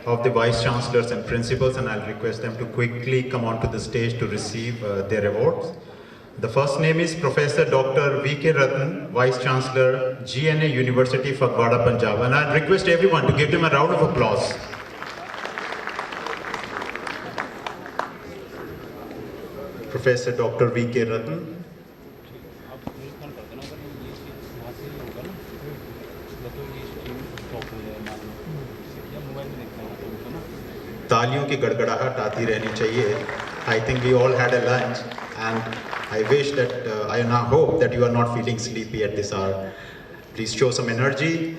of the Vice Chancellors and Principals, and I'll request them to quickly come onto the stage to receive their awards. The first name is Professor Dr. V.K. Ratan, Vice Chancellor, GNA University, Fagwada, Punjab, and I'll request everyone to give them a round of applause. Professor Dr. V.K. Ratan. तालियों की गड़गड़ाहट आती रहनी चाहिए. I think we all had a lunch, and I wish that, I now hope that you are not feeling sleepy at this hour. Please show some energy.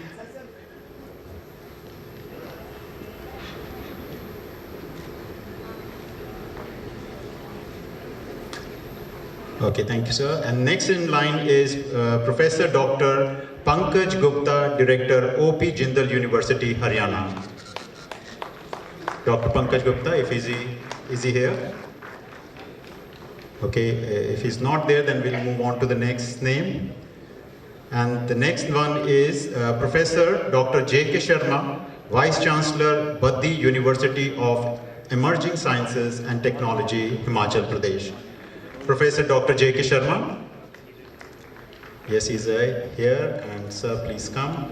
Okay, thank you, sir. And next in line is Professor Dr. Pankaj Gupta, Director, OP Jindal University, Haryana. Dr. Pankaj Gupta, is he here? Okay, if he's not there, then we'll move on to the next name. And the next one is Professor Dr. J.K. Sharma, Vice Chancellor, Baddi University of Emerging Sciences and Technology, Himachal Pradesh. Professor Dr. J.K. Sharma. Yes, he's here, and sir, please come.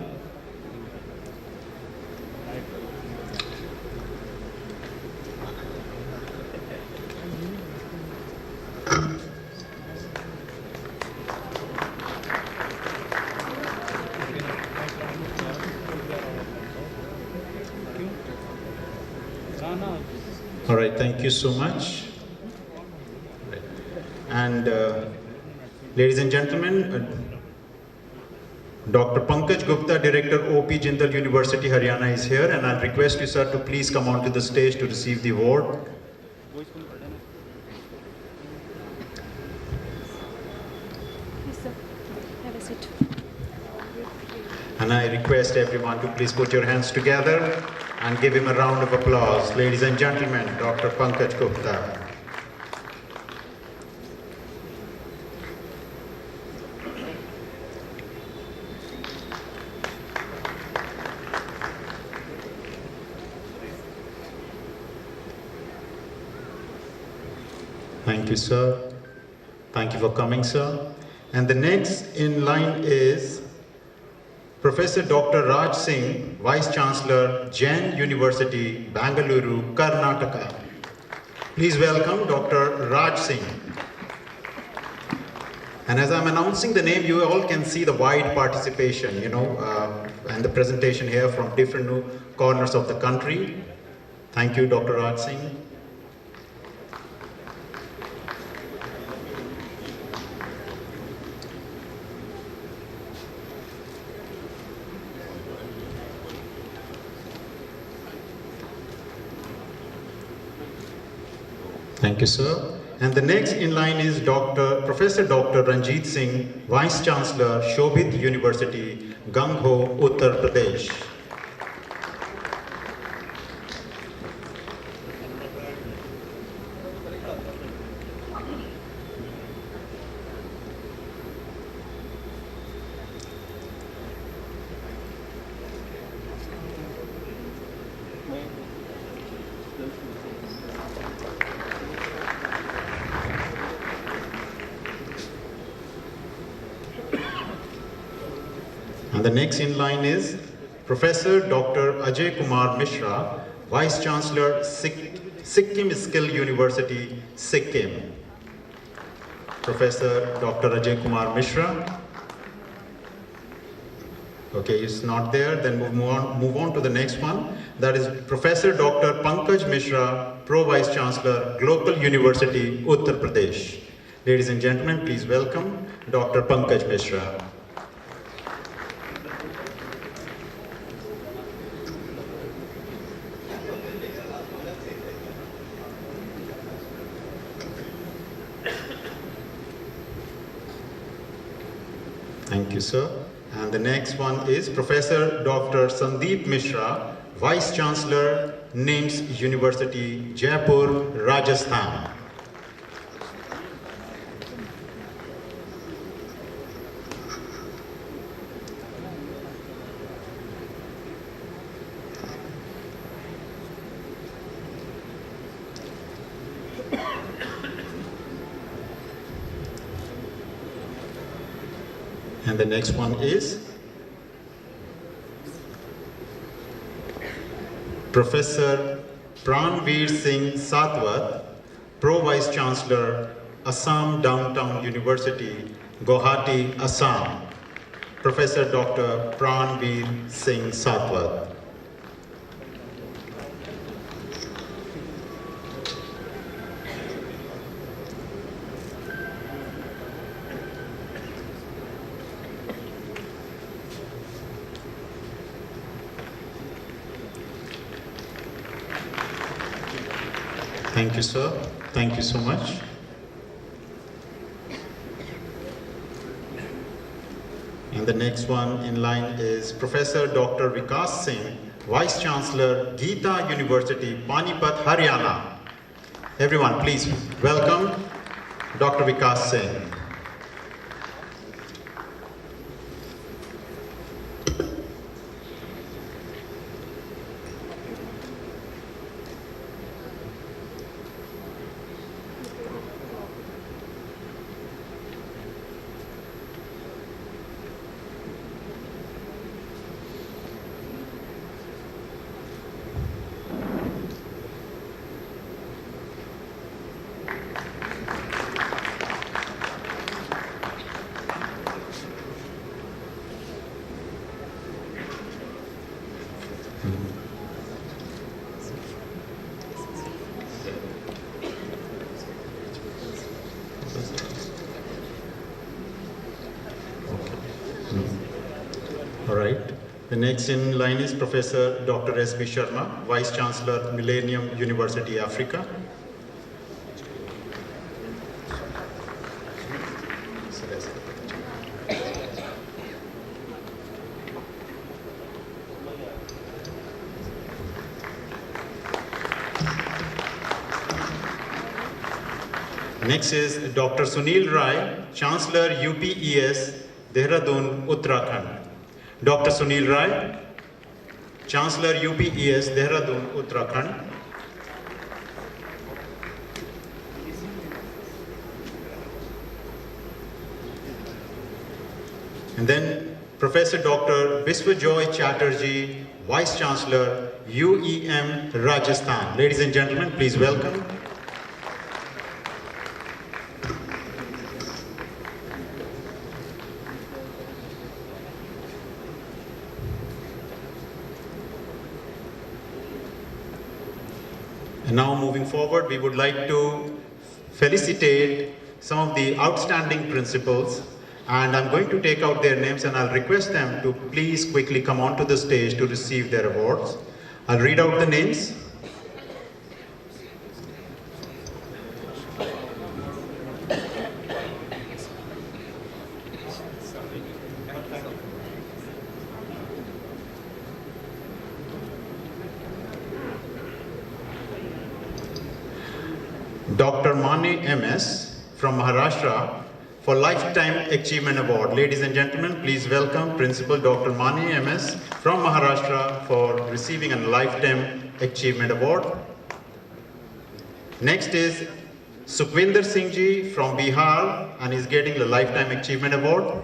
All right, thank you so much. And ladies and gentlemen, Dr. Pankaj Gupta, Director, OP Jindal University, Haryana is here, and I'll request you, sir, to please come onto the stage to receive the award. Yes, sir. Have a seat. And I request everyone to please put your hands together and give him a round of applause. Ladies and gentlemen, Dr. Pankaj Gupta. Thank you, sir. Thank you for coming, sir. And the next in line is Professor Dr. Raj Singh, Vice Chancellor, Jain University, Bangalore, Karnataka. Please welcome Dr. Raj Singh. And as I'm announcing the name, you all can see the wide participation, and the presentation here from different corners of the country. Thank you, Dr. Raj Singh. Thank you, sir. And the next in line is Professor Dr. Ranjit Singh, Vice Chancellor, Shobhit University, Gangho, Uttar Pradesh. And the next in line is Professor Dr. Ajay Kumar Mishra, Vice Chancellor, Sikkim Skill University, Sikkim. Professor Dr. Ajay Kumar Mishra. Okay, he's not there. Then move on to the next one. That is Professor Dr. Pankaj Mishra, Pro Vice Chancellor, Global University, Uttar Pradesh. Ladies and gentlemen, please welcome Dr. Pankaj Mishra. Thank you, sir. And the next one is Professor Dr. Sandeep Mishra, Vice Chancellor, NIMS University, Jaipur, Rajasthan. And the next one is Professor Pranveer Singh Satwat, Pro Vice Chancellor, Assam Downtown University, Guwahati, Assam. Professor Dr. Pranveer Singh Satwat. Thank you, sir. Thank you so much. And the next one in line is Professor Dr. Vikas Singh, Vice Chancellor, Geeta University, Panipat, Haryana. Everyone, please welcome Dr. Vikas Singh. All right. The next in line is Professor Dr. S.B. Sharma, Vice Chancellor, Millennium University, Africa. Next is Dr. Sunil Rai, Chancellor, UPES, Dehradun, Uttarakhand. Dr. Sunil Rai, Chancellor, UPES, Dehradun, Uttarakhand. And then Professor Dr. Biswajoy Chatterjee, Vice Chancellor, UEM, Rajasthan. Ladies and gentlemen, please welcome. And now moving forward, we would like to felicitate some of the outstanding principals, and I'm going to take out their names and I'll request them to please quickly come onto the stage to receive their awards. I'll read out the names. Dr. Mani MS from Maharashtra for Lifetime Achievement Award. Ladies and gentlemen, please welcome Principal Dr. Mani MS from Maharashtra for receiving a Lifetime Achievement Award. Next is Sukhvinder Singh Ji from Bihar and is getting the Lifetime Achievement Award.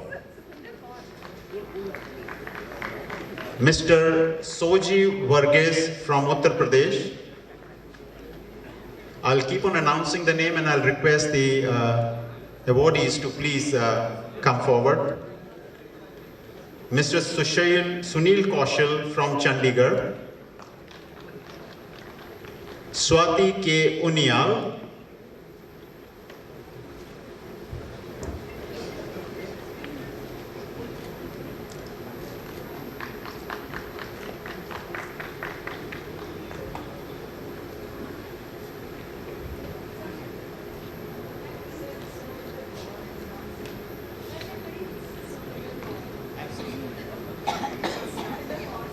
Mr. Soji Varghese from Uttar Pradesh. I'll keep on announcing the name and I'll request the awardees to please come forward. Mr. Sunil Kaushal from Chandigarh. Swati K. Unial.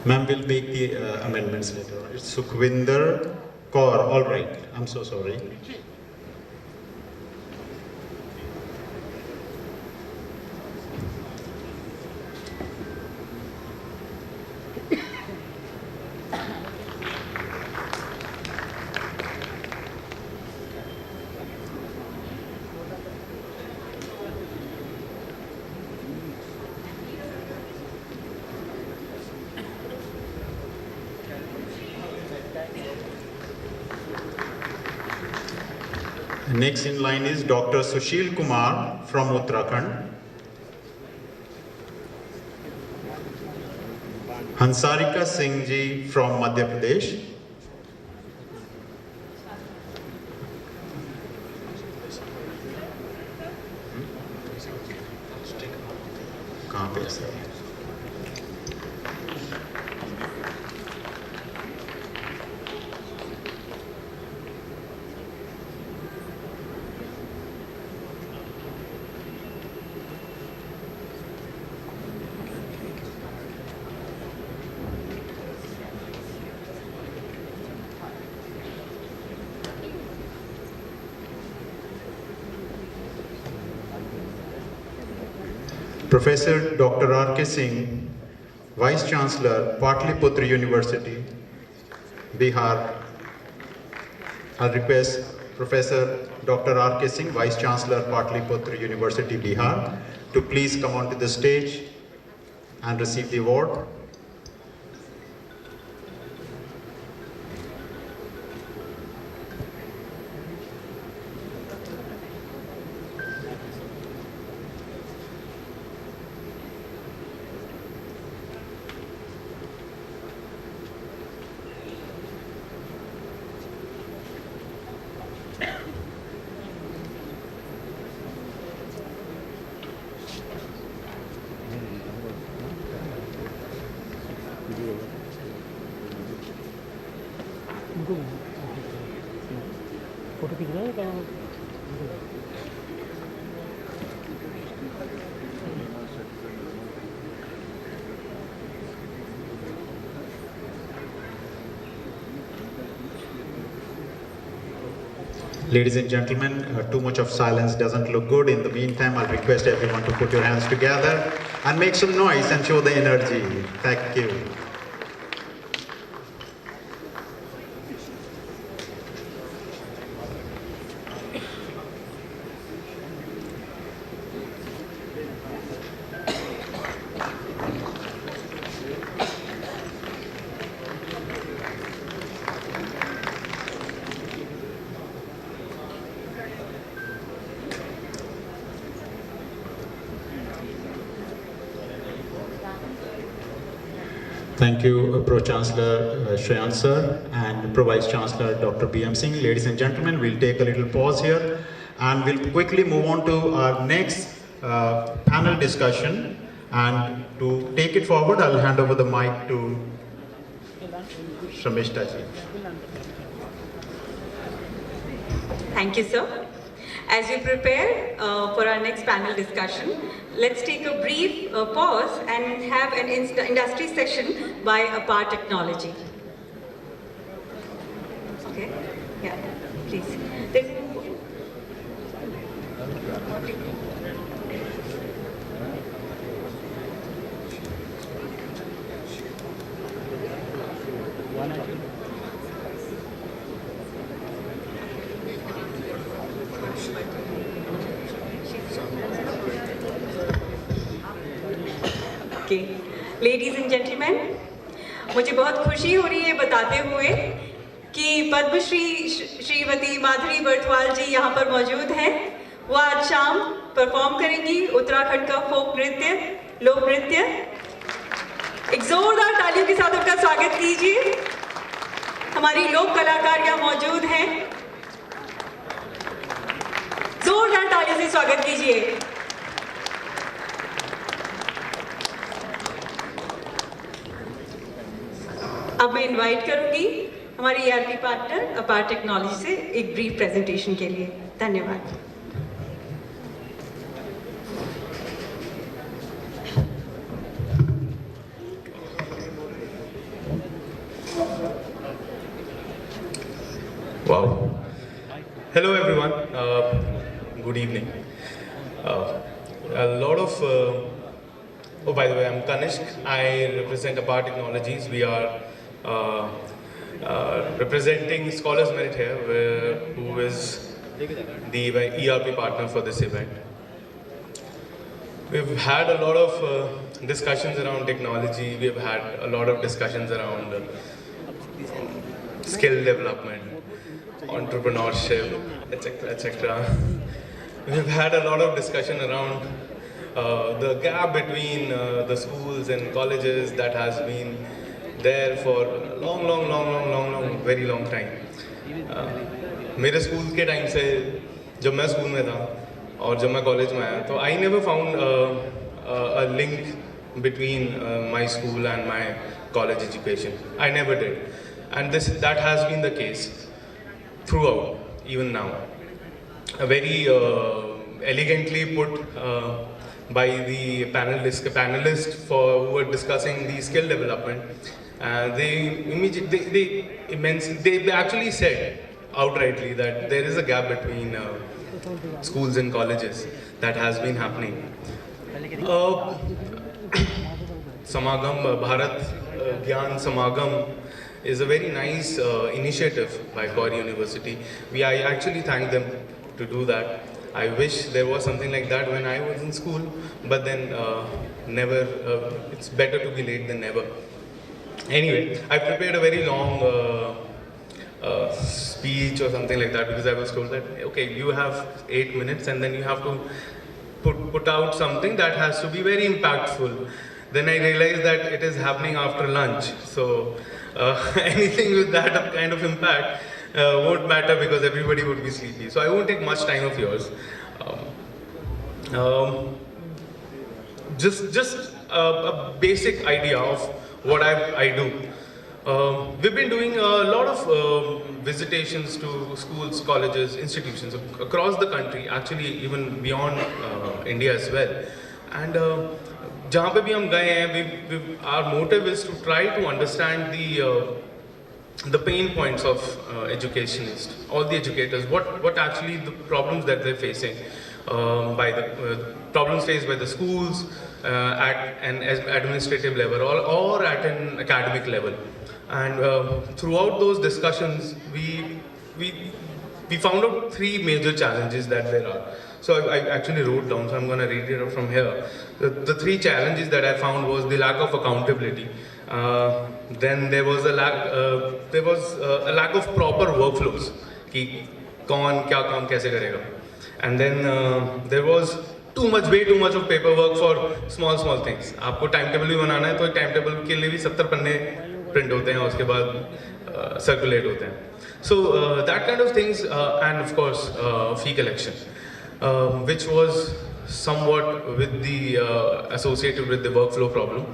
Ma'am will make the amendments later on. It's Sukhvinder Kaur. All right. I'm so sorry. Next in line is Dr. Sushil Kumar from Uttarakhand. Hansarika Singh ji from Madhya Pradesh. कहाँ पे है? Professor Dr. R.K. Singh, Vice Chancellor, Patliputra University, Bihar. I'll request Professor Dr. R.K. Singh, Vice Chancellor, Patliputra University, Bihar, to please come onto the stage and receive the award. Photo खींचना है क्या? Ladies and gentlemen, too much of silence doesn't look good. In the meantime, I'll request everyone to put your hands together and make some noise and show the energy. Thank you. Thank you, Pro-Chancellor Shreyan sir and Pro-Vice Chancellor Dr. B.M. Singh. Ladies and gentlemen, we'll take a little pause here and we'll quickly move on to our next panel discussion. And to take it forward, I'll hand over the mic to Shamishta ji. Thank you, sir. As we prepare for our next panel discussion, let's take a brief pause and have an industry session by APAR Technology. Okay? Yeah, please. Ladies and gentleman, मुझे बहुत खुशी हो रही है बताते हुए कि पद्मश्री श्रीमती माधुरी बर्थवाल जी यहाँ पर मौजूद हैं। वो आज शाम परफॉर्म करेंगी उत्तराखंड का फोक नृत्य, लोक नृत्य। एक जोरदार तालियों के साथ उनका स्वागत कीजिए। हमारी लोक कलाकार यहाँ मौजूद हैं, जोरदार तालियों से स्वागत कीजिए। अब मैं इनवाइट करूंगी हमारी ERP पार्टनर अपार टेक्नोलॉजी से एक ब्रीफ प्रेजेंटेशन के लिए। धन्यवाद। Wow. Hello everyone. Good evening. A lot of oh, by the way, I'm Kanishk. I represent APAR Technologies. We are representing Scholars Merit here, who is the ERP partner for this event. We've had a lot of discussions around technology. We've had a lot of discussions around skill development, entrepreneurship, etc., etc. We've had a lot of discussion around the gap between the schools and colleges that has been there for a long, very long time. मेरे school के time से जब मैं school में था और जब मैं कॉलेज में आया तो I never found a link between my school and my college education. I never did, and that has been the case throughout, even now. A very elegantly put by the panelists who were discussing the skill development. They actually said outrightly that there is a gap between schools and colleges that has been happening. Samagam, Bharat Gyan Samagam is a very nice initiative by COER University. I actually thank them to do that. I wish there was something like that when I was in school, but then never. It's better to be late than never. Anyway, I prepared a very long speech or something like that because I was told that okay, you have 8 minutes and then you have to put out something that has to be very impactful. Then I realized that it is happening after lunch, so anything with that kind of impact won't matter because everybody would be sleepy. So I won't take much time of yours. Just a basic idea of what I do. We've been doing a lot of visitations to schools, colleges, institutions across the country, actually even beyond India as well. And जहाँ पे भी हम गए हैं, our motive is to try to understand the pain points of educationists, all the educators, what actually the problems that they're facing, by the problems faced by the schools at an administrative level or at an academic level. And throughout those discussions, we found out 3 major challenges that there are. So I actually wrote down, so I'm going to read it out from here. The 3 challenges that I found was the lack of accountability. Then there was a lack of proper workflows. कि कौन क्या काम कैसे करेगा. And then there was way too much of paperwork for small things. आपको timetable भी बनाना है तो timetable के लिए भी 70 पन्ने print होते हैं, उसके बाद circulate होते हैं. So that kind of things, and of course fee collection, which was somewhat with the associated with the workflow problem.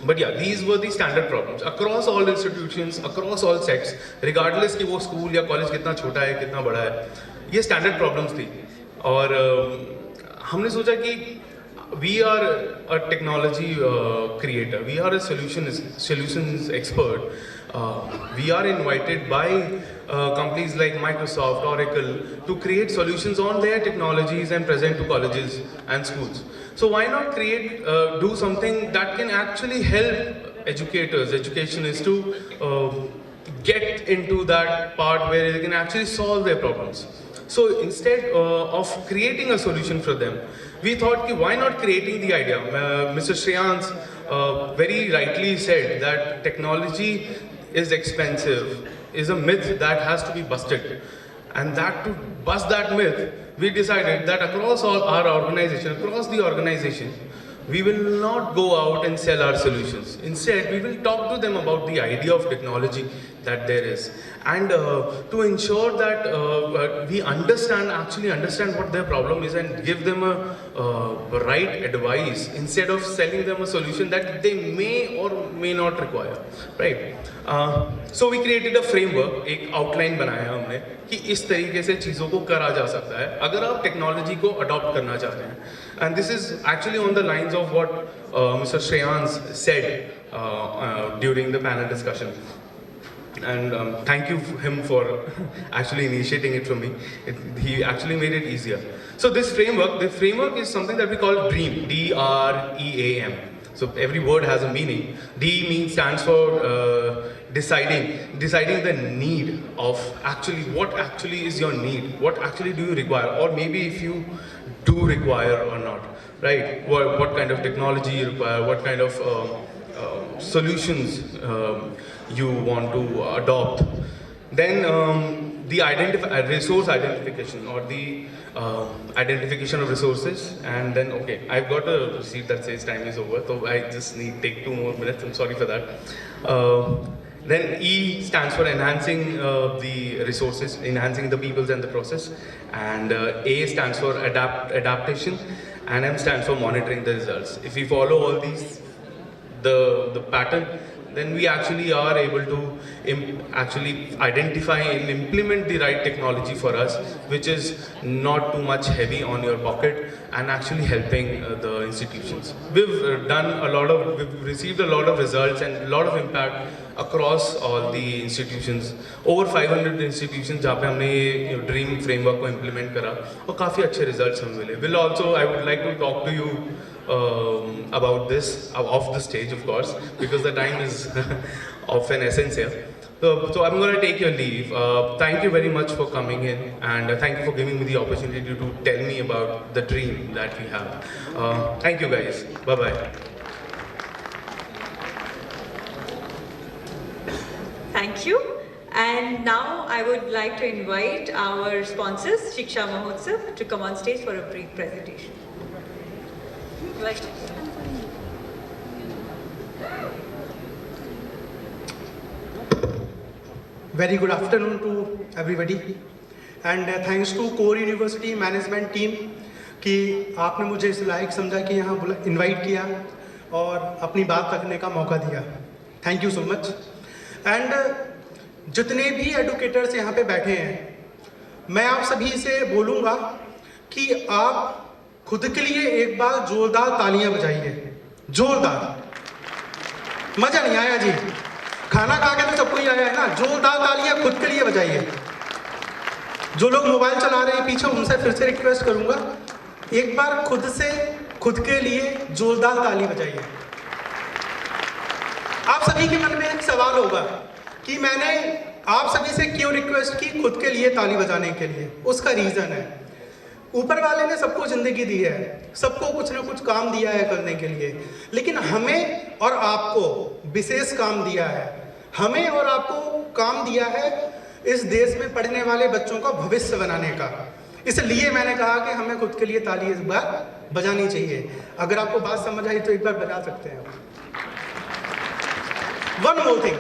But yeah, these were the standard problems across all institutions, across all sects, regardless कि वो school या college कितना छोटा है, कितना बड़ा है, ये standard problems थी. और हमने सोचा कि we are a technology creator, we are a solutions expert. We are invited by companies like Microsoft, Oracle to create solutions on their technologies and present to colleges and schools. So why not do something that can actually help educators, educationists to get into that part where they can actually solve their problems. So instead of creating a solution for them, we thought, why not creating the idea? Mr. Shreyans very rightly said that technology is expensive, is a myth that has to be busted. And that to bust that myth, we decided that across all our organization, across the organization, we will not go out and sell our solutions. Instead, we will talk to them about the idea of technology that there is. And to ensure that we actually understand what their problem is and give them a right advice instead of selling them a solution that they may or may not require, right? So we created a framework, एक outline बनाया हमने कि इस तरीके से चीज़ों को करा जा सकता है अगर आप technology को adopt करना चाहते हैं. And this is actually on the lines of what Mr. Shreyans said during the panel discussion. And thank you him for actually initiating it for me. He actually made it easier. So the framework is something that we call DREAM, D-R-E-A-M. So every word has a meaning. Stands for deciding the need of what actually is your need, what actually do you require, or maybe if you do require or not, right? What kind of technology you require, what kind of solutions you want to adopt. Then the resource identification, or the identification of resources. And then, okay, I've got a receipt that says time is over, so I just take 2 more minutes. I'm sorry for that. Then E stands for enhancing the resources, enhancing the peoples and the process. And A stands for adaptation, and M stands for monitoring the results. If we follow all these, the pattern, then we actually are able to actually identify and implement the right technology for us, which is not too much heavy on your pocket and actually helping the institutions. We've received a lot of results and a lot of impact across all the institutions. Over 500 institutions जहाँ पे हमने ये dream framework को implement करा और काफ़ी अच्छे results हमें मिले. Will also, I would like to talk to you about this off the stage, of course, because the time is of an essence here. So I'm going to take your leave. Thank you very much for coming in, and thank you for giving me the opportunity to tell me about the dream that we have. Thank you guys. Bye bye. Thank you. And now I would like to invite our sponsors, Shiksha Mahotsav, to come on stage for a brief presentation. Very good afternoon to everybody, and thanks to COER University management team कि आपने मुझे इस लायक समझा कि यहाँ invite किया और अपनी बात रखने का मौका दिया. Thank you so much. And जितने भी एडुकेटर्स यहाँ पे बैठे हैं, मैं आप सभी से बोलूँगा कि आप खुद के लिए एक बार जोरदार तालियां बजाइए. जोरदार. मजा नहीं आया जी? खाना खा के तो सबको ही आया है ना. जोरदार तालियां खुद के लिए बजाइए. जो लोग मोबाइल चला रहे हैं पीछे, उनसे फिर से रिक्वेस्ट करूंगा, एक बार खुद के लिए जोरदार ताली बजाइए. आप सभी के मन में एक सवाल होगा कि मैंने आप सभी से क्यों रिक्वेस्ट की खुद के लिए ताली बजाने के लिए. उसका रीजन है, ऊपर वाले ने सबको जिंदगी दी है, सबको कुछ ना कुछ काम दिया है करने के लिए, लेकिन हमें और आपको विशेष काम दिया है. हमें और आपको काम दिया है इस देश में पढ़ने वाले बच्चों का भविष्य बनाने का. इसलिए मैंने कहा कि हमें खुद के लिए ताली इस बार बजानी चाहिए. अगर आपको बात समझ आई तो एक बार बजा सकते हैं. वन मोर थिंग,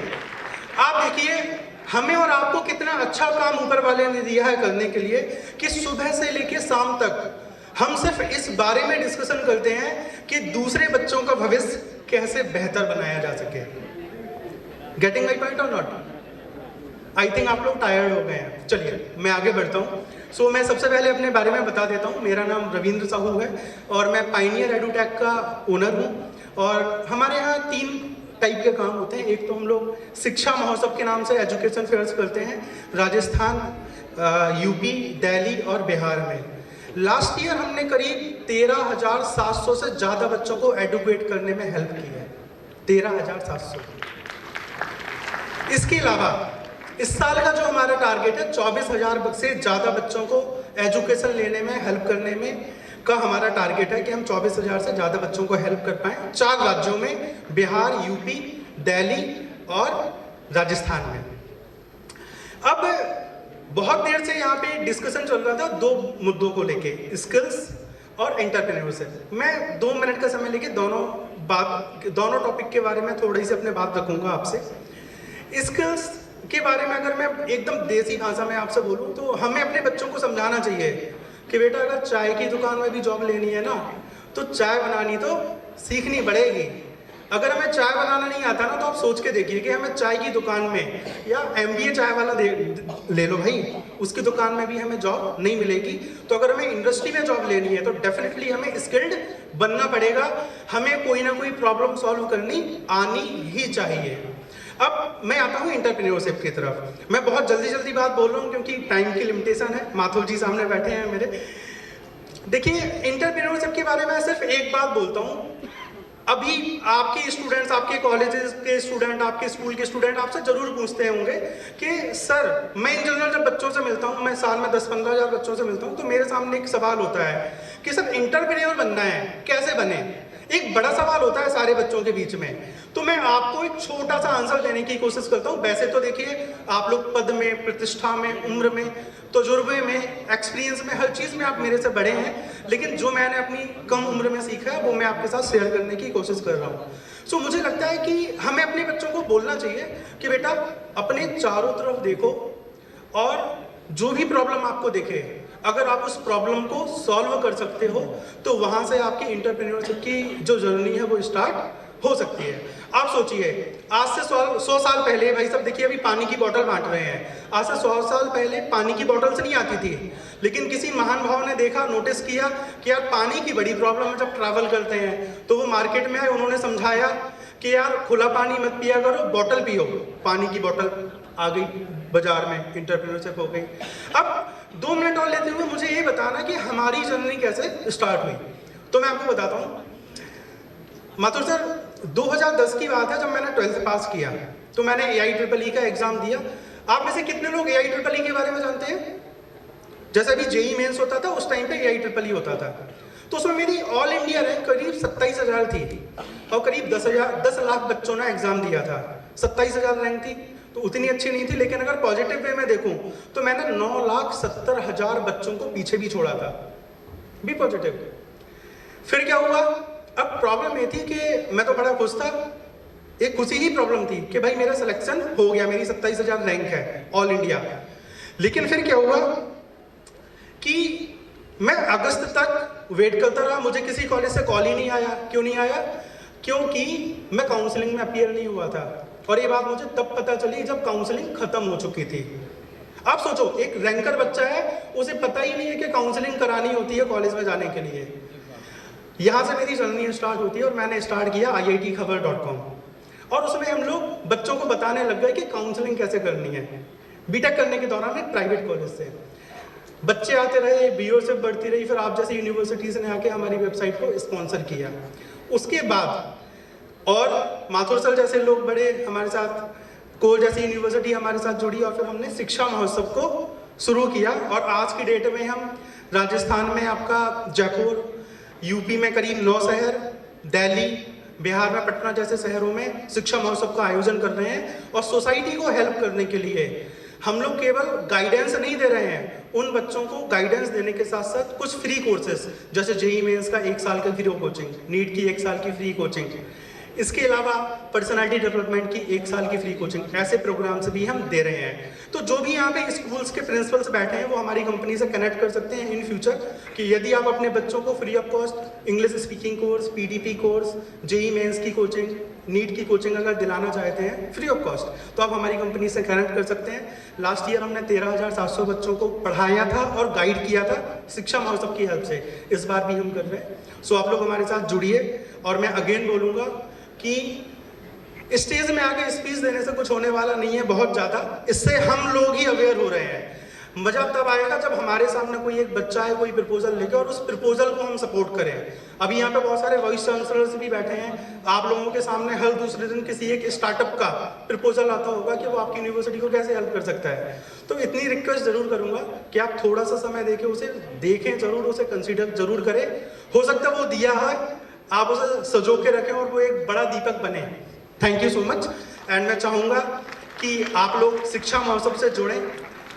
आप देखिए हमें और आपको कितना अच्छा काम ऊपर वाले ने दिया है करने के लिए कि सुबह से लेकर शाम तक हम सिर्फ इस बारे में डिस्कशन करते हैं कि दूसरे बच्चों का भविष्य कैसे बेहतर बनाया जा सके. गेटिंग माई पॉइंट और नॉट? आई थिंक आप लोग टायर्ड हो गए हैं. चलिए मैं आगे बढ़ता हूँ. सो मैं सबसे पहले अपने बारे में बता देता हूँ. मेरा नाम रविंद्र साहू है और मैं पाइनियर एडुटेक का ओनर हूँ. और हमारे यहाँ 3 टाइप के काम होते हैं. एक तो हम लोग शिक्षा महोत्सव के नाम से एजुकेशन फेयर्स करते हैं राजस्थान, यूपी, दिल्ली और बिहार में. लास्ट ईयर हमने करीब 13,700 से ज़्यादा बच्चों को एडुकेट करने में हेल्प की है. 13,700. इसके अलावा इस साल का जो हमारा टारगेट है 24,000 से ज़्यादा बच्चों को एजुकेशन लेने में हेल्प करने में का हमारा टारगेट है कि हम 24,000 से ज़्यादा बच्चों को हेल्प कर पाएँ 4 राज्यों में, बिहार, यूपी, दिल्ली और राजस्थान में. अब बहुत देर से यहाँ पे डिस्कशन चल रहा था 2 मुद्दों को लेके, स्किल्स और एंटरप्रेन्योरशिप. मैं 2 मिनट का समय लेके दोनों टॉपिक के बारे में थोड़ी सी अपने बात रखूँगा आपसे. स्किल्स के बारे में अगर मैं एकदम देसी भाषा में आपसे बोलूँ तो हमें अपने बच्चों को समझाना चाहिए कि बेटा अगर चाय की दुकान में भी जॉब लेनी है ना तो चाय बनानी तो सीखनी पड़ेगी. अगर हमें चाय बनाना नहीं आता ना तो आप सोच के देखिए कि हमें चाय की दुकान में या MBA चाय वाला ले लो भाई, उसकी दुकान में भी हमें जॉब नहीं मिलेगी. तो अगर हमें इंडस्ट्री में जॉब लेनी है तो डेफिनेटली हमें स्किल्ड बनना पड़ेगा. हमें कोई ना कोई प्रॉब्लम सॉल्व करनी आनी ही चाहिए. अब मैं आता हूँ एंटरप्रेन्योरशिप की तरफ. मैं बहुत जल्दी बात बोल रहा हूँ क्योंकि टाइम की लिमिटेशन है. माथुर जी सामने बैठे हैं मेरे. देखिए एंटरप्रेन्योरशिप के बारे में सिर्फ एक बात बोलता हूँ. अभी आपके स्टूडेंट्स, आपके कॉलेजेस के स्टूडेंट, आपके स्कूल के स्टूडेंट आपसे जरूर पूछते होंगे कि सर, मैं इन जनरल जब बच्चों से मिलता हूँ, मैं साल में 10-15 हज़ार बच्चों से मिलता हूँ, तो मेरे सामने एक सवाल होता है कि सर एंटरप्रेन्योर बनना है, कैसे बने? एक बड़ा सवाल होता है सारे बच्चों के बीच में, तो मैं आपको एक छोटा सा आंसर देने की कोशिश करता हूँ। वैसे तो देखिए आप लोग पद में, प्रतिष्ठा में, उम्र में, तजुर्बे में, एक्सपीरियंस में, हर चीज़ में आप मेरे से बड़े हैं, लेकिन जो मैंने अपनी कम उम्र में सीखा है वो मैं आपके साथ शेयर करने की कोशिश कर रहा हूँ। सो मुझे लगता है कि हमें अपने बच्चों को बोलना चाहिए कि बेटा अपने चारों तरफ देखो और जो भी प्रॉब्लम आपको दिखे, अगर आप उस प्रॉब्लम को सॉल्व कर सकते हो तो वहां से आपकी एंटरप्रेन्योरशिप की जो जर्नी है वो स्टार्ट हो सकती है। आप सोचिए, आज से 100 साल पहले, भाई साहब देखिए अभी पानी की बोतल बांट रहे हैं, आज से 100 साल पहले पानी की बोतल से नहीं आती थी, लेकिन किसी महान भाव ने देखा, नोटिस किया कि यार पानी की बड़ी प्रॉब्लम है जब ट्रैवल करते हैं, तो वो मार्केट में आए, उन्होंने समझाया कि यार खुला पानी मत पिया करो, बोतल पियो। पानी की बोतल आ गई बाजार में, एंटरप्रेन्योरशिप हो गई। अब 2 मिनट और लेते हुए मुझे ये बताना कि हमारी जर्नी कैसे स्टार्ट हुई। तो मैं आपको बताता हूँ। माथुर सर 2010 की बात है, जब मैंने 12th पास किया तो मैंने AIEEE का एग्जाम दिया। आप में से कितने लोग AIEEE के बारे में जानते हैं? जैसे अभी JEE मेंस होता था उस टाइम पे AIEEE होता था, तो उसमें मेरी ऑल इंडिया रैंक करीब 27,000 थी और करीब 10 लाख बच्चों ने एग्जाम दिया था। 27,000 रैंक थी तो उतनी अच्छी नहीं थी, लेकिन अगर पॉजिटिव वे में देखूं तो मैंने 9,70,000 बच्चों को पीछे भी छोड़ा था, भी पॉजिटिव। फिर क्या हुआ? अब प्रॉब्लम ये थी कि मैं तो बड़ा खुश था, एक खुशी ही प्रॉब्लम थी कि भाई मेरा सिलेक्शन हो गया, मेरी 27,000 रैंक है ऑल इंडिया। लेकिन फिर क्या हुआ कि मैं अगस्त तक वेट करता रहा, मुझे किसी कॉलेज से कॉल ही नहीं आया। क्यों नहीं आया? क्योंकि मैं काउंसलिंग में अपीयर नहीं हुआ था, और ये बात मुझे तब पता चली जब काउंसलिंग खत्म हो चुकी थी। आप सोचो, एक रैंकर बच्चा है, उसे पता ही नहीं है कि काउंसलिंग करानी होती है कॉलेज में जाने के लिए। यहाँ से मेरी जर्नी स्टार्ट होती है और मैंने स्टार्ट किया IITKhabar.com, और उसमें हम लोग बच्चों को बताने लग गए कि काउंसलिंग कैसे करनी है। बीटेक करने के दौरान एक प्राइवेट कॉलेज से बच्चे आते रहे, BOशिप बढ़ती रही, फिर आप जैसी यूनिवर्सिटीज़ ने आके हमारी वेबसाइट को स्पॉन्सर किया। उसके बाद और माथुर सर जैसे लोग बड़े हमारे साथ, कोर जैसी यूनिवर्सिटी हमारे साथ जुड़ी, और फिर हमने शिक्षा महोत्सव को शुरू किया। और आज की डेट में हम राजस्थान में आपका जयपुर, यूपी में करीब 9 शहर, दिल्ली, बिहार में पटना जैसे शहरों में शिक्षा महोत्सव का आयोजन कर रहे हैं। और सोसाइटी को हेल्प करने के लिए हम लोग केवल गाइडेंस नहीं दे रहे हैं, उन बच्चों को गाइडेंस देने के साथ साथ कुछ फ्री कोर्सेज, जैसे JEE मेंस का 1 साल का फ्री कोचिंग, नीट की 1 साल की फ्री कोचिंग, इसके अलावा पर्सनालिटी डेवलपमेंट की 1 साल की फ्री कोचिंग, ऐसे प्रोग्राम्स भी हम दे रहे हैं। तो जो भी यहाँ पे स्कूल्स के प्रिंसिपल्स बैठे हैं वो हमारी कंपनी से कनेक्ट कर सकते हैं इन फ्यूचर, कि यदि आप अपने बच्चों को free of cost English speaking course, PDP course, JEE mains की कोचिंग, नीट की कोचिंग अगर दिलाना चाहते हैं फ्री ऑफ कॉस्ट, तो आप हमारी कंपनी से कनेक्ट कर सकते हैं। लास्ट ईयर हमने 13,700 बच्चों को पढ़ाया था और गाइड किया था शिक्षा महोत्सव की हेल्प से, इस बार भी हम कर रहे हैं। सो आप लोग हमारे साथ जुड़िए। और मैं अगेन बोलूँगा कि स्टेज में आके स्पीच देने से कुछ होने वाला नहीं है बहुत ज़्यादा, इससे हम लोग ही अवेयर हो रहे हैं। मजा तब आएगा जब हमारे सामने कोई एक बच्चा है, कोई प्रपोजल लेके, और उस प्रपोजल को हम सपोर्ट करें। अभी यहाँ पे बहुत सारे वाइस चांसलर्स भी बैठे हैं, आप लोगों के सामने हर दूसरे दिन किसी एक स्टार्टअप का प्रपोजल आता होगा कि वो आपकी यूनिवर्सिटी को कैसे हेल्प कर सकता है। तो इतनी रिक्वेस्ट जरूर करूंगा कि आप थोड़ा सा समय देके उसे देखें जरूर, उसे कंसिडर जरूर करें। हो सकता है वो दिया है, आप उसे सजो के रखें और वो एक बड़ा दीपक बने। Thank you so much. And मैं चाहूँगा कि आप लोग शिक्षा महोत्सव से जुड़ें,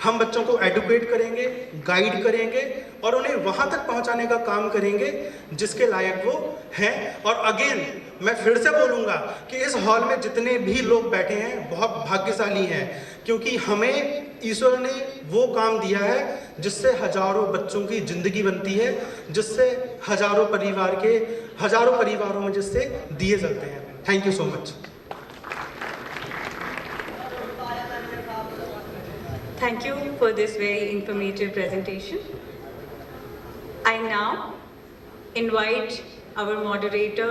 हम बच्चों को एडुकेट करेंगे, गाइड करेंगे और उन्हें वहाँ तक पहुँचाने का काम करेंगे जिसके लायक वो हैं। और अगेन मैं फिर से बोलूँगा कि इस हॉल में जितने भी लोग बैठे हैं बहुत भाग्यशाली हैं, क्योंकि हमें ईश्वर ने वो काम दिया है जिससे हजारों बच्चों की ज़िंदगी बनती है, जिससे हजारों परिवारों में जिससे दिए जलते हैं। Thank you so much. Thank you for this very informative presentation. I now invite our moderator,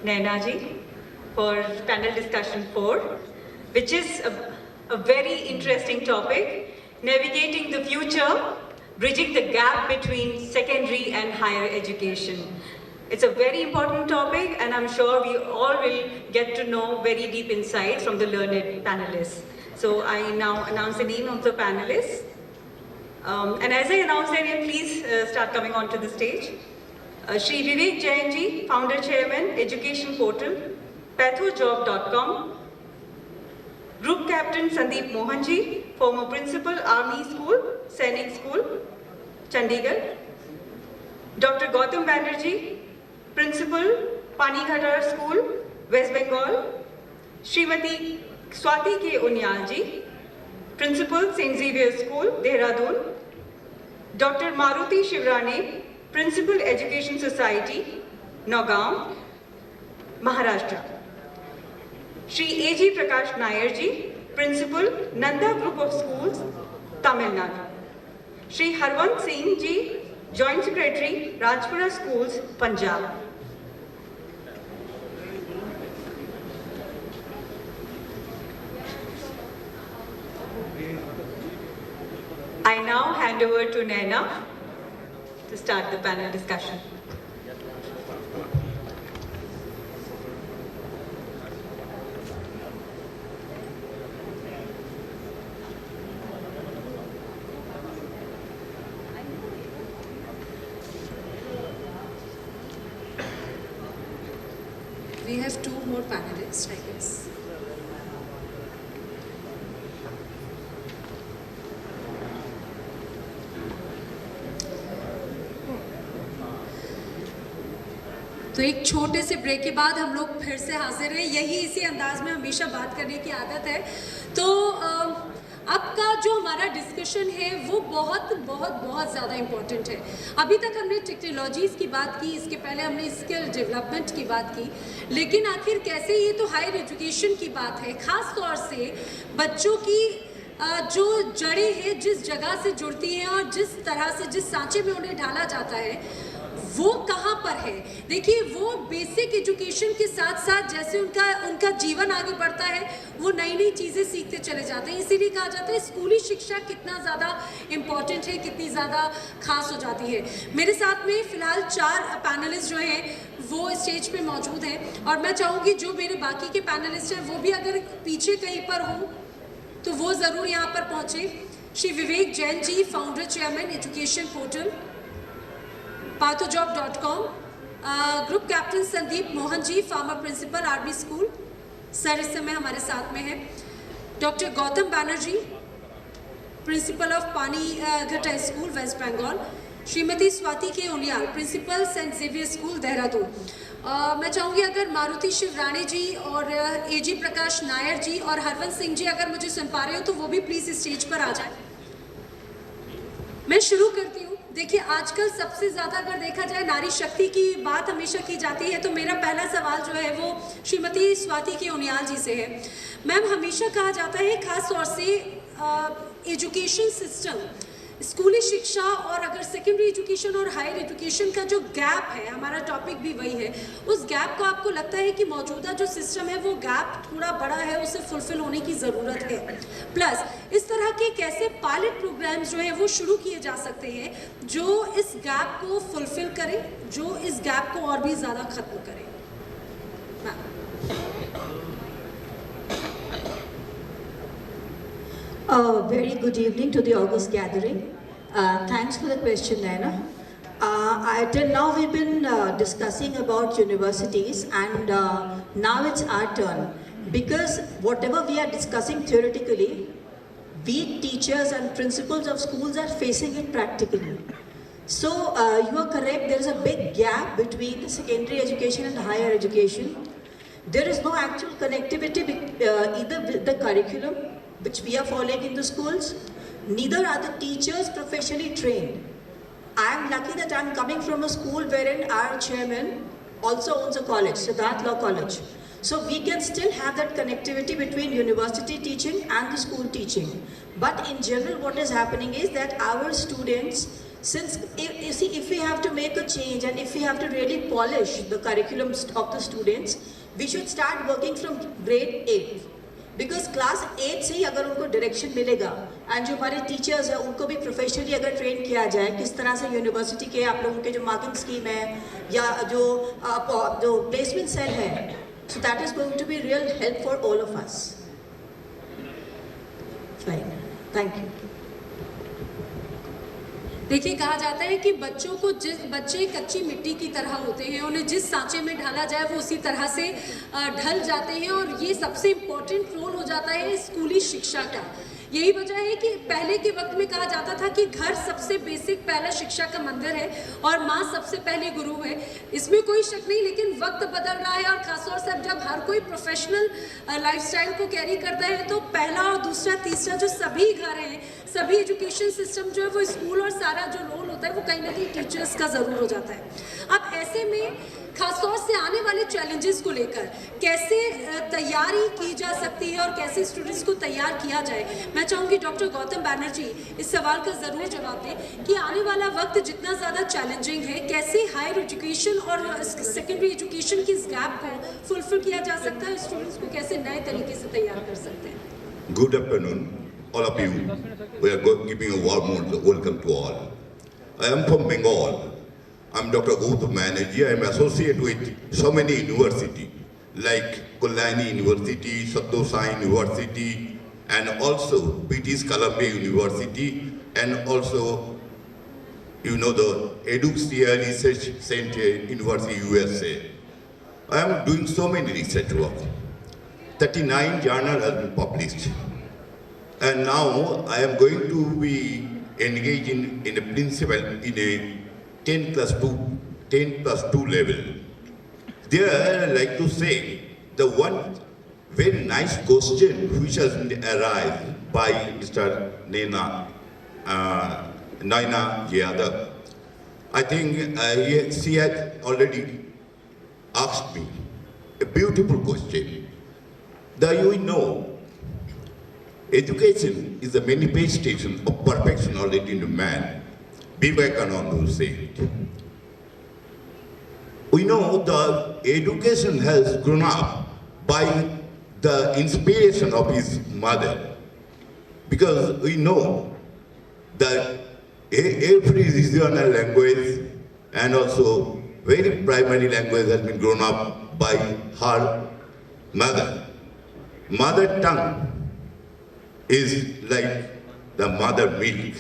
Naina ji, for panel discussion 4, which is a very interesting topic, navigating the future, bridging the gap between secondary and higher education. It's a very important topic, and I'm sure we all will get to know very deep insights from the learned panelists. So I now announce the name of the panelists. And as I announce their name, please start coming onto the stage. Shri Vivek Jain ji, Founder Chairman, Education Portal, pathojob.com. Group Captain Sandeep Mohan ji, former Principal, Army School, Sainik School, Chandigarh. Dr. Gautam Banerjee, Principal, Panighata School, West Bengal. Srimati Swati K. Unyal ji, Principal, St. Xavier School, Dehradun. Dr. Maruti Shivrane, Principal, Education Society, Nagaon, Maharashtra. Shri A.G. Prakash Nair ji, Principal, Nanda Group of Schools, Tamil Nadu. Shri Harwant Singh ji, Joint Secretary, Rajpura Schools, Punjab. I now hand over to Naina to start the panel discussion. We have two more panelists, I guess. तो एक छोटे से break के बाद हम लोग फिर से हाजिर हैं। यही इसी अंदाज में हमेशा बात करने की आदत है। तो अब का जो हमारा डिस्कशन है वो बहुत बहुत बहुत ज़्यादा इम्पोर्टेंट है। अभी तक हमने टेक्नोलॉजीज़ की बात की, इसके पहले हमने स्किल डेवलपमेंट की बात की, लेकिन आखिर कैसे ये तो हायर एजुकेशन की बात है। ख़ास तौर से बच्चों की जो जड़ें हैं जिस जगह से जुड़ती हैं और जिस तरह से जिस सांचे में उन्हें ढाला जाता है वो कहाँ पर है। देखिए, वो बेसिक एजुकेशन के साथ साथ जैसे उनका जीवन आगे बढ़ता है वो नई नई चीज़ें सीखते चले जाते हैं। इसीलिए कहा जाता है स्कूली शिक्षा कितना ज़्यादा इम्पॉर्टेंट है, कितनी ज़्यादा खास हो जाती है। मेरे साथ में फ़िलहाल 4 पैनलिस्ट जो हैं वो स्टेज पे मौजूद हैं और मैं चाहूँगी जो मेरे बाकी के पैनलिस्ट हैं वो भी अगर पीछे कहीं पर हों तो वो ज़रूर यहाँ पर पहुँचे। Shri Vivek Jain ji, founder chairman, education portal pathojob.com. Group captain Sandeep Mohan ji, former principal, army school, sir इस समय हमारे साथ में है। Doctor Gautam Banerjee, principal of Panighata school, West Bengal. Shrimati Swati K Uniyal, principal, Saint Xavier school, Dehradun. मैं चाहूँगी अगर मारुति शिवराणे जी और A.G. प्रकाश नायर जी और हरवंत सिंह जी अगर मुझे सुन पा रहे हो तो वो भी प्लीज़ स्टेज पर आ जाए। मैं शुरू करती हूँ। देखिए, आजकल सबसे ज़्यादा अगर देखा जाए नारी शक्ति की बात हमेशा की जाती है तो मेरा पहला सवाल जो है वो श्रीमती स्वाति के उनियाल जी से है। मैम, हमेशा कहा जाता है खास तौर से एजुकेशन सिस्टम, स्कूली शिक्षा और अगर सेकेंडरी एजुकेशन और हायर एजुकेशन का जो गैप है, हमारा टॉपिक भी वही है, उस गैप को आपको लगता है कि मौजूदा जो सिस्टम है वो गैप थोड़ा बड़ा है, उसे फुलफिल होने की ज़रूरत है। प्लस इस तरह के कैसे पायलट प्रोग्राम्स जो हैं वो शुरू किए जा सकते हैं जो इस गैप को फुलफिल करें, जो इस गैप को और भी ज़्यादा ख़त्म करें। Very good evening to the August gathering. Thanks for the question, Naina. Till now we've been discussing about universities and now it's our turn. Because whatever we are discussing theoretically, we teachers and principals of schools are facing it practically. So you are correct, there is a big gap between the secondary education and higher education. There is no actual connectivity either with the curriculum which we are following in the schools, neither are the teachers professionally trained. I am lucky that I am coming from a school wherein our chairman also owns a college, Siddharth Law College. So we can still have that connectivity between university teaching and the school teaching. But in general what is happening is that our students, since if we have to make a change and if we have to really polish the curriculum of the students, we should start working from grade 8. Because class 8 से ही अगर उनको direction मिलेगा and जो हमारे teachers हैं उनको भी professionally अगर ट्रेन किया जाए किस तरह से यूनिवर्सिटी के आप लोगों के जो मार्किंग स्कीम है या जो प्लेसमेंट सेल है, so that is going to be real help for all of us. Fine, thank you. देखिए, कहा जाता है कि बच्चों को बच्चे कच्ची मिट्टी की तरह होते हैं, उन्हें जिस सांचे में ढाला जाए वो उसी तरह से ढल जाते हैं, और ये सबसे इम्पोर्टेंट रोल हो जाता है स्कूली शिक्षा का। यही वजह है कि पहले के वक्त में कहा जाता था कि घर सबसे बेसिक पहला शिक्षा का मंदिर है और माँ सबसे पहले गुरु है। इसमें कोई शक नहीं, लेकिन वक्त बदल रहा है और खासतौर से अब जब हर कोई प्रोफेशनल लाइफस्टाइल को कैरी करता है तो पहला और दूसरा तीसरा जो सभी घर हैं, सभी एजुकेशन सिस्टम जो है वो स्कूल और सारा जो रोल होता है वो कहीं ना कहीं टीचर्स का ज़रूर हो जाता है। अब ऐसे में खासतौर से आने वाले चैलेंजेस को लेकर कैसे तैयारी की जा सकती है और कैसे स्टूडेंट्स को तैयार किया जाए, मैं चाहूँगी डॉक्टर गौतम बैनर्जी इस सवाल का ज़रूर जवाब दें कि आने वाला वक्त जितना ज़्यादा चैलेंजिंग है, कैसे हायर एजुकेशन और सेकेंडरी एजुकेशन की इस गैप को फुलफिल किया जा सकता है, स्टूडेंट्स को कैसे नए तरीके से तैयार कर सकते हैं। Good afternoon all of you. We are giving a warm welcome to all. I am from Bengal. I am Dr. Gautam Banerjee. I am associated with so many universities like Kalyani University, Satyasai University, and also British Columbia University, and also, you know, the Eduxia Research Center, University USA. I am doing so many research work. 39 journals have been published. And now I am going to be engaged in a principal in a 10+2 level. There I like to say the one very nice question which has been arised by Mr. Naina Yadav. I think she had already asked me a beautiful question. You know, education is the manifestation of perfectionality in man. Vivekananda will say it. We know the education has grown up by the inspiration of his mother, because we know that every regional language and also very primary language has been grown up by her mother. Mother tongue is like the mother milk.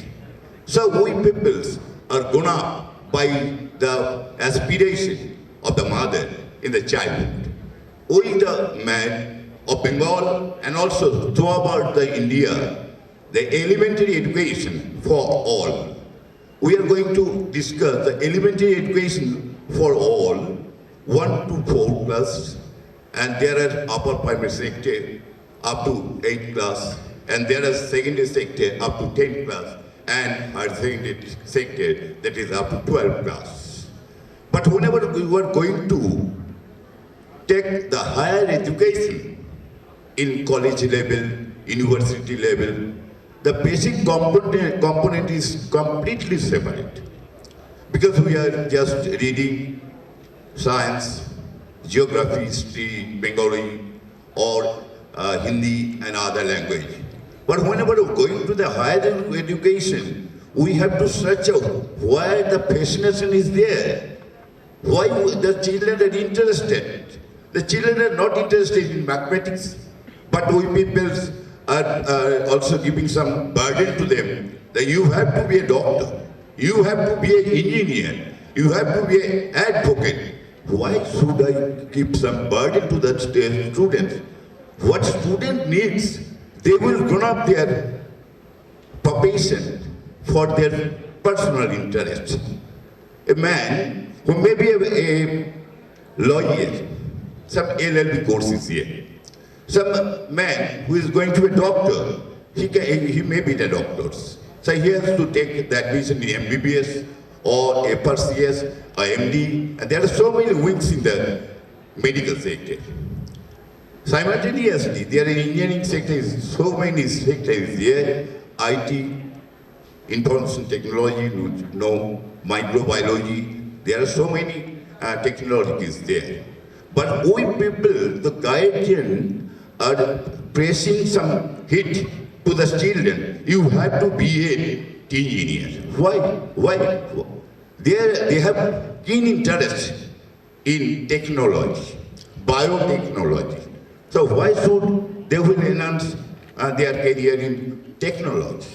So we peoples are grown up by the aspiration of the mother in the childhood. We the man of Bengal and also throughout the India, the elementary education for all. We are going to discuss the elementary education for all, 1 to 4 class, and there are upper primary sector up to 8 class. And there is secondary sector up to 10 class, and our secondary sector that is up to 12 class. But whenever we were going to take the higher education in college level, university level, the basic component is completely separate. Because we are just reading science, geography, history, Bengali, or Hindi and other language. But whenever we're going to the higher education, we have to search out why the fascination is there, why the children are interested. The children are not interested in mathematics, but we people are also giving some burden to them that you have to be a doctor, you have to be an engineer, you have to be an advocate. Why should I give some burden to the students? What student needs, they will grow up their profession for their personal interest. A man who may be a lawyer, some LLB courses here. Some man who is going to be a doctor, he may be the doctor. So he has to take the admission in MBBS or FRCS or MD, and there are so many wings in the medical sector. Simultaneously, there are engineering sectors, so many sectors here, IT, information technology, microbiology, there are so many technologies there. But we people, the guardian, are pressing some hit to the children. You have to be an engineer. Why? They have keen interest in technology, biotechnology. So why should they will enhance their career in technology?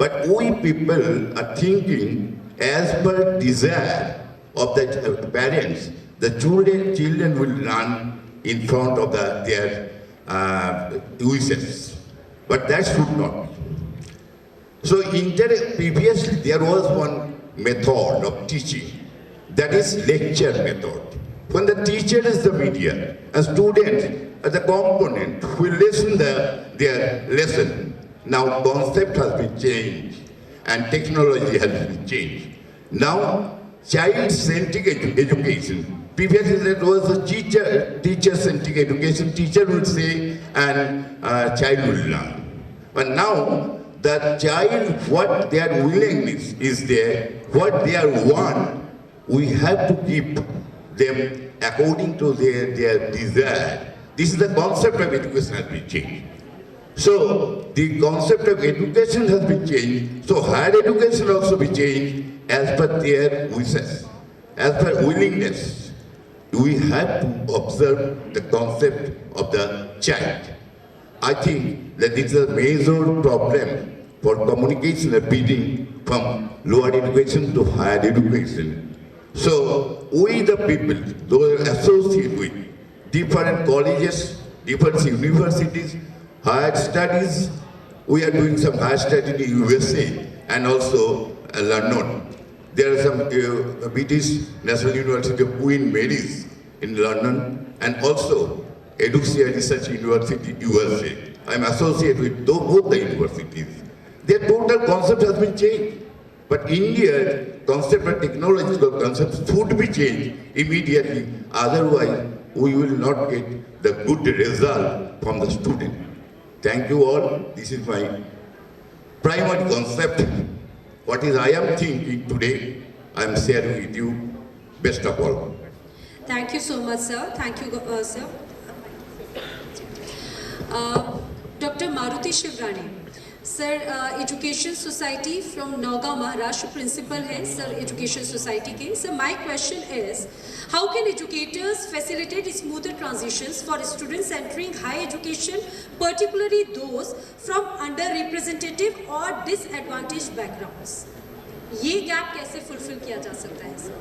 But we people are thinking as per desire of the parents. The children will run in front of their wishes. But that should not be. So previously there was one method of teaching, that is lecture method. When the teacher is the medium and students are the component who will listen their lesson. Now concept has been changed and technology has been changed. Now child-centric education. Previously there was a teacher-centric education. Teacher will say and child will learn. But now the child, what their willingness is there, what they want, we have to keep them according to their desire. This is the concept of education has been changed. So the concept of education has been changed, so higher education also be changed as per their wishes, as per willingness. We have to observe the concept of the child. I think that this is a major problem for communication appealing from lower education to higher education. So we the people, those associated with different colleges, different universities, higher studies, we are doing some higher study in USA and also London. There are some British National University of Queen Mary's in London and also Educia Research University, USA. I am associated with both the universities. Their total concept has been changed. But India, concept and technological concepts should be changed immediately. Otherwise, we will not get the good result from the student. Thank you all. This is my primary concept. What is I am thinking today, I am sharing with you. Best of all. Thank you so much, sir. Thank you, sir. Dr. Maruti Shivrani. Sir, Education Society from Naugaon, Maharashtra principal है Sir Education Society के. So my question is, how can educators facilitate smoother transitions for students entering higher education, particularly those from underrepresented or disadvantaged backgrounds? ये gap कैसे fulfill किया जा सकता है sir?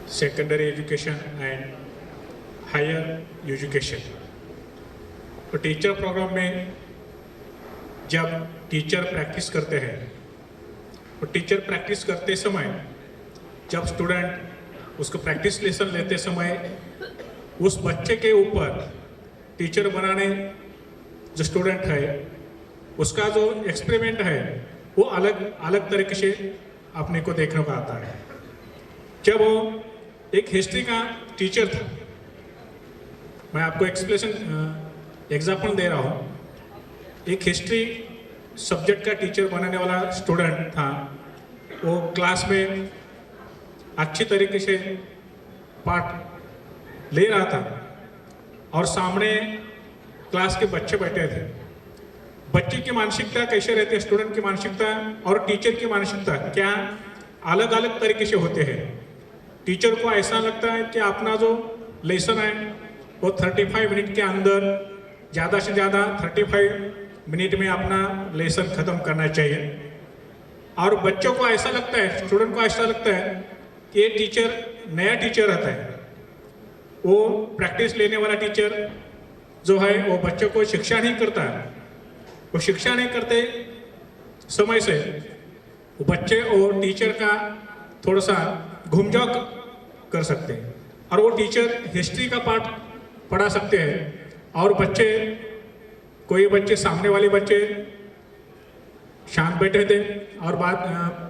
Secondary education and higher education. तो teacher program में जब teacher practice करते हैं तो टीचर प्रैक्टिस करते समय जब स्टूडेंट उसको प्रैक्टिस लेसन लेते समय उस बच्चे के ऊपर टीचर बनाने जो स्टूडेंट है उसका जो एक्सपेरिमेंट है वो अलग अलग तरीके से अपने को देखने को आता है. जब वो एक हिस्ट्री का टीचर था, मैं आपको एग्जाम्पल दे रहा हूँ. एक हिस्ट्री सब्जेक्ट का टीचर बनाने वाला स्टूडेंट था. वो क्लास में अच्छी तरीके से पाठ ले रहा था और सामने क्लास के बच्चे बैठे थे. बच्चे की मानसिकता कैसे रहती है, स्टूडेंट की मानसिकता और टीचर की मानसिकता क्या अलग अलग तरीके से होते हैं. टीचर को ऐसा लगता है कि अपना जो लेसन है वो 35 मिनट के अंदर ज़्यादा से ज़्यादा 35 मिनट में अपना लेसन ख़त्म करना चाहिए. और बच्चों को ऐसा लगता है, स्टूडेंट को ऐसा लगता है कि ये टीचर नया टीचर रहता है, वो प्रैक्टिस लेने वाला टीचर जो है वो बच्चों को शिक्षा नहीं करता है. वो शिक्षा नहीं करते समय से वो बच्चे और टीचर का थोड़ा सा घुमजाव कर सकते हैं और वो टीचर हिस्ट्री का पाठ पढ़ा सकते हैं और बच्चे कोई बच्चे सामने वाले बच्चे शांत बैठे थे और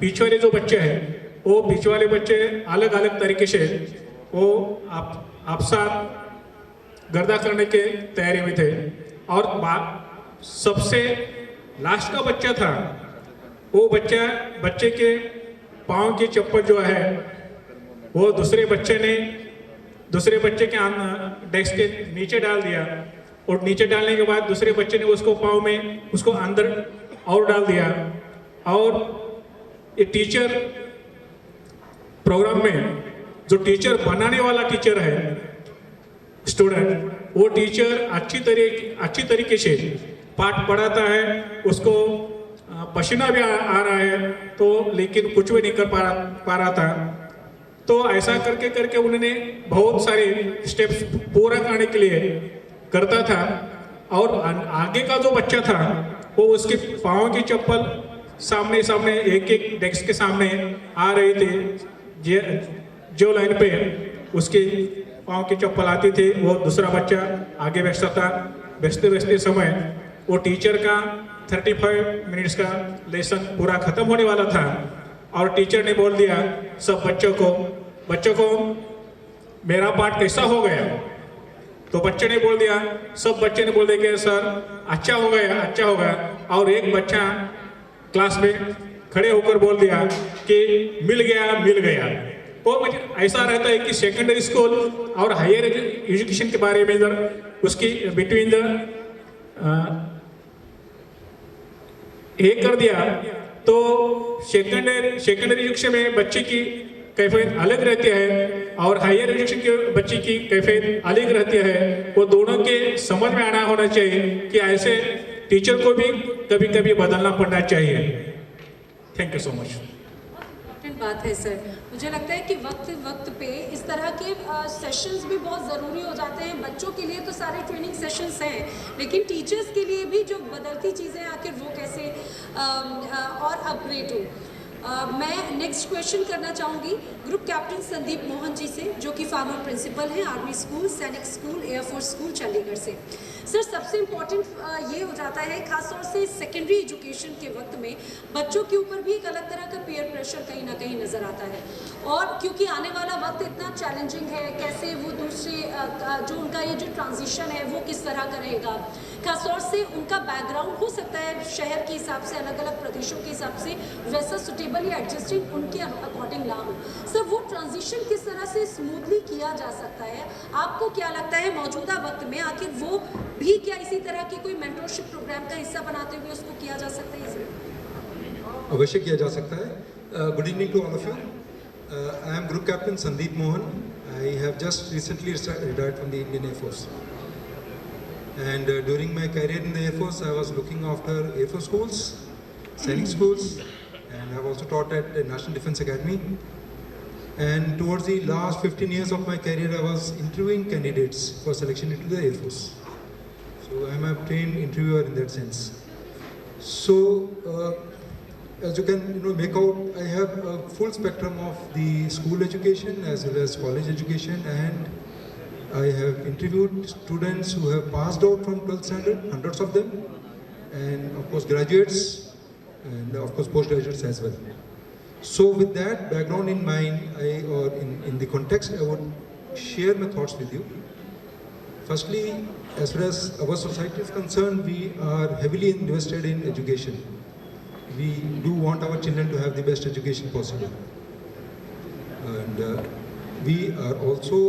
पीछे वाले जो बच्चे हैं वो पीछे वाले बच्चे अलग अलग तरीके से वो आप साथ गर्दा करने के तैयारी में थे. और सबसे लास्ट का बच्चा था, वो बच्चे के पाँव की चप्पल जो है वो दूसरे बच्चे के डेस्क के नीचे डाल दिया और नीचे डालने के बाद दूसरे बच्चे ने उसको पाँव में उसको अंदर और डाल दिया. और ये टीचर प्रोग्राम में जो टीचर बनाने वाला टीचर है स्टूडेंट वो टीचर अच्छी तरीके से पाठ पढ़ाता है, उसको पसीना भी आ रहा है तो लेकिन कुछ भी नहीं कर पा रहा था। तो ऐसा करके उन्होंने बहुत सारे स्टेप्स पूरा करने के लिए करता था। और आगे का जो बच्चा था वो उसके पाँव की चप्पल सामने एक डेस्क के सामने आ रहे थे, जो लाइन पे उसके पाँव की चप्पल आती थी वो दूसरा बच्चा आगे बैठता था। बैठते समय वो टीचर का 35 मिनट्स का लेसन पूरा खत्म होने वाला था और टीचर ने बोल दिया सब बच्चों को मेरा पाठ कैसा हो गया। तो बच्चे ने बोल दिया, सब बच्चे ने बोल दिया कि सर अच्छा हो गया। और एक बच्चा क्लास में खड़े होकर बोल दिया कि मिल गया। वो मुझे ऐसा रहता है कि सेकेंडरी स्कूल और हायर एजुकेशन के बारे में इधर उसकी बिटवीन द एक कर दिया। तो सेकेंडरी एजुकेशन में बच्चे की कैफियत अलग रहती है और हायर एजुकेशन के बच्चे की कैफियत अलग रहती है। वो दोनों के समझ में आना होना चाहिए कि ऐसे टीचर को भी कभी कभी बदलना पड़ना चाहिए। Thank you so much. Important बात है सर, मुझे लगता है कि वक्त पे इस तरह के सेशंस भी बहुत ज़रूरी हो जाते हैं। बच्चों के लिए तो सारे ट्रेनिंग सेशंस हैं, लेकिन टीचर्स के लिए भी जो बदलती चीज़ें आखिर वो कैसे और अपग्रेड हो। मैं नेक्स्ट क्वेश्चन करना चाहूँगी ग्रुप कैप्टन संदीप मोहन जी से, जो कि फॉर्मर प्रिंसिपल हैं आर्मी स्कूल, सैनिक स्कूल, एयरफोर्स स्कूल चंडीगढ़ से। सर सबसे इम्पॉर्टेंट ये हो जाता है खासतौर से सेकेंडरी एजुकेशन के वक्त में बच्चों के ऊपर भी एक अलग तरह का पीयर प्रेशर कहीं ना कहीं नज़र आता है। और क्योंकि आने वाला वक्त इतना चैलेंजिंग है, कैसे वो दूसरे जो उनका ये जो ट्रांजिशन है वो किस तरह का रहेगा। खासतौर से उनका बैकग्राउंड हो सकता है शहर के हिसाब से, अलग अलग प्रदेशों के हिसाब से वैसा सुटेबल या एडजस्टिंग उनके अकॉर्डिंग ना हो। सर वो ट्रांजिशन किस तरह से स्मूथली किया जा सकता है, आपको क्या लगता है मौजूदा वक्त में? आखिर वो भी क्या इसी तरह की कोई मेंटरशिप प्रोग्राम का हिस्सा बनाते हुए उसको किया जा सकता है? अवश्य किया जा सकता है। Good evening to all of you. I am group captain Sandeep Mohan. I have just recently retired from the Indian Air Force. And during my career in the Air Force, I was looking after Air Force schools, Sainik schools, and I have also taught at the National Defence Academy. And towards the last 15 years of my career, I was interviewing candidates for selection into the Air Force. So I am a trained interviewer in that sense. So as you can make out, I have a full spectrum of the school education as well as college education, and I have interviewed students who have passed out from 12th standard, hundreds of them, and of course graduates, and of course postgraduates as well. So with that background in mind, in the context, I would share my thoughts with you. Firstly, as far as our society is concerned, we are heavily invested in education. We do want our children to have the best education possible. And we are also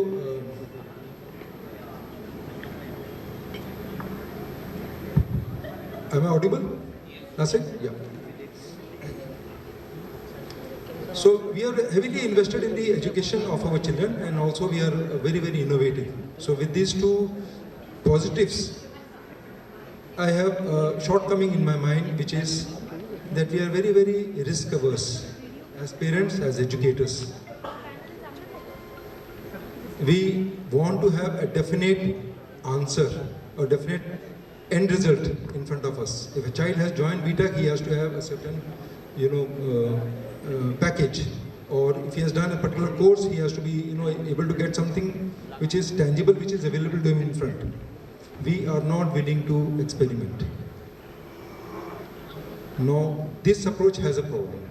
am I audible? That's it? Yeah. So we are heavily invested in the education of our children, and also we are very, very innovative. So with these two positives, I have a shortcoming in my mind, which is that we are very, very risk averse as parents, as educators. We want to have a definite answer or definite end result in front of us. If a child has joined BTech, he has to have a certain, package, or if he has done a particular course, he has to be, able to get something which is tangible, which is available to him in front. We are not willing to experiment. No, this approach has a problem.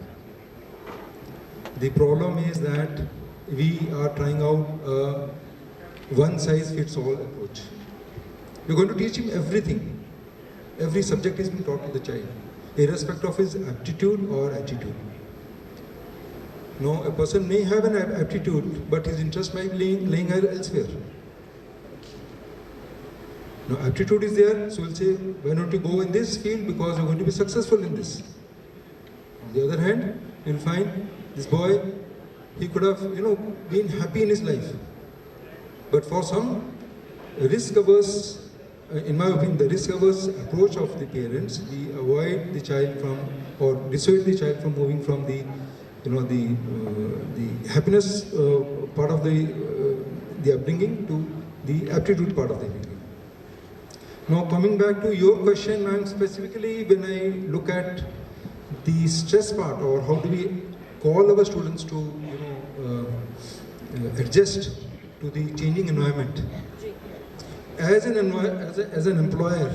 The problem is that we are trying out a one-size-fits-all approach. We're going to teach him everything. Every subject is being taught to the child, irrespective of his aptitude or attitude. No, a person may have an aptitude, but his interest might be laying elsewhere. Now, aptitude is there, so we'll say, why don't you go in this field because you're going to be successful in this. On the other hand, you'll find this boy, he could have, been happy in his life. But for some risk-averse, in my opinion, the risk-averse approach of the parents, we avoid the child from, or dissuade the child from moving from the, the happiness part of the upbringing to the aptitude part of the upbringing. Now coming back to your question, and specifically when I look at the stress part, or how do we call our students to adjust to the changing environment. As an employer,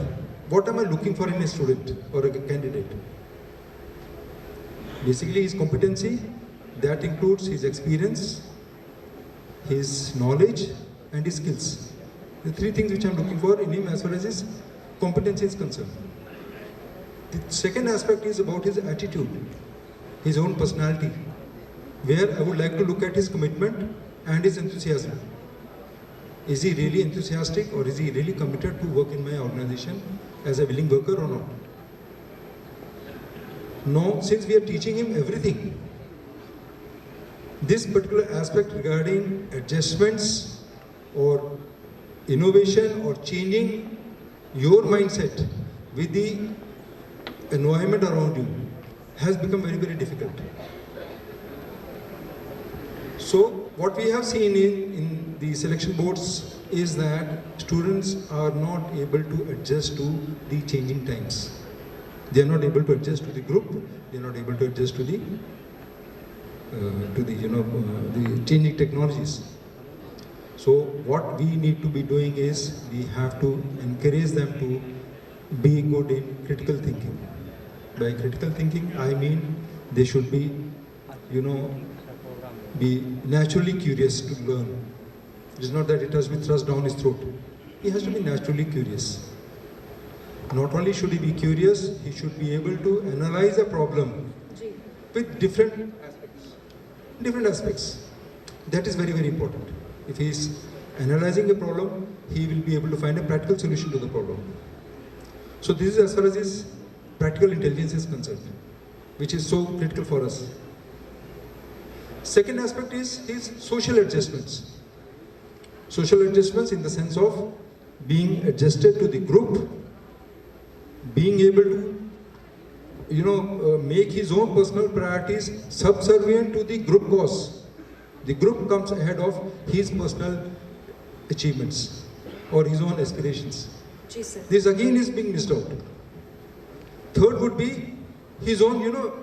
what am I looking for in a student or a candidate? Basically his competency, that includes his experience, his knowledge and his skills. The three things which I am looking for in him as far as his competency is concerned. The second aspect is about his attitude, his own personality, where I would like to look at his commitment and his enthusiasm. Is he really enthusiastic, or is he really committed to work in my organization as a willing worker or not? Now, since we are teaching him everything, this particular aspect regarding adjustments or innovation or changing your mindset with the environment around you has become very, very difficult. So what we have seen in the selection boards is that students are not able to adjust to the changing times. They are not able to adjust to the group. They are not able to adjust to the changing technologies. So what we need to be doing is we have to encourage them to be good in critical thinking. By critical thinking, I mean they should be, be naturally curious to learn. It is not that it has to be thrust down his throat. He has to be naturally curious. Not only should he be curious, he should be able to analyze a problem with different aspects. That is very, very important. If he is analyzing a problem, he will be able to find a practical solution to the problem. So this is as far as his practical intelligence is concerned, which is so critical for us. Second aspect is his social adjustments. Social adjustments in the sense of being adjusted to the group, being able to make his own personal priorities subservient to the group cause. The group comes ahead of his personal achievements or his own aspirations. This again is being missed out. Third would be his own,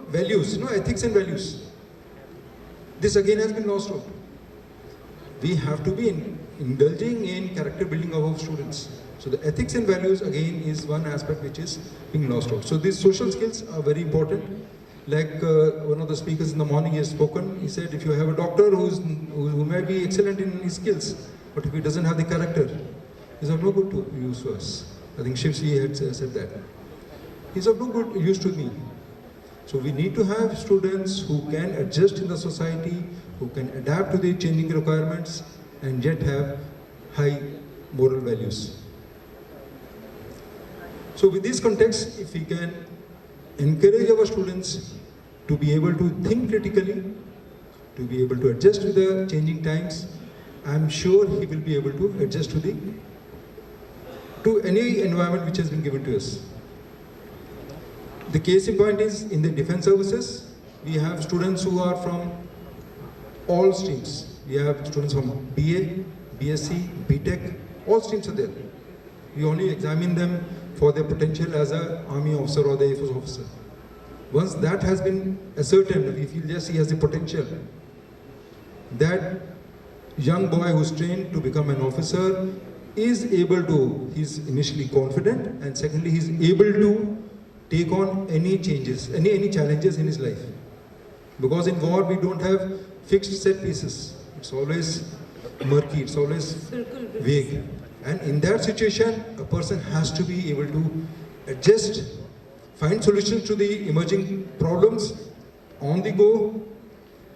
values, ethics and values. This again has been lost out. We have to be indulging in character building of our students. So the ethics and values again is one aspect which is being lost out. So these social skills are very important. Like one of the speakers in the morning has spoken, he said if you have a doctor who may be excellent in his skills, but if he doesn't have the character, he's of no good to use to us. I think Shiv Khera had said that. He's of no good use to me. So we need to have students who can adjust in the society, who can adapt to the changing requirements and yet have high moral values. So with this context, if we can encourage our students to be able to think critically, to be able to adjust to the changing times, I'm sure he will be able to adjust to any environment which has been given to us. The case in point is in the defense services, we have students who are from all streams. We have students from BA, BSc, BTech, all streams are there. We only examine them for their potential as an army officer or the Air Force officer. Once that has been ascertained, we feel yes, he has the potential. That young boy who's trained to become an officer is able to, he's initially confident, and secondly, he's able to take on any changes, any challenges in his life. Because in war, we don't have fixed set pieces. It's always murky, it's always vague. And in that situation, a person has to be able to adjust, find solutions to the emerging problems on the go,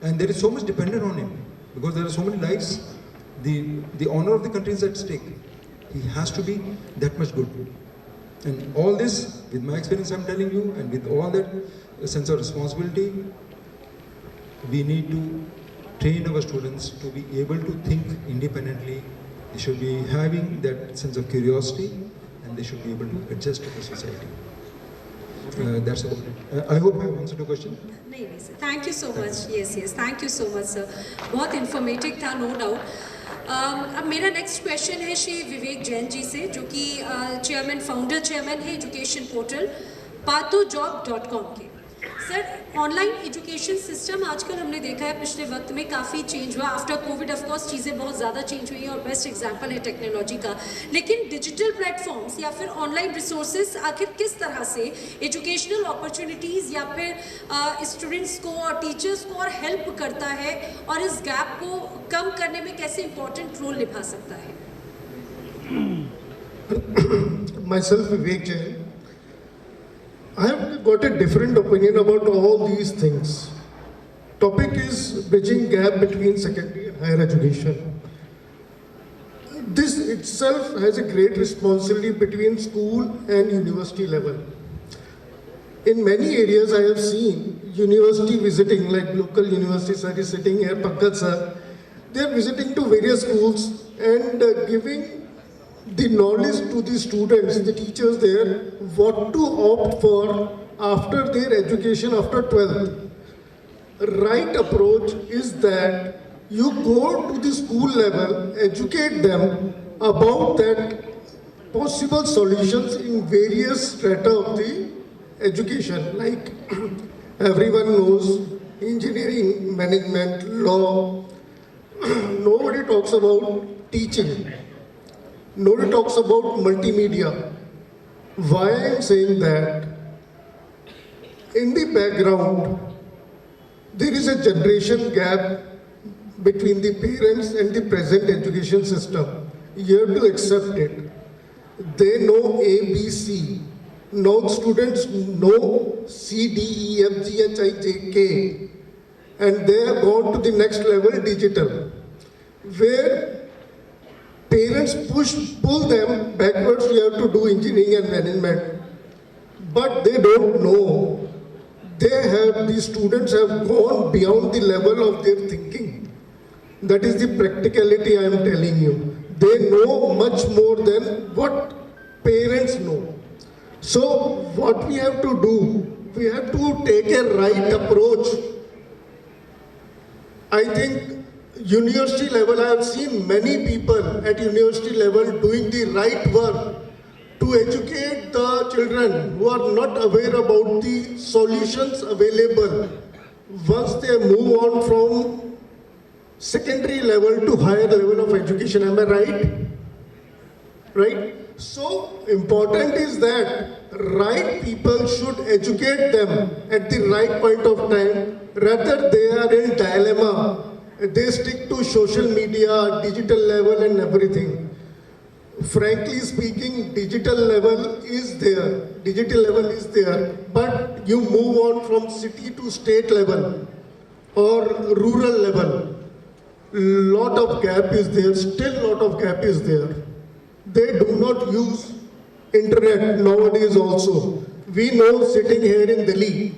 and there is so much dependent on him because there are so many lives. The honor of the country is at stake. He has to be that much good. And all this, with my experience I'm telling you, and with all that sense of responsibility, we need to train our students to be able to think independently They should be having that sense of curiosity, and they should be able to adjust to the society. That's about it. I hope I have answered your question. नहीं नहीं sir, thank you so much. Yes yes, thank you so much sir. बहुत informative था, no doubt. अब मेरा next question है श्री विवेक जैन जी से, जो कि चेयरमैन, फाउंडर चेयरमैन है एजुकेशन पोर्टल pathojob.com के. सर, ऑनलाइन एजुकेशन सिस्टम आजकल हमने देखा है पिछले वक्त में काफ़ी चेंज हुआ. आफ्टर कोविड ऑफ कोर्स चीज़ें बहुत ज़्यादा चेंज हुई हैं और बेस्ट एग्जांपल है टेक्नोलॉजी का. लेकिन डिजिटल प्लेटफॉर्म्स या फिर ऑनलाइन रिसोर्सेज आखिर किस तरह से एजुकेशनल अपॉर्चुनिटीज़ या फिर स्टूडेंट्स को और टीचर्स को और हेल्प करता है, और इस गैप को कम करने में कैसे इंपॉर्टेंट रोल निभा सकता है? Myself, Vivek Jain. I have got a different opinion about all these things. Topic is bridging gap between secondary and higher education. This itself has a great responsibility between school and university level. In many areas I have seen university visiting, like local university sir is sitting here, Pankaj sir, they are visiting to various schools and giving the knowledge to the students, the teachers there, what to opt for after their education after 12th. Right approach is that you go to the school level, educate them about that possible solutions in various strata of the education. Like everyone knows, engineering, management, law. Nobody talks about teaching. Nobody talks about multimedia. Why I am saying that? In the background, there is a generation gap between the parents and the present education system. You have to accept it. They know A, B, C. Now students know C, D, E, F, G, H, I, J, K. And they have gone to the next level, digital, where parents pull them backwards. You have to do engineering and management, but they don't know. These students have gone beyond the level of their thinking. That is the practicality I am telling you. They know much more than what parents know. So what we have to do, we have to take a right approach. I think university level, I have seen many people at university level doing the right work to educate the children who are not aware about the solutions available once they move on from secondary level to higher level of education. Am I right? Right? So important is that right people should educate them at the right point of time. Rather they are in dilemma. They stick to social media, digital level and everything. Frankly speaking, digital level is there. Digital level is there. But you move on from city to state level or rural level. Lot of gap is there. Still lot of gap is there. They do not use internet nowadays also. We know sitting here in Delhi,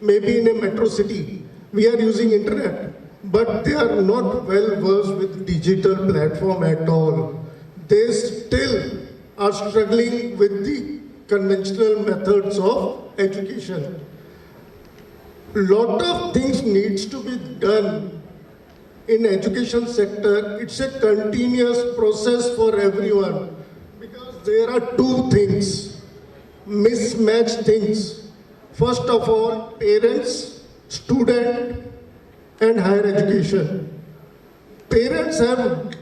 maybe in a metro city, we are using internet. But they are not well versed with digital platform at all. They still are struggling with the conventional methods of education. Lot of things needs to be done in education sector. It's a continuous process for everyone because there are two things, mismatched things. First of all, parents, student, and higher education. Parents have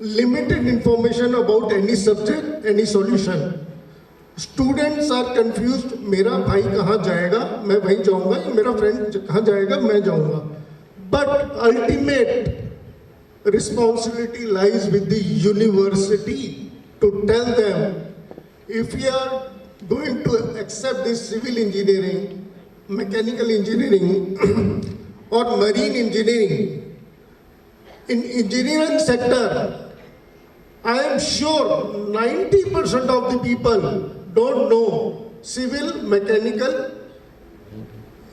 limited information about any subject, any solution. Students are confused, मेरा भाई कहाँ जाएगा, मैं वहीं जाऊँगा, या मेरा friend कहाँ जाएगा, मैं जाऊँगा. But ultimate responsibility lies with the university to tell them, if you are going to accept this civil engineering, mechanical engineering, or marine engineering. In engineering sector, I am sure 90% of the people don't know civil, mechanical,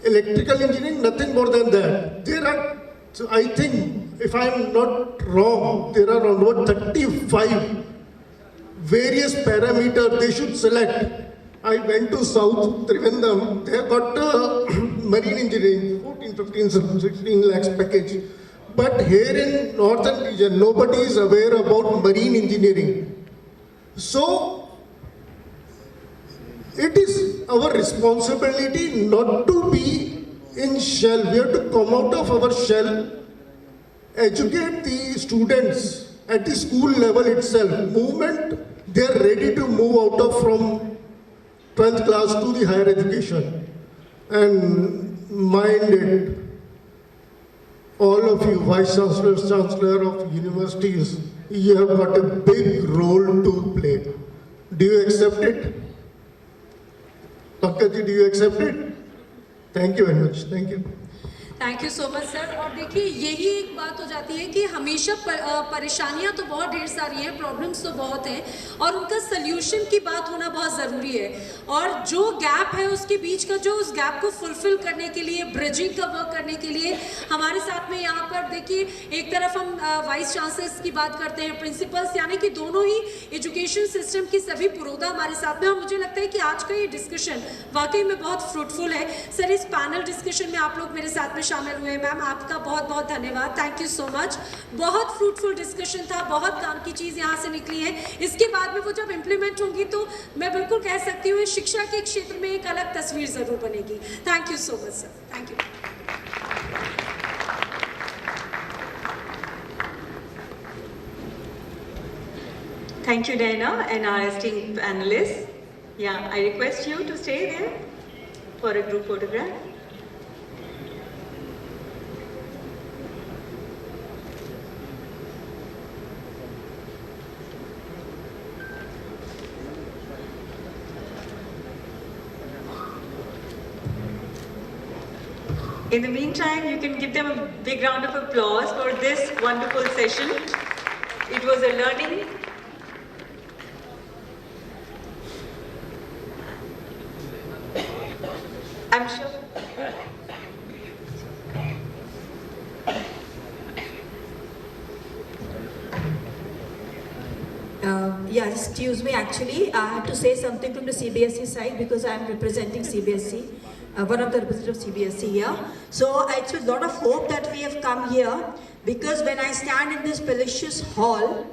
electrical engineering, nothing more than that. There are, so I think if I am not wrong, there are around 35 various parameters they should select. I went to South Trivandrum, they have got marine engineering, 14, 15, 16 lakhs package. But here in northern region, nobody is aware about marine engineering. So, it is our responsibility not to be in shell. We have to come out of our shell, educate the students at the school level itself. Movement, they are ready to move out of from 12th class to the higher education. And mind it, all of you, Vice Chancellors, Chancellor of universities, you have got a big role to play. Do you accept it? Dr. Ji, do you accept it? Thank you very much. Thank you. Thank you so much sir. और देखिए यही एक बात हो जाती है कि हमेशा परेशानियां तो बहुत ढेर सारी हैं, प्रॉब्लम्स तो बहुत हैं और उनका सल्यूशन की बात होना बहुत ज़रूरी है। और जो गैप है उसके बीच का, जो उस गैप को फुलफिल करने के लिए, ब्रिजिंग का वर्क करने के लिए हमारे साथ में यहाँ पर देखिए एक तरफ हम वाइस चांसलर्स की बात करते हैं, प्रिंसिपल्स, यानी कि दोनों ही एजुकेशन सिस्टम की सभी पुरोधा हमारे साथ में। और मुझे लगता है कि आज का ये डिस्कशन वाकई में बहुत फ्रूटफुल है। सर, इस पैनल डिस्कशन में आप लोग मेरे साथ में शामिल हुए, मैम आपका बहुत बहुत धन्यवाद, थैंक यू सो मच। बहुत फ्रूटफुल डिस्कशन था, बहुत काम की चीज़ यहाँ से निकली है। इसके बाद में वो जब इम्प्लीमेंट होंगी तो मैं बिल्कुल कह सकती हूँ शिक्षा के क्षेत्र में एक अलग तस्वीर ज़रूर बनेगी। Thank you so much sir, thank you. Thank you, Diana, and our esteemed panelists. Yeah, I request you to stay there for a group photograph. In the meantime, you can give them a big round of applause for this wonderful session. It was a learning. I'm sure. Yeah, excuse me, actually, I have to say something from the CBSE side because I am representing CBSE. One of the representatives of CBSE here. So it's with a lot of hope that we have come here because when I stand in this delicious hall,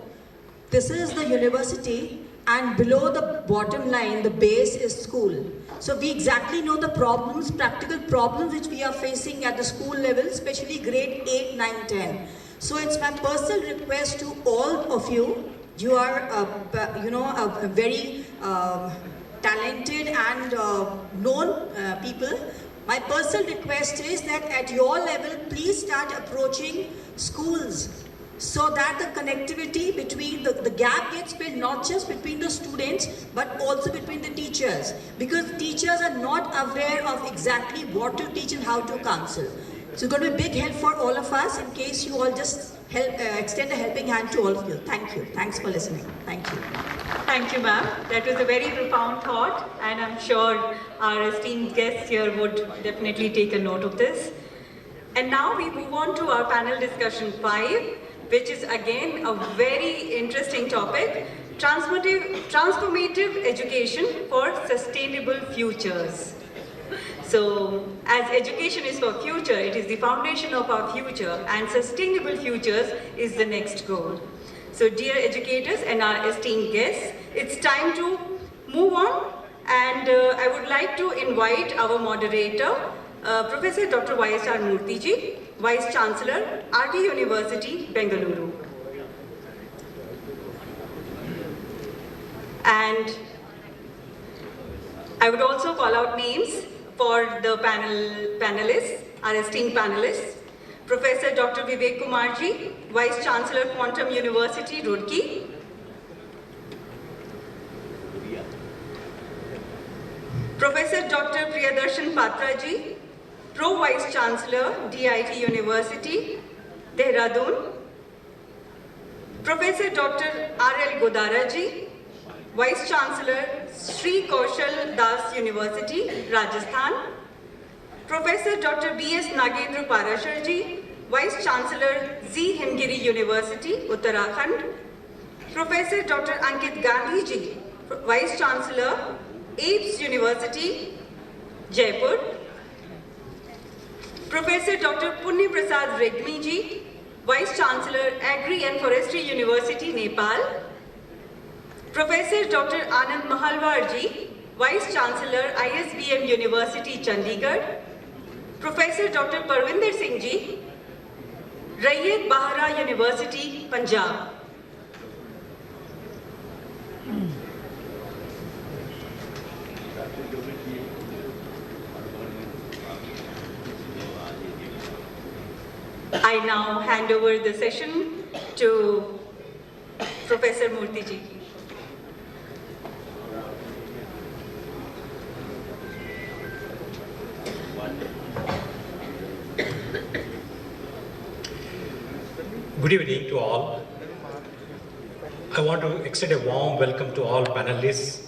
this is the university and below the bottom line, the base is school. So we exactly know the problems, practical problems which we are facing at the school level, especially grade 8, 9, 10. So it's my personal request to all of you. You are, a very talented and known people. My personal request is that at your level, please start approaching schools so that the connectivity between the gap gets filled not just between the students but also between the teachers, because teachers are not aware of exactly what to teach and how to counsel. So it's going to be a big help for all of us in case you all just help, extend a helping hand to all of you. Thank you. Thanks for listening. Thank you. Thank you, ma'am. That was a very profound thought, and I'm sure our esteemed guests here would definitely take a note of this. And now we move on to our panel discussion 5, which is again a very interesting topic, transformative education for sustainable futures. So, as education is for future, it is the foundation of our future, and sustainable futures is the next goal. So, dear educators and our esteemed guests, it's time to move on, and I would like to invite our moderator, Professor Dr. Y.S.R. Murthy ji, Vice Chancellor, RT University, Bengaluru. And I would also call out names for the panelists, our esteemed panelists. Professor Dr. Vivek Kumar ji, Vice Chancellor, Quantum University, Roorkee. Professor Dr. Priyadarshan Patra ji, Pro Vice Chancellor, DIT University, Dehradun. Professor Dr. R.L. Godara ji, Vice Chancellor, Sri Kaushal Das University, Rajasthan. Professor Dr. B.S. Nagendra Parashar ji, Vice Chancellor Z. Himgiri University, Uttarakhand. Professor Dr. Ankit Gandhi ji, Vice Chancellor, AIPS University, Jaipur. Professor Dr. Punya Prasad Regmi ji, Vice Chancellor, Agri and Forestry University, Nepal. Professor Dr. Anand Mahalwar ji, Vice Chancellor, ISBM University, Chandigarh. Professor Dr. Parvinder Singh ji, Retd Bahra University, Punjab. I now hand over the session to Professor Murthy ji. Good evening to all. I want to extend a warm welcome to all panelists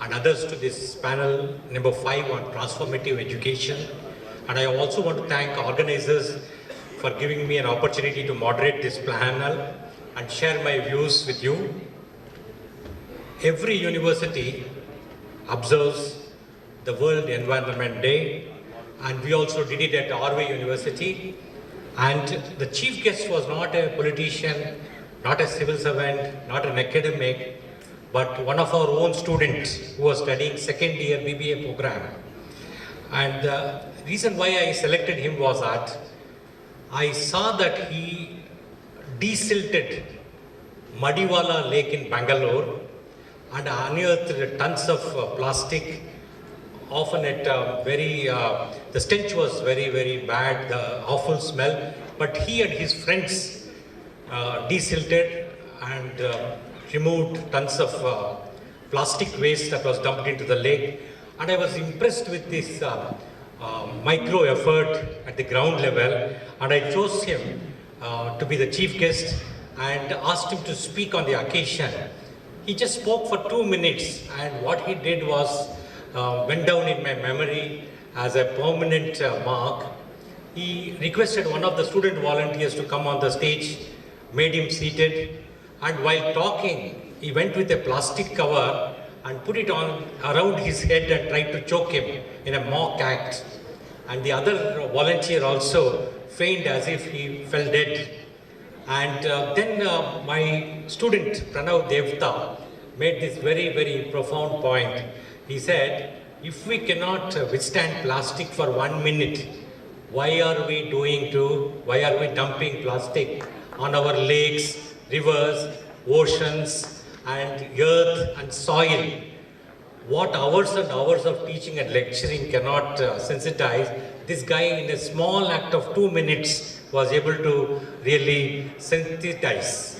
and others to this panel number 5 on transformative education. And I also want to thank organizers for giving me an opportunity to moderate this panel and share my views with you. Every university observes the World Environment Day, and we also did it at RV University. And the chief guest was not a politician, not a civil servant, not an academic, but one of our own students who was studying second year BBA program. And the reason why I selected him was that I saw that he desilted Madiwala Lake in Bangalore and unearthed tons of plastic. Often the stench was very, very bad, the awful smell. But he and his friends desilted and removed tons of plastic waste that was dumped into the lake. And I was impressed with this micro effort at the ground level, and I chose him to be the chief guest and asked him to speak on the occasion. He just spoke for 2 minutes, and what he did was went down in my memory as a permanent mark. He requested one of the student volunteers to come on the stage, made him seated, and while talking, he went with a plastic cover and put it on around his head and tried to choke him in a mock act. And the other volunteer also feigned as if he fell dead. And then my student, Pranav Devta, made this very, very profound point. He said, if we cannot withstand plastic for 1 minute, why are we dumping plastic on our lakes, rivers, oceans, and earth and soil? What hours and hours of teaching and lecturing cannot sensitize, this guy in a small act of 2 minutes was able to really sensitize.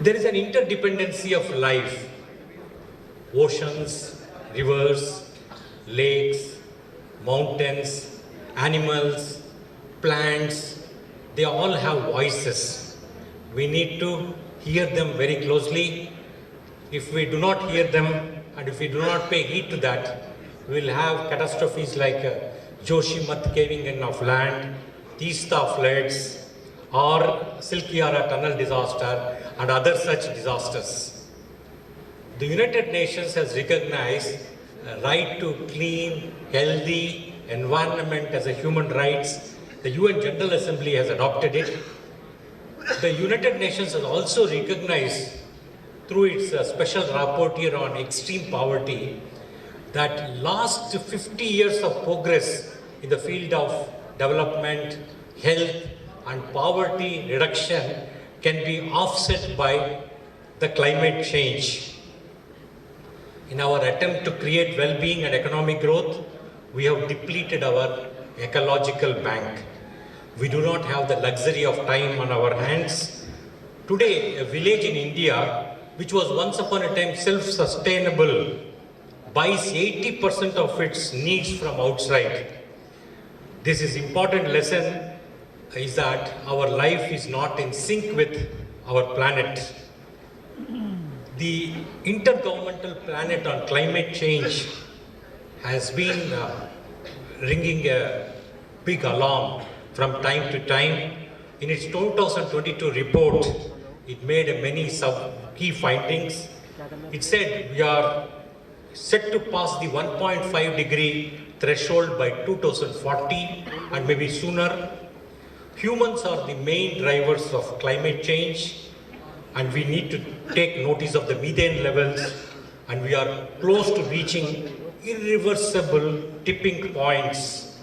There is an interdependency of life. Oceans, rivers, lakes, mountains, animals, plants, they all have voices. We need to hear them very closely. If we do not hear them and if we do not pay heed to that, we will have catastrophes like Joshimath caving in of land, Teesta floods, or Silkyara tunnel disaster and other such disasters. The United Nations has recognized a right to clean, healthy environment as a human rights. The UN General Assembly has adopted it. The United Nations has also recognized through its special rapporteur on extreme poverty that last 50 years of progress in the field of development, health and poverty reduction can be offset by the climate change. In our attempt to create well-being and economic growth, we have depleted our ecological bank. We do not have the luxury of time on our hands. Today, a village in India, which was once upon a time self-sustainable, buys 80% of its needs from outside. This is important lesson is that our life is not in sync with our planet. The Intergovernmental Planet on Climate Change has been ringing a big alarm from time to time. In its 2022 report, it made many key findings. It said we are set to pass the 1.5 degree threshold by 2040 and maybe sooner. Humans are the main drivers of climate change, and we need to take notice of the methane levels, and we are close to reaching irreversible tipping points.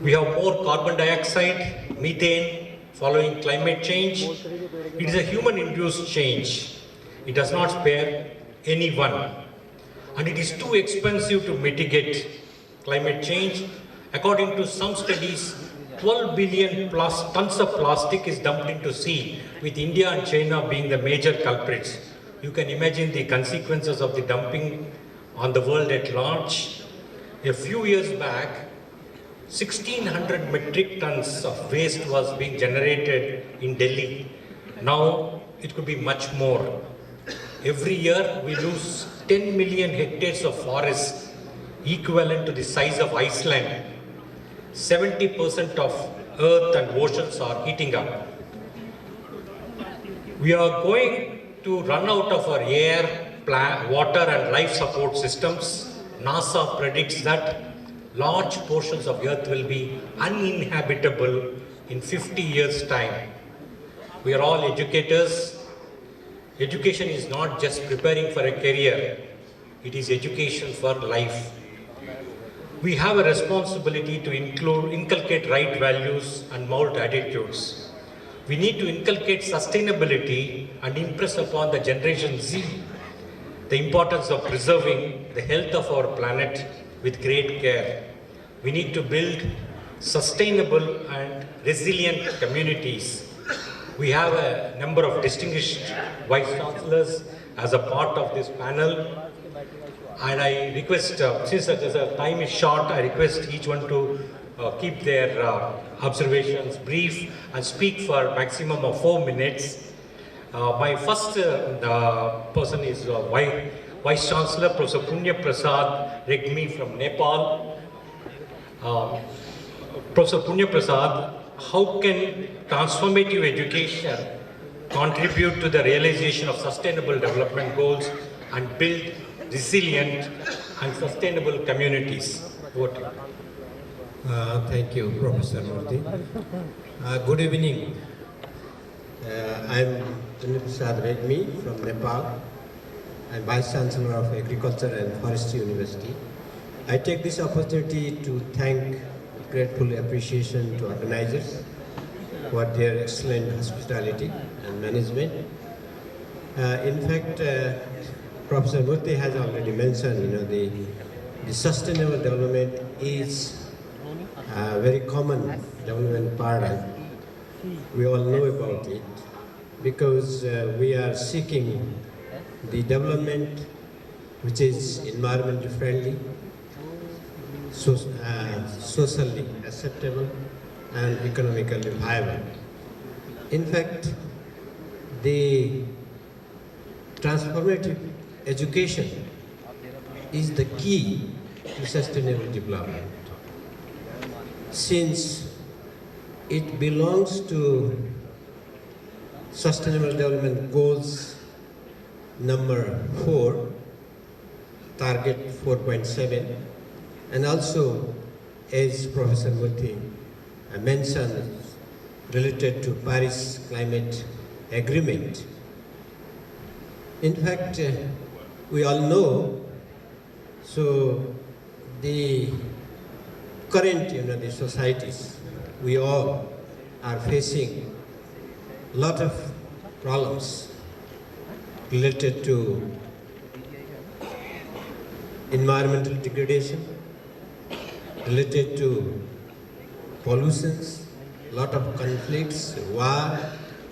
We have more carbon dioxide, methane following climate change. It is a human-induced change. It does not spare anyone. And it is too expensive to mitigate climate change. According to some studies, 12 billion plus tons of plastic is dumped into sea, with India and China being the major culprits. You can imagine the consequences of the dumping on the world at large. A few years back, 1,600 metric tons of waste was being generated in Delhi. Now it could be much more. Every year we lose 10 million hectares of forest, equivalent to the size of Iceland. 70% of earth and oceans are heating up. We are going to run out of our air, water and life support systems. NASA predicts that large portions of earth will be uninhabitable in 50 years' time. We are all educators. Education is not just preparing for a career, it is education for life. We have a responsibility to inculcate right values and mold attitudes. We need to inculcate sustainability and impress upon the Generation Z the importance of preserving the health of our planet with great care. We need to build sustainable and resilient communities. We have a number of distinguished Vice Chancellors as a part of this panel. And I request, since the time is short, I request each one to keep their observations brief and speak for a maximum of 4 minutes. My first person is Vice Chancellor Professor Punya Prasad Regmi from Nepal. Professor Punya Prasad, how can transformative education contribute to the realization of sustainable development goals and build resilient and sustainable communities? Thank you, Professor Murthy. Good evening. I'm Gurmit Singh Regmi from Nepal. I'm Vice Chancellor of Agriculture and Forestry University. I take this opportunity to thank grateful appreciation to organizers for their excellent hospitality and management. In fact, Professor Murthy has already mentioned, the sustainable development is a very common development paradigm. We all know about it because we are seeking the development which is environmentally friendly, socially acceptable, and economically viable. In fact, the transformative education is the key to sustainable development. Since it belongs to Sustainable Development Goals number 4, target 4.7, and also, as Professor Murthy mentioned, related to Paris Climate Agreement. In fact, we all know, so the current, the societies, we all are facing a lot of problems related to environmental degradation, related to pollutions, a lot of conflicts, war,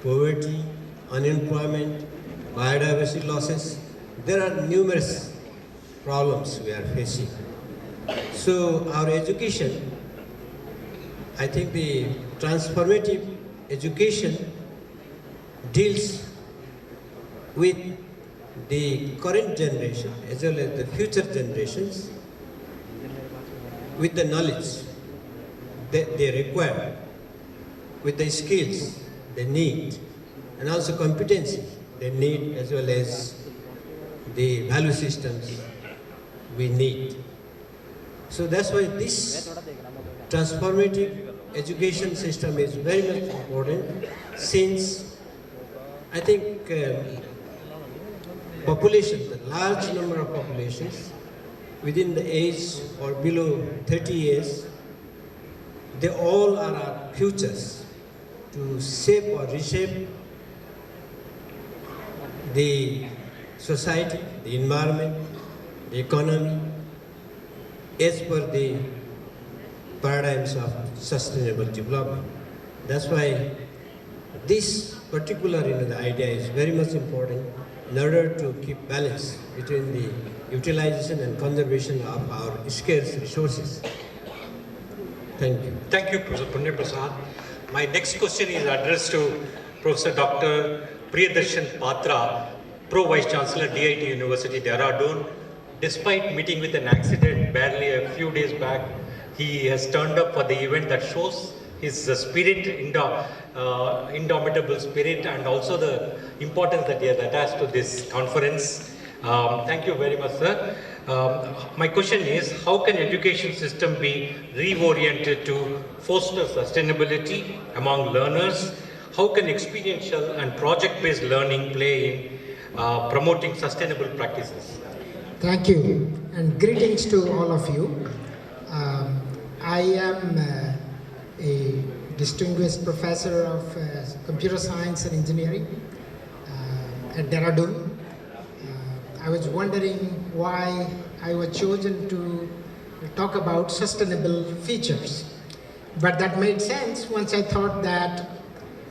poverty, unemployment, biodiversity losses. There are numerous problems we are facing. So our education, I think the transformative education deals with the current generation as well as the future generations with the knowledge they require, with the skills they need, and also competency they need, as well as the value systems we need. So that's why this transformative education system is very much important, since I think population, the large number of populations within the age or below 30 years, they all are our futures to shape or reshape the society, the environment, the economy, as per the paradigms of sustainable development. That's why this particular the idea is very much important in order to keep balance between the utilization and conservation of our scarce resources. Thank you. Thank you, Professor Punya Prasad. My next question is addressed to Professor Dr. Priyadarshan Patra, Pro Vice Chancellor, DIT University, Dehradun. Despite meeting with an accident barely a few days back, he has turned up for the event that shows his spirit, indomitable spirit, and also the importance that he has attached to this conference. Thank you very much, sir. My question is, how can education system be reoriented to foster sustainability among learners? How can experiential and project-based learning play in promoting sustainable practices? Thank you, and greetings to all of you. I am a distinguished professor of computer science and engineering at Dehradun. I was wondering why I was chosen to talk about sustainable features. But that made sense once I thought that,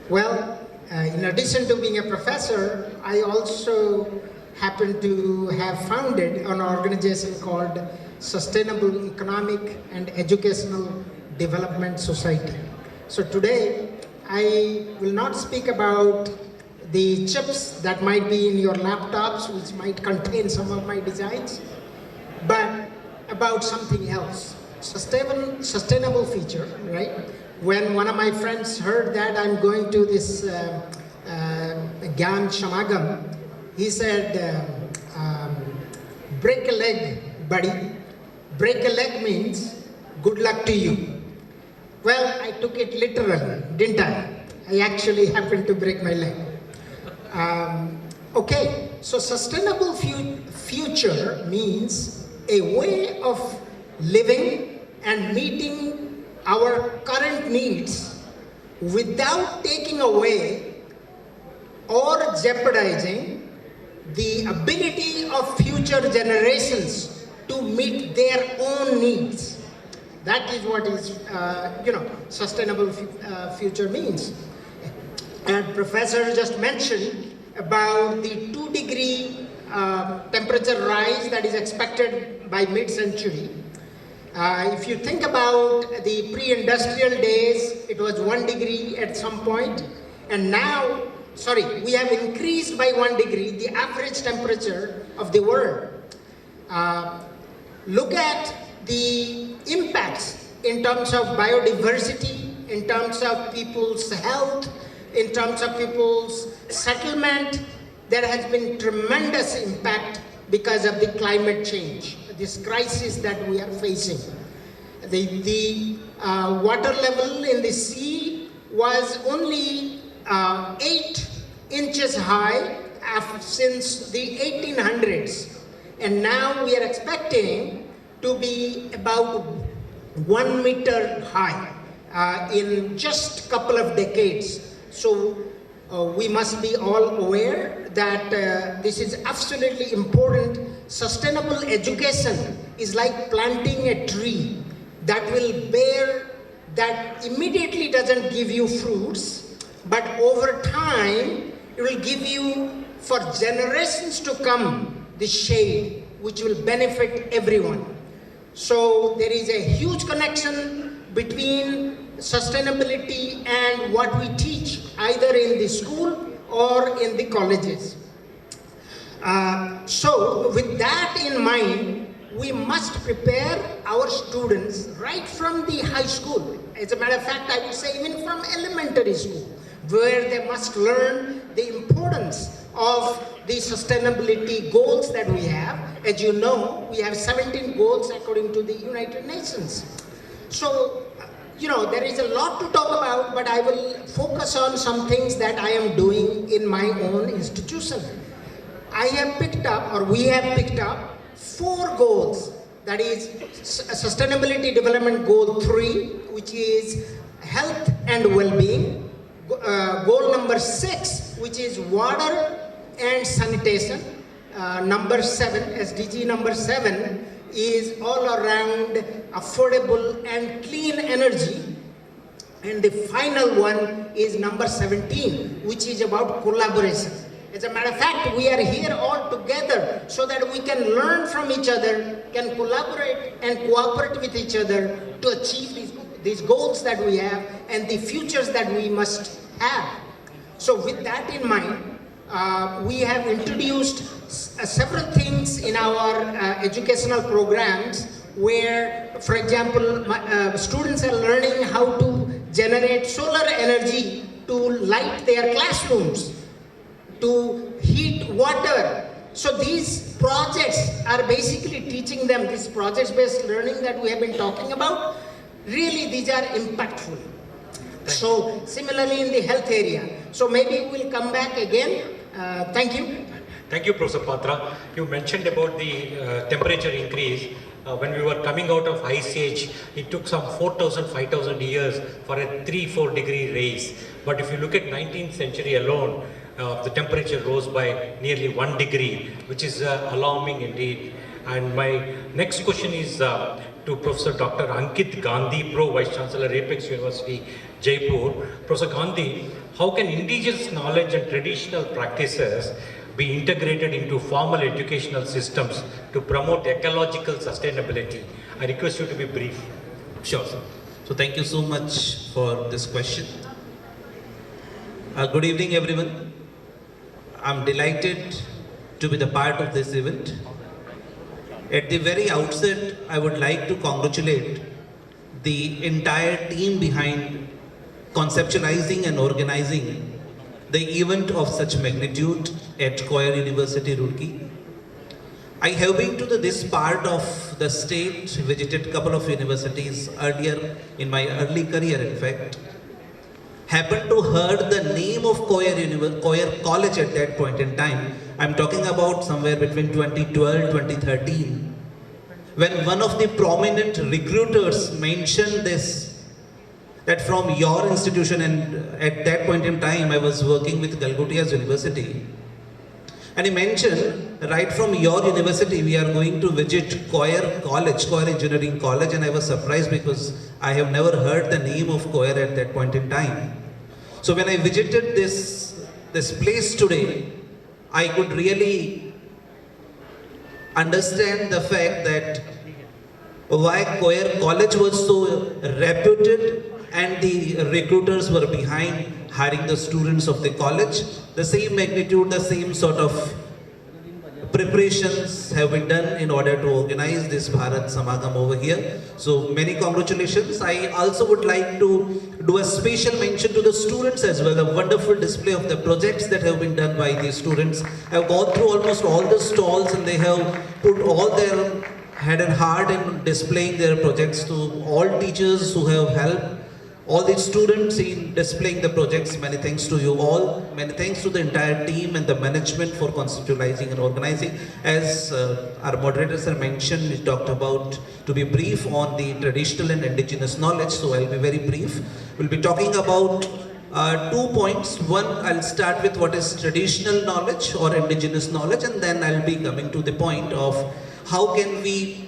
well, in addition to being a professor, I also happen to have founded an organization called Sustainable Economic and Educational Development Society. So today, I will not speak about the chips that might be in your laptops, which might contain some of my designs, but about something else. Sustainable feature, right? When one of my friends heard that I'm going to this Gyan Samagam, he said, break a leg, buddy. Break a leg means good luck to you. Well, I took it literally, didn't I? I actually happened to break my leg. Okay, so sustainable future means a way of living and meeting our current needs without taking away or jeopardizing the ability of future generations to meet their own needs. That is what is, sustainable future means. And Professor just mentioned about the 2-degree temperature rise that is expected by mid-century. If you think about the pre-industrial days, it was 1 degree at some point, and now, we have increased by 1 degree the average temperature of the world. Look at the impacts in terms of biodiversity, in terms of people's health, in terms of people's settlement. There has been tremendous impact because of the climate change, this crisis that we are facing. The water level in the sea was only 8 inches high since the 1800s, and now we are expecting to be about 1 meter high in just a couple of decades. So we must be all aware that this is absolutely important. Sustainable education is like planting a tree that will bear, that immediately doesn't give you fruits, but over time it will give you, for generations to come, the shade which will benefit everyone. So there is a huge connection between sustainability and what we teach, either in the school or in the colleges. So with that in mind, we must prepare our students right from the high school As a matter of fact, I would say even from elementary school, where they must learn the importance of the sustainability goals that we have. As you know, we have 17 goals according to the United Nations. So, there is a lot to talk about, but I will focus on some things that I am doing in my own institution. I have picked up, or we have picked up, 4 goals. That is Sustainability Development Goal 3, which is health and well-being. Goal number 6, which is water and sanitation. Number 7, SDG number 7, is all around affordable and clean energy. And the final one is number 17, which is about collaboration. As a matter of fact, we are here all together so that we can learn from each other, can collaborate and cooperate with each other to achieve these goals that we have and the futures that we must have. So with that in mind, we have introduced several things in our educational programs where, for example, students are learning how to generate solar energy to light their classrooms, to heat water. So these projects are basically teaching them this project-based learning that we have been talking about. Really, these are impactful. So similarly in the health area. So maybe we'll come back again. Thank you. Thank you, Professor Patra. You mentioned about the temperature increase. When we were coming out of Ice Age, it took some 4,000, 5,000 years for a 3-4 degree raise. But if you look at 19th century alone, the temperature rose by nearly 1 degree, which is alarming indeed. And my next question is to Professor Dr. Ankit Gandhi, Pro Vice Chancellor, Apex University, Jaipur. Professor Gandhi, how can indigenous knowledge and traditional practices be integrated into formal educational systems to promote ecological sustainability? I request you to be brief. Sure, sir. So thank you so much for this question. Good evening, everyone. I'm delighted to be the part of this event. At the very outset, I would like to congratulate the entire team behind conceptualizing and organizing the event of such magnitude at COER University, Roorkee. I have been to this part of the state, visited a couple of universities earlier in my early career, in fact. Happened to heard the name of COER College at that point in time. I'm talking about somewhere between 2012, 2013, when one of the prominent recruiters mentioned this, that from your institution, and at that point in time I was working with Galgotia's University, and he mentioned, right from your university we are going to visit COER College, COER Engineering College, and I was surprised because I have never heard the name of COER at that point in time. So when I visited this place today, I could really understand the fact that why COER College was so reputed and the recruiters were behind hiring the students of the college. The same magnitude, the same sort of preparations have been done in order to organize this Bharat Samagam over here. So many congratulations. I also would like to do a special mention to the students as well. A wonderful display of the projects that have been done by these students. I have gone through almost all the stalls and they have put all their head and heart in displaying their projects. To all teachers who have helped, all the students in displaying the projects, many thanks to you all. Many thanks to the entire team and the management for conceptualizing and organizing. As our moderators have mentioned, we talked about to be brief on the traditional and indigenous knowledge, so I'll be very brief. We'll be talking about 2 points. One, I'll start with what is traditional knowledge or indigenous knowledge, and then I'll be coming to the point of how can we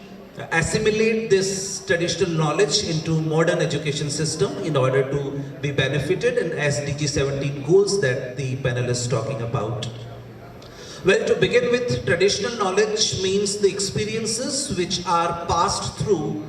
assimilate this traditional knowledge into modern education system in order to be benefited and SDG 17 goals that the panel is talking about. Well, to begin with, traditional knowledge means the experiences which are passed through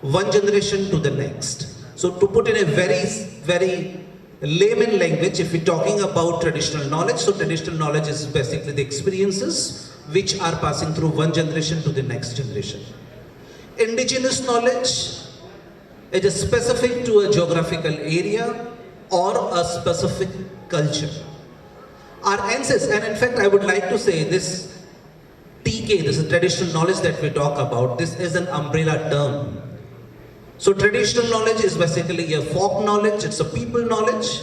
one generation to the next. So to put in a very layman language, if we're talking about traditional knowledge, so traditional knowledge is basically the experiences which are passing through one generation to the next generation. Indigenous knowledge is specific to a geographical area or a specific culture. Our ancestors, and in fact I would like to say this TK, this is traditional knowledge that we talk about, this is an umbrella term. So traditional knowledge is basically a folk knowledge, it's a people knowledge,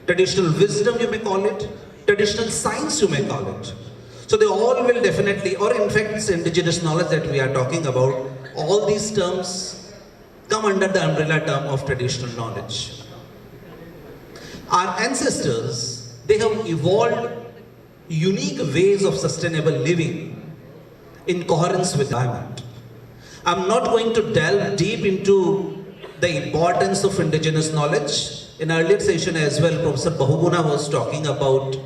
traditional wisdom you may call it, traditional science you may call it. So they all will definitely, or in fact it's indigenous knowledge that we are talking about, all these terms come under the umbrella term of traditional knowledge. Our ancestors, they have evolved unique ways of sustainable living in coherence with the environment. I'm not going to delve deep into the importance of indigenous knowledge. In earlier session as well, Professor Bahuguna was talking about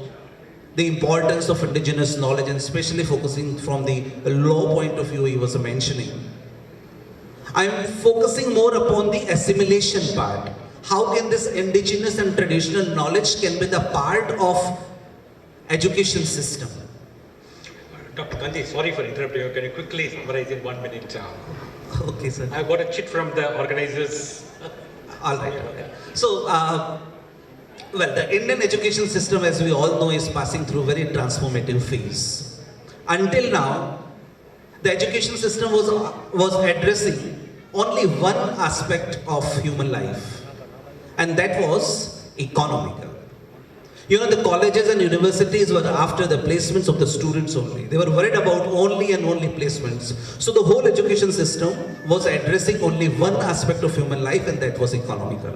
the importance of indigenous knowledge and especially focusing from the law point of view he was mentioning. I'm focusing more upon the assimilation part. How can this indigenous and traditional knowledge can be the part of education system? Dr. Gandhi, sorry for interrupting you. Can you quickly summarize in 1 minute? Okay, sir. I got a chit from the organizers. All right. Okay. So, well, the Indian education system, as we all know, is passing through a very transformative phase. Until now, the education system was addressing only one aspect of human life, and that was economical. You know, the colleges and universities were after the placements of the students only. They were worried about only and only placements. So the whole education system was addressing only one aspect of human life, and that was economical.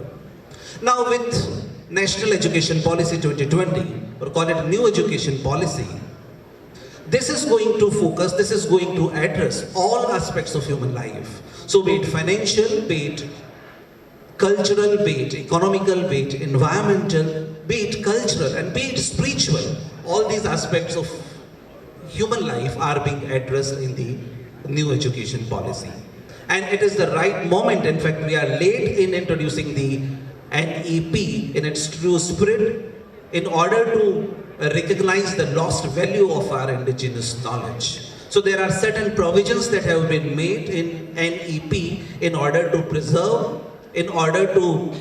Now with National Education Policy 2020, or call it New Education Policy, this is going to focus, this is going to address all aspects of human life. So be it financial, be it cultural, be it economical, be it environmental, be it cultural, and be it spiritual. All these aspects of human life are being addressed in the New Education Policy. And it is the right moment, in fact, we are late in introducing the NEP in its true spirit in order to recognize the lost value of our indigenous knowledge. So there are certain provisions that have been made in NEP in order to preserve, in order to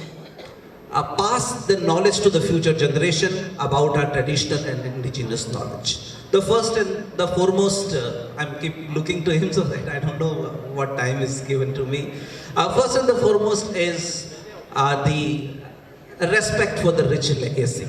pass the knowledge to the future generation about our traditional and indigenous knowledge. The first and the foremost, I'm keep looking to him so that I don't know what time is given to me. First and the foremost is the respect for the rich legacy.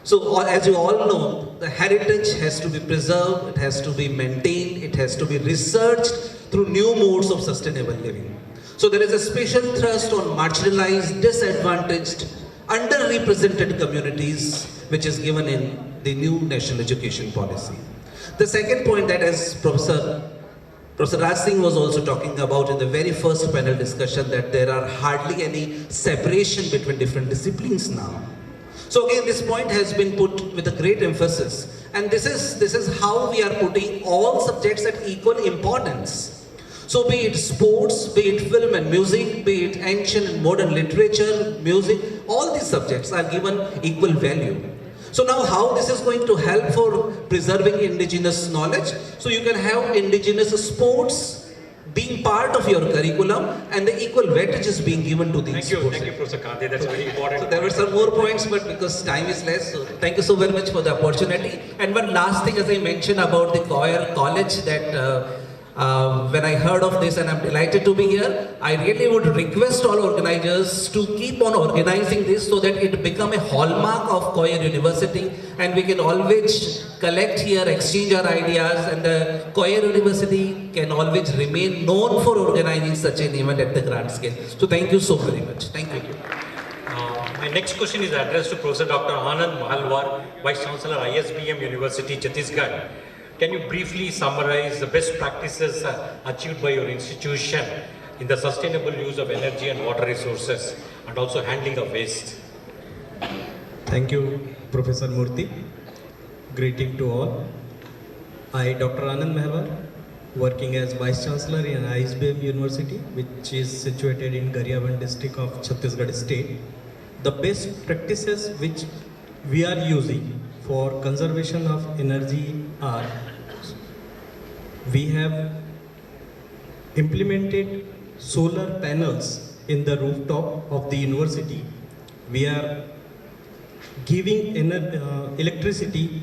So as you all know, the heritage has to be preserved, it has to be maintained, it has to be researched through new modes of sustainable living. So there is a special thrust on marginalized, disadvantaged, underrepresented communities, which is given in the new National Education Policy. The second point that as Professor Raj Singh was also talking about in the very first panel discussion, that there are hardly any separation between different disciplines now. So again, this point has been put with a great emphasis, and this is how we are putting all subjects at equal importance. So be it sports, be it film and music, be it ancient and modern literature, music, all these subjects are given equal value. So now how this is going to help for preserving indigenous knowledge? So you can have indigenous sports being part of your curriculum and the equal weightage is being given to these sports. Thank you, Professor Kante, that's very important. So there were some more points, but because time is less, so thank you so very much for the opportunity. And one last thing, as I mentioned about the COER college, that when I heard of this, and I'm delighted to be here, I really would request all organizers to keep on organizing this so that it become a hallmark of COER University, and we can always collect here, exchange our ideas, and the COER University can always remain known for organizing such an event at the grand scale. So thank you so very much. Thank you. My next question is addressed to Professor Dr. Anand Mahalwar, Vice Chancellor, ISBM University, Chhattisgarh. Can you briefly summarize the best practices achieved by your institution in the sustainable use of energy and water resources and also handling of waste? Thank you, Professor Murthy. Greeting to all. I, Dr. Anand Mahalwar, working as Vice Chancellor in ISBM University, which is situated in Garhwal district of Chhattisgarh state. The best practices which we are using for conservation of energy are, we have implemented solar panels in the rooftop of the university. We are giving electricity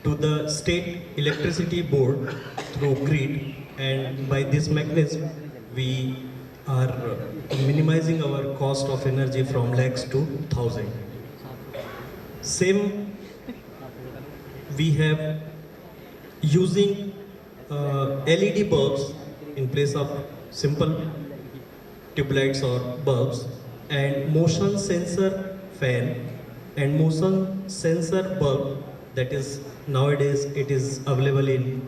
to the state electricity board through grid, and by this mechanism we are minimizing our cost of energy from lakhs to 1000. Same we have using LED bulbs in place of simple tube lights or bulbs, and motion sensor fan and motion sensor bulb, that is nowadays it is available in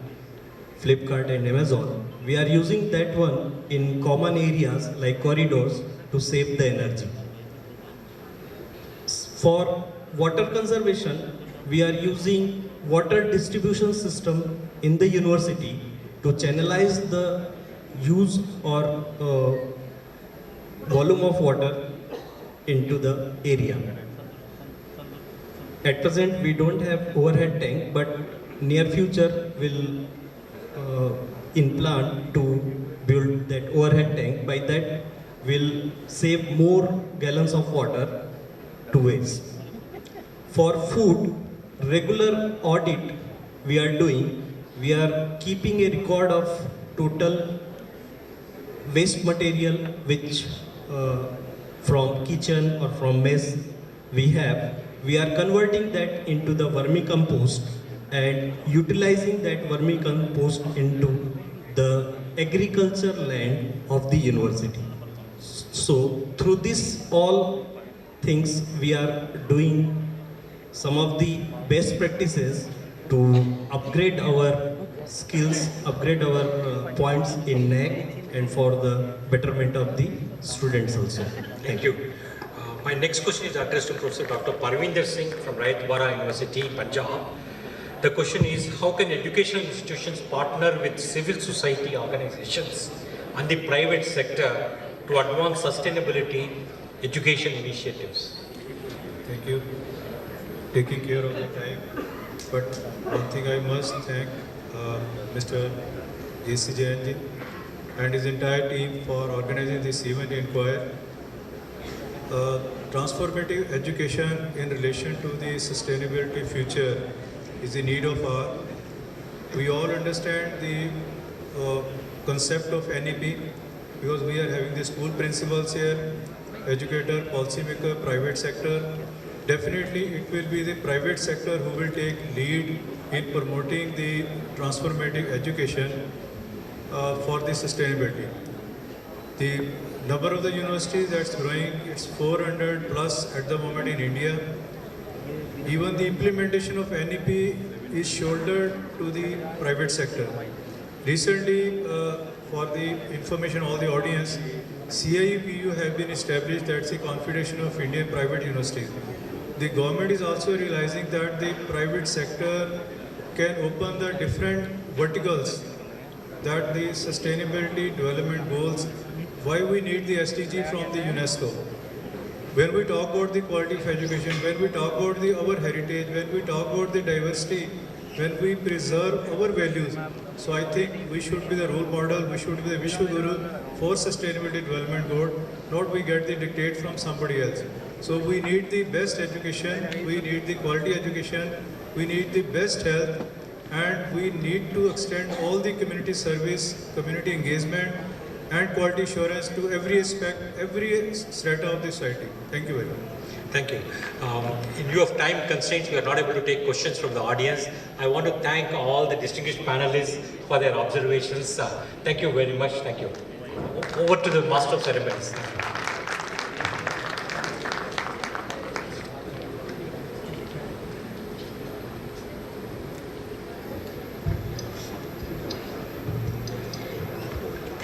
Flipkart and Amazon. We are using that one in common areas like corridors to save the energy. For water conservation, we are using water distribution system in the university to channelize the use or volume of water into the area. At present, we don't have overhead tank, but near future will in plan to build that overhead tank. By that, we'll save more gallons of water to waste. For food, regular audit we are doing. We are keeping a record of total waste material which from kitchen or from mess we have. We are converting that into the vermicompost and utilizing that vermicompost into the agriculture land of the university. So through this all things we are doing some of the best practices to upgrade our skills, upgrade our points in NAC, and for the betterment of the students also. Thank you. My next question is addressed to Professor Dr. Parvinder Singh from Retd University, Punjab. The question is, how can educational institutions partner with civil society organizations and the private sector to advance sustainability education initiatives? Thank you. Taking care of the time. But one thing I must thank Mr. J.C. Jain and his entire team for organizing this event in COER. Transformative education in relation to the sustainability future is the need of our. We all understand the concept of NEP because we are having the school principals here, educator, policymaker, private sector. Definitely it will be the private sector who will take lead in promoting the transformative education for the sustainability. The number of the universities that's growing, it's 400 plus at the moment in India. Even the implementation of NEP is shouldered to the private sector. Recently, for the information of all the audience, CIEPU have been established, that's the Confederation of Indian Private Universities. The government is also realizing that the private sector can open the different verticals, that the sustainability development goals, why we need the SDG from the UNESCO. When we talk about the quality of education, when we talk about our heritage, when we talk about the diversity, when we preserve our values, so I think we should be the role model, we should be the Vishwa Guru for sustainability development goal, not we get the dictate from somebody else. So we need the best education, we need the quality education, we need the best health, and we need to extend all the community service, community engagement, and quality assurance to every aspect, every strata of the society. Thank you very much. Thank you. In view of time constraints, we are not able to take questions from the audience. I want to thank all the distinguished panelists for their observations. Thank you very much. Thank you. Over to the Master of Ceremonies.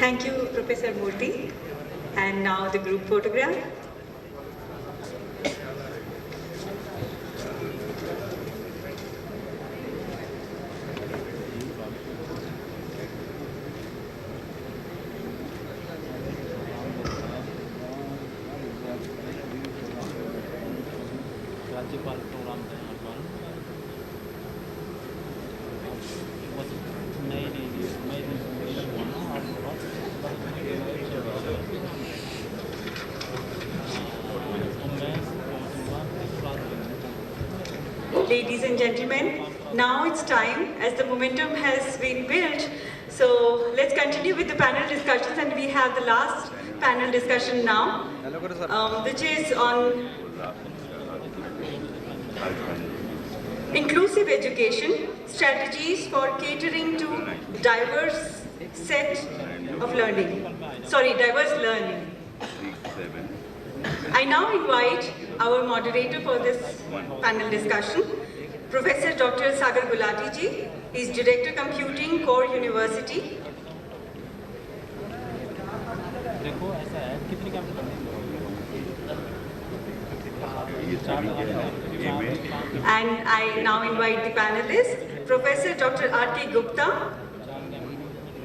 Thank you, Professor Murthy. And now the group photograph. ladies and gentlemen, now it's time, as the momentum has been built, so let's continue with the panel discussions, and we have the last panel discussion now, which is on inclusive education, strategies for catering to diverse learning. I now invite our moderator for this panel discussion, Professor Dr. Sagar Gulati ji. He is Director Computing, COER University. And I now invite the panelists, Professor Dr. R.K. Gupta,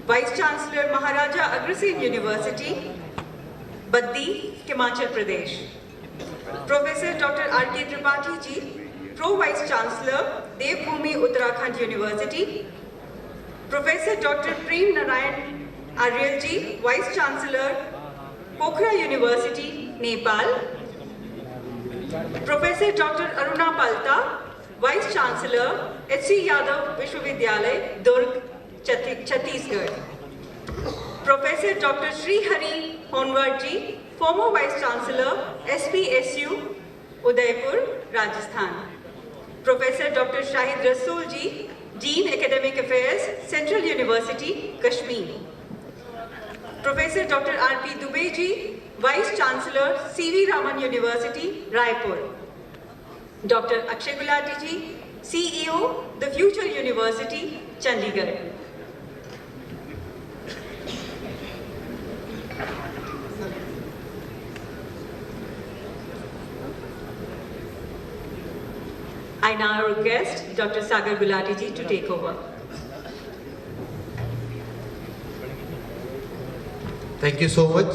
Vice Chancellor Maharaja Agrasen University, Baddi, Himachal Pradesh. Professor Dr. R.K. Tripathi ji, Pro Vice Chancellor, Devbhoomi Uttarakhand University. Professor Dr. Prem Narayan Aryal ji, Vice Chancellor, Pokhara University, Nepal. Professor Dr. Aruna Palta, Vice Chancellor, H.C. Yadav Vishwavidyalay, Durg, Chhattisgarh. Professor Dr. Sri Hari Hon'ble ji, former Vice Chancellor, SPSU, Udaipur, Rajasthan. Professor Dr. Shahid Rasool ji, Dean Academic Affairs, Central University, Kashmir. Professor Dr. R.P. Dubey ji, Vice Chancellor, C.V. Raman University, Raipur. Dr. Akshay Gulati ji, CEO, The Future University, Chandigarh. I now request Dr. Sagar Gulati ji to take over. Thank you so much.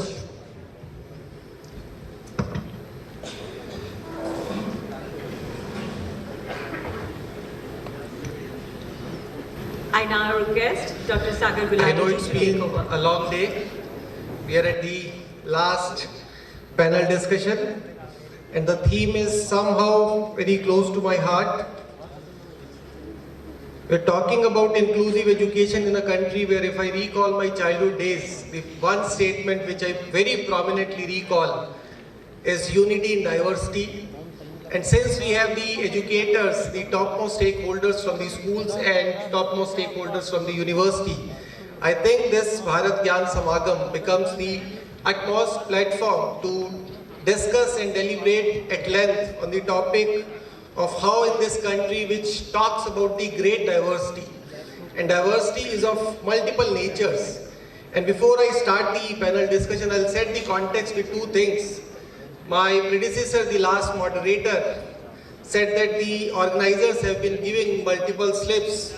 I now request Dr. Sagar Gulati I know ji it's to take been over. a long day. We are at the last panel discussion, and the theme is somehow very close to my heart. We're talking about inclusive education in a country where, if I recall my childhood days, the one statement which I very prominently recall is unity in diversity. And since we have the educators, the topmost stakeholders from the schools and topmost stakeholders from the university, I think this Bharat Gyan Samagam becomes the utmost platform to discuss and deliberate at length on the topic of how in this country, which talks about the great diversity, and diversity is of multiple natures. And before I start the panel discussion, I'll set the context with two things. My predecessor, the last moderator, said that the organizers have been giving multiple slips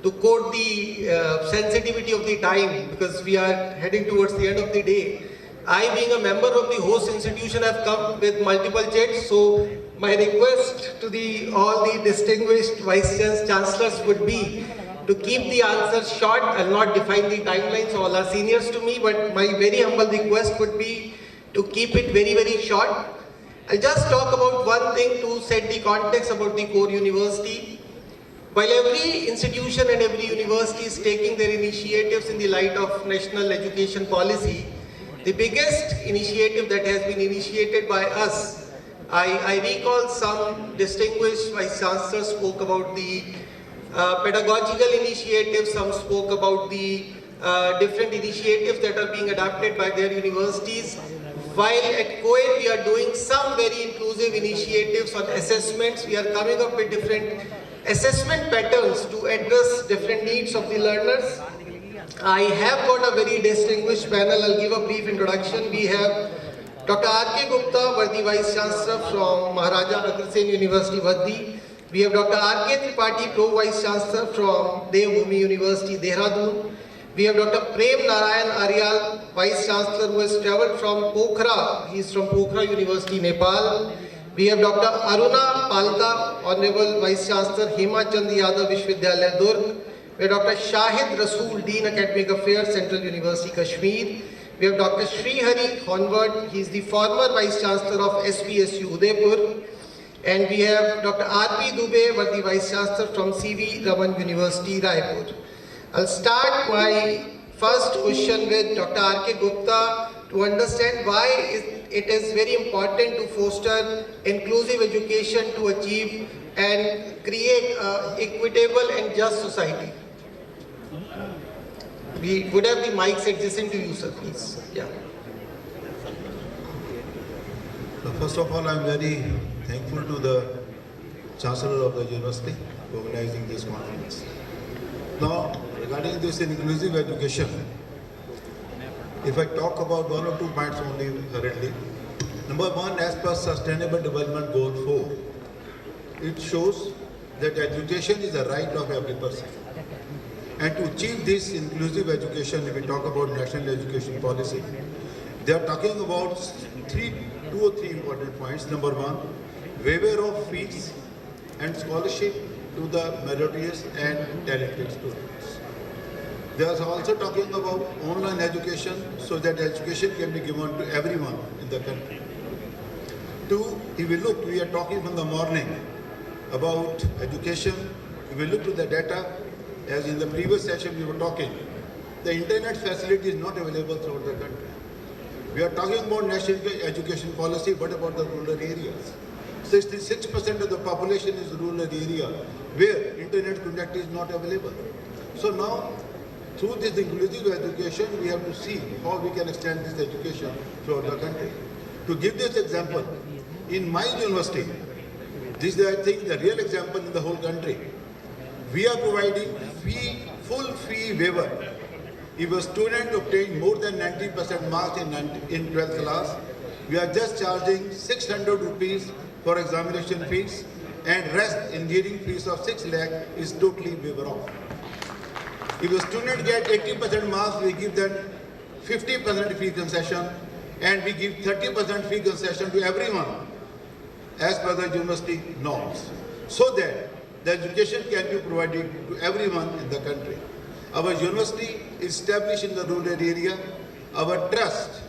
to quote the sensitivity of the time, because we are heading towards the end of the day. I, being a member of the host institution, have come with multiple chats, so my request to all the distinguished vice chancellors would be to keep the answers short. I'll not define the timelines, all are seniors to me, but my very humble request would be to keep it very, very short. I'll just talk about one thing to set the context about the COER University. While every institution and every university is taking their initiatives in the light of national education policy, the biggest initiative that has been initiated by us, I recall some distinguished vice chancellors spoke about the pedagogical initiatives, some spoke about the different initiatives that are being adopted by their universities. While at COER we are doing some very inclusive initiatives on assessments, we are coming up with different assessment patterns to address different needs of the learners. I have got a very distinguished panel. I'll give a brief introduction. We have Dr. R.K. Gupta, Worthy Vice Chancellor from Maharaja Agrasen University, Baddi. We have Dr. R.K. Tripathi, Pro Vice Chancellor from Devbhoomi University, Dehradun. We have Dr. Prem Narayan Aryal, Vice Chancellor, who has travelled from Pokhara. He is from Pokhara University, Nepal. We have Dr. Aruna Palta, Honorable Vice Chancellor, Himachal Yadav Vishwavidyalay, Durg. We have Dr. Shahid Rasool, Dean Academic Affairs, Central University, Kashmir. We have Dr. Sri Hari Hon'ble. He is the former Vice Chancellor of SPSU, Udaipur. And we have Dr. R.P. Dubey, the Vice Chancellor from C.V. Raman University, Raipur. I'll start my first question with Dr. R.K. Gupta to understand why it is very important to foster inclusive education to achieve and create an equitable and just society. We would have the mics adjacent to you, sir, please. Yeah. First of all, I'm very thankful to the Chancellor of the University for organizing this conference. Now, regarding this inclusive education, if I talk about one or two points only currently. Number one, as per Sustainable Development Goal 4, it shows that education is a right of every person. And to achieve this inclusive education, if we talk about national education policy, they are talking about two or three important points. Number one, waiver of fees and scholarship to the meritorious and talented students. They are also talking about online education so that education can be given to everyone in the country. Two, if we look, we are talking from the morning about education. If we look to the data, as in the previous session we were talking, the internet facility is not available throughout the country. We are talking about national education policy, what about the rural areas? 66% of the population is rural area where internet connectivity is not available. So now, through this inclusive education, we have to see how we can extend this education throughout the country. To give this example, in my university, this is, I think, the real example in the whole country. We are providing full fee waiver. If a student obtains more than 90% marks in 12th class, we are just charging 600 rupees for examination fees, and rest engineering fees of 6 lakh is totally waiver off. If a student gets 80% marks, we give them 50% fee concession, and we give 30% fee concession to everyone as per the university norms, so that the education can be provided to everyone in the country. Our university is established in the rural area. Our trust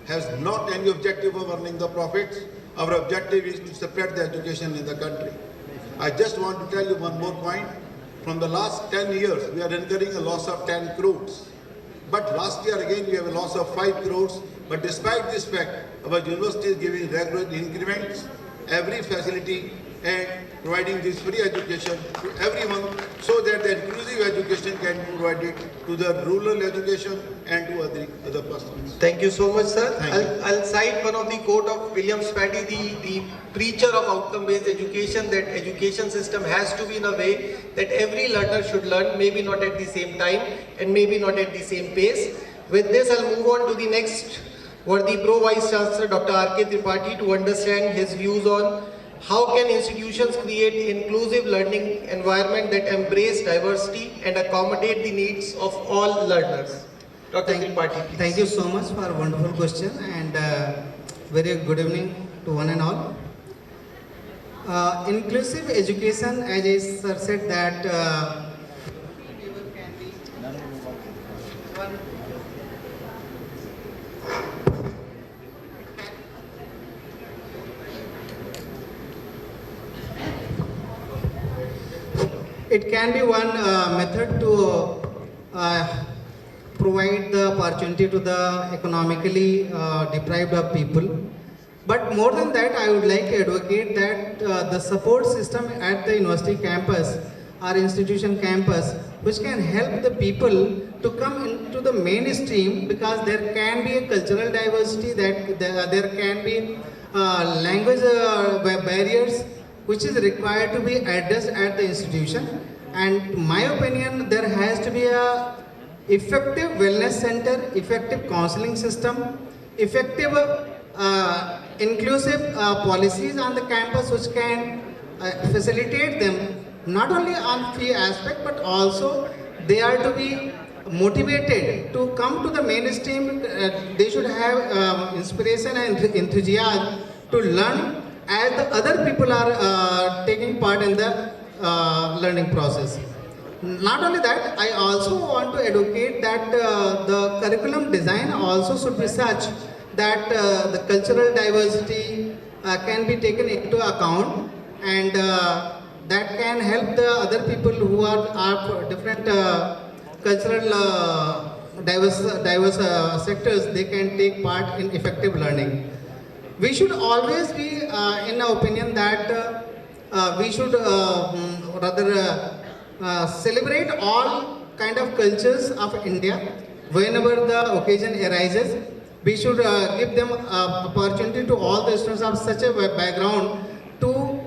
has not any objective of earning the profits. Our objective is to spread the education in the country. I just want to tell you one more point. From the last 10 years, we are incurring a loss of 10 crores. But last year again, we have a loss of 5 crores. But despite this fact, our university is giving regular increments, every facility, and providing this free education to everyone so that the inclusive education can be provided to the rural education and to other persons. Thank you so much, sir. I'll cite one of the quote of William Spady, the preacher of outcome-based education, that education system has to be in a way that every learner should learn, maybe not at the same time and maybe not at the same pace. With this, I'll move on to the next worthy Pro-Vice Chancellor, Dr. R.K. Tripathi, to understand his views on how can institutions create inclusive learning environment that embrace diversity and accommodate the needs of all learners? Dr. Tripathi, please. Thank you so much for a wonderful question, and very good evening to one and all. Inclusive education, as I sir said, that it can be one method to provide the opportunity to the economically deprived of people. But more than that, I would like to advocate that the support system at the university campus or institution campus, which can help the people to come into the mainstream, because there can be a cultural diversity, that there can be language barriers which is required to be addressed at the institution. And in my opinion, there has to be a effective wellness center, effective counseling system, effective inclusive policies on the campus which can facilitate them not only on fee aspect, but also they are to be motivated to come to the mainstream. They should have inspiration and enthusiasm to learn as the other people are taking part in the learning process. Not only that, I also want to advocate that the curriculum design also should be such that the cultural diversity can be taken into account, and that can help the other people who are different cultural diverse sectors. They can take part in effective learning. We should always be in the opinion that we should rather celebrate all kind of cultures of India. Whenever the occasion arises, we should give them opportunity to all the students of such a background to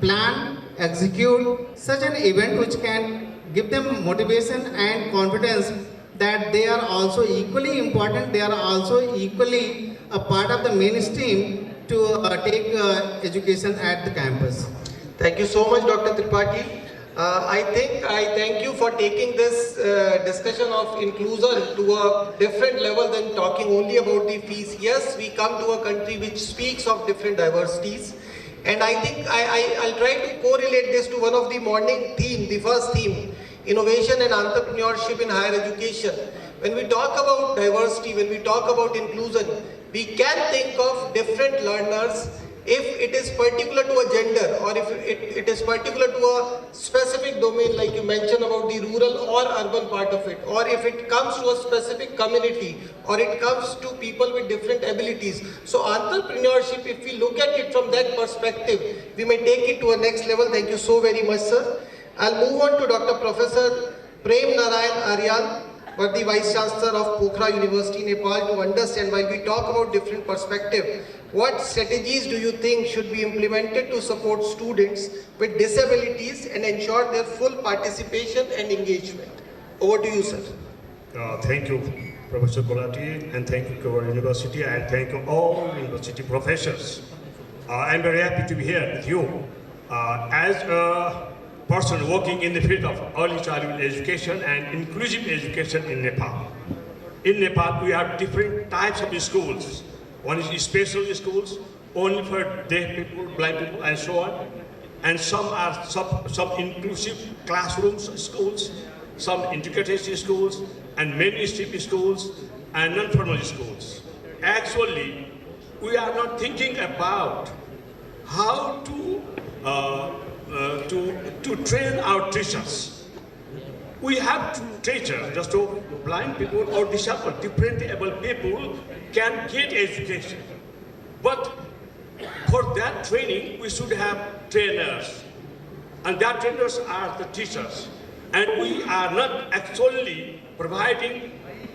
plan, execute such an event which can give them motivation and confidence that they are also equally important, they are also equally a part of the mainstream to take education at the campus. Thank you so much, Dr. Tripathi. I thank you for taking this discussion of inclusion to a different level than talking only about the fees. Yes, we come to a country which speaks of different diversities, and I think I'll try to correlate this to one of the morning theme, the first theme, innovation and entrepreneurship in higher education. When we talk about diversity, when we talk about inclusion, we can think of different learners if it is particular to a gender, or if it is particular to a specific domain, like you mentioned about the rural or urban part of it, or if it comes to a specific community, or it comes to people with different abilities. So entrepreneurship, if we look at it from that perspective, we may take it to a next level. Thank you so very much, sir. I'll move on to Dr. Professor Prem Narayan Aryan, the Vice Chancellor of Pokhara University, Nepal, to understand, while we talk about different perspectives, what strategies do you think should be implemented to support students with disabilities and ensure their full participation and engagement? Over to you, sir. Thank you, Professor Gulati, and thank you to our university, and thank you all university professors. I'm very happy to be here with you. As a person working in the field of early childhood education and inclusive education in Nepal. In Nepal, we have different types of schools. One is special schools, only for deaf people, blind people, and so on. And some are some inclusive classrooms schools, some integrated schools, and mainstream schools, and non-formal schools. Actually, we are not thinking about how to train our teachers. We have to teachers, just so blind people or disabled, differently able people can get education. But for that training, we should have trainers. And that trainers are the teachers. And we are not actually providing,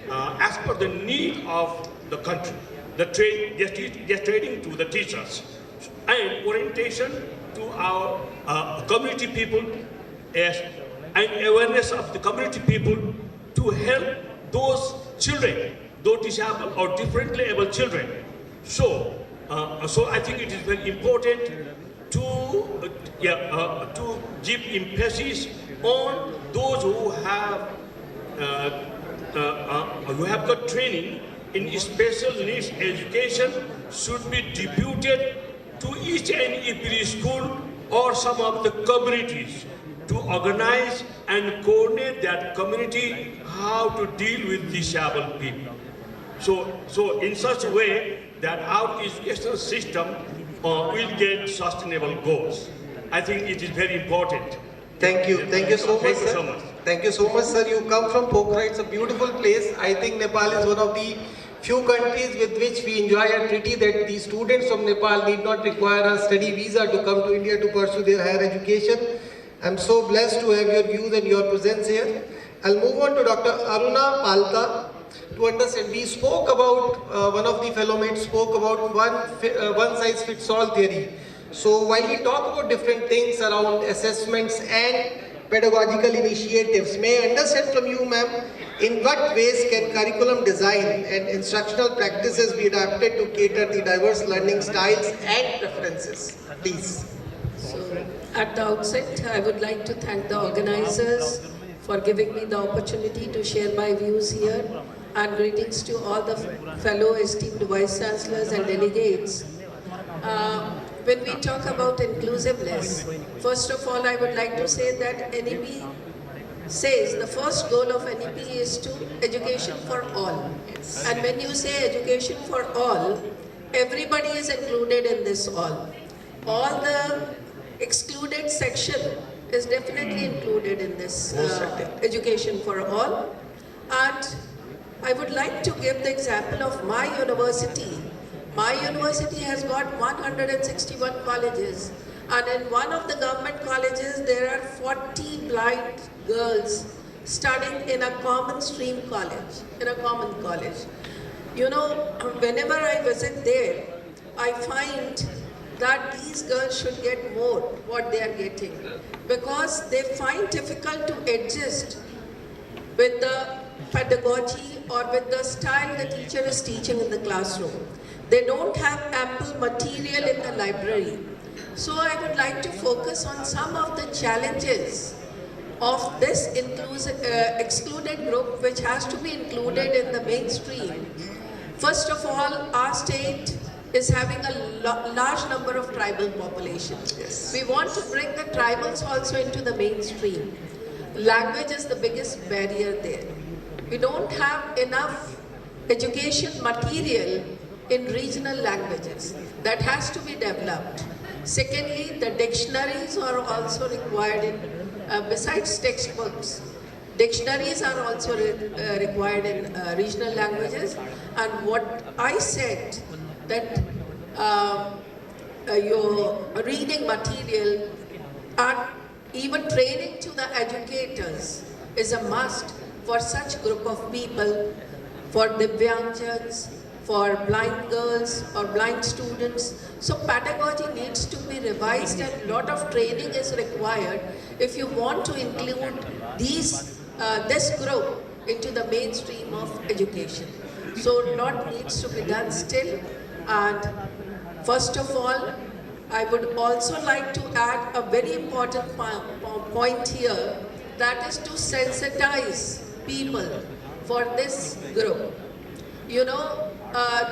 as per the need of the country, the training to the teachers. And orientation to our community people, and awareness of the community people to help those children, those disabled or differently able children. So I think it is very important to give emphasis on those who have got training in special needs education should be deputed to each and every school or some of the communities to organize and coordinate that community how to deal with disabled people. So in such a way that our educational system will get sustainable goals. I think it is very important. Thank you so much, sir. Thank you so much, sir. You come from Pokhara, it's a beautiful place. I think Nepal is one of the few countries with which we enjoy a treaty that the students from Nepal need not require a study visa to come to India to pursue their higher education. I'm so blessed to have your views and your presence here. I'll move on to Dr. Aruna Palta to understand. We spoke about, one of the fellow mates spoke about one size fits all theory. So while we talk about different things around assessments and pedagogical initiatives, may I understand from you, ma'am, in what ways can curriculum design and instructional practices be adapted to cater the diverse learning styles and preferences? Please. So, at the outset, I would like to thank the organizers for giving me the opportunity to share my views here, and greetings to all the fellow esteemed vice chancellors and delegates. When we talk about inclusiveness, first of all, I would like to say that NEP says the first goal of NEP is to education for all. And when you say education for all, everybody is included in this all. all the excluded section is definitely included in this education for all. And I would like to give the example of my university. My university has got 161 colleges, and in one of the government colleges there are 40 blind girls studying in a common stream college, in a common college. You know, whenever I visit there, I find that these girls should get more what they are getting, because they find difficult to adjust with the pedagogy or with the style the teacher is teaching in the classroom. They don't have ample material in the library. So I would like to focus on some of the challenges of this excluded group, which has to be included in the mainstream. First of all, our state is having a large number of tribal populations. Yes. We want to bring the tribals also into the mainstream. Language is the biggest barrier there. We don't have enough education material in regional languages. That has to be developed. Secondly, the dictionaries are also required in, besides textbooks, dictionaries are also required in regional languages. And what I said, that your reading material and even training to the educators is a must for such group of people, for Divyangjans, for blind girls or blind students. So pedagogy needs to be revised, and a lot of training is required if you want to include these, this group into the mainstream of education. So a lot needs to be done still. And first of all, I would also like to add a very important point here, that is to sensitize people for this group. You know,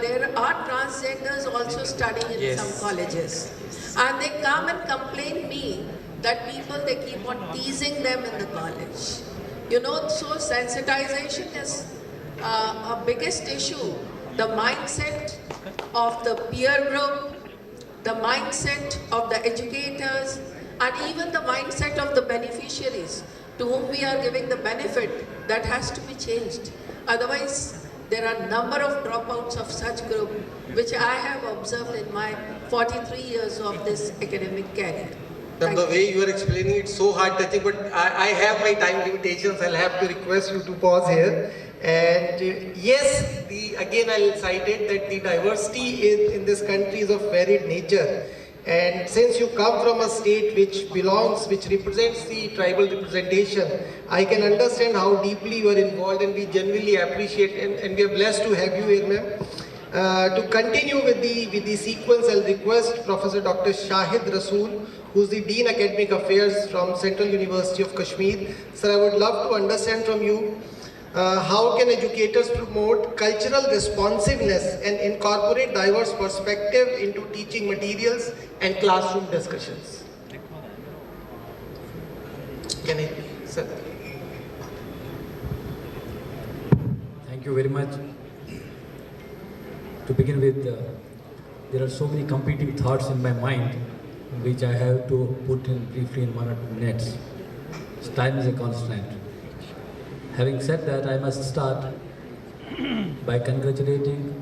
there are transgenders also studying in some colleges, and they come and complain me that people, they keep on teasing them in the college. You know, so sensitization is a biggest issue. The mindset of the peer group, the mindset of the educators, and even the mindset of the beneficiaries to whom we are giving the benefit, that has to be changed. Otherwise, there are a number of dropouts of such group, which I have observed in my 43 years of this academic career. The way you are explaining it, so heart-touching, but I have my time limitations. I'll have to request you to pause here. And yes, again I'll cite it that the diversity in this country is of varied nature. And since you come from a state which represents the tribal representation, I can understand how deeply you are involved, and we genuinely appreciate, and we are blessed to have you here, ma'am. To continue with the sequence, I'll request Professor Dr. Shahid Rasool, who's the Dean Academic Affairs from Central University of Kashmir. Sir, I would love to understand from you, how can educators promote cultural responsiveness and incorporate diverse perspective into teaching materials and classroom discussions? Can I, sir? Thank you very much. To begin with, there are so many competing thoughts in my mind, which I have to put in briefly in 1 or 2 minutes. Time is a constraint. Having said that, I must start by congratulating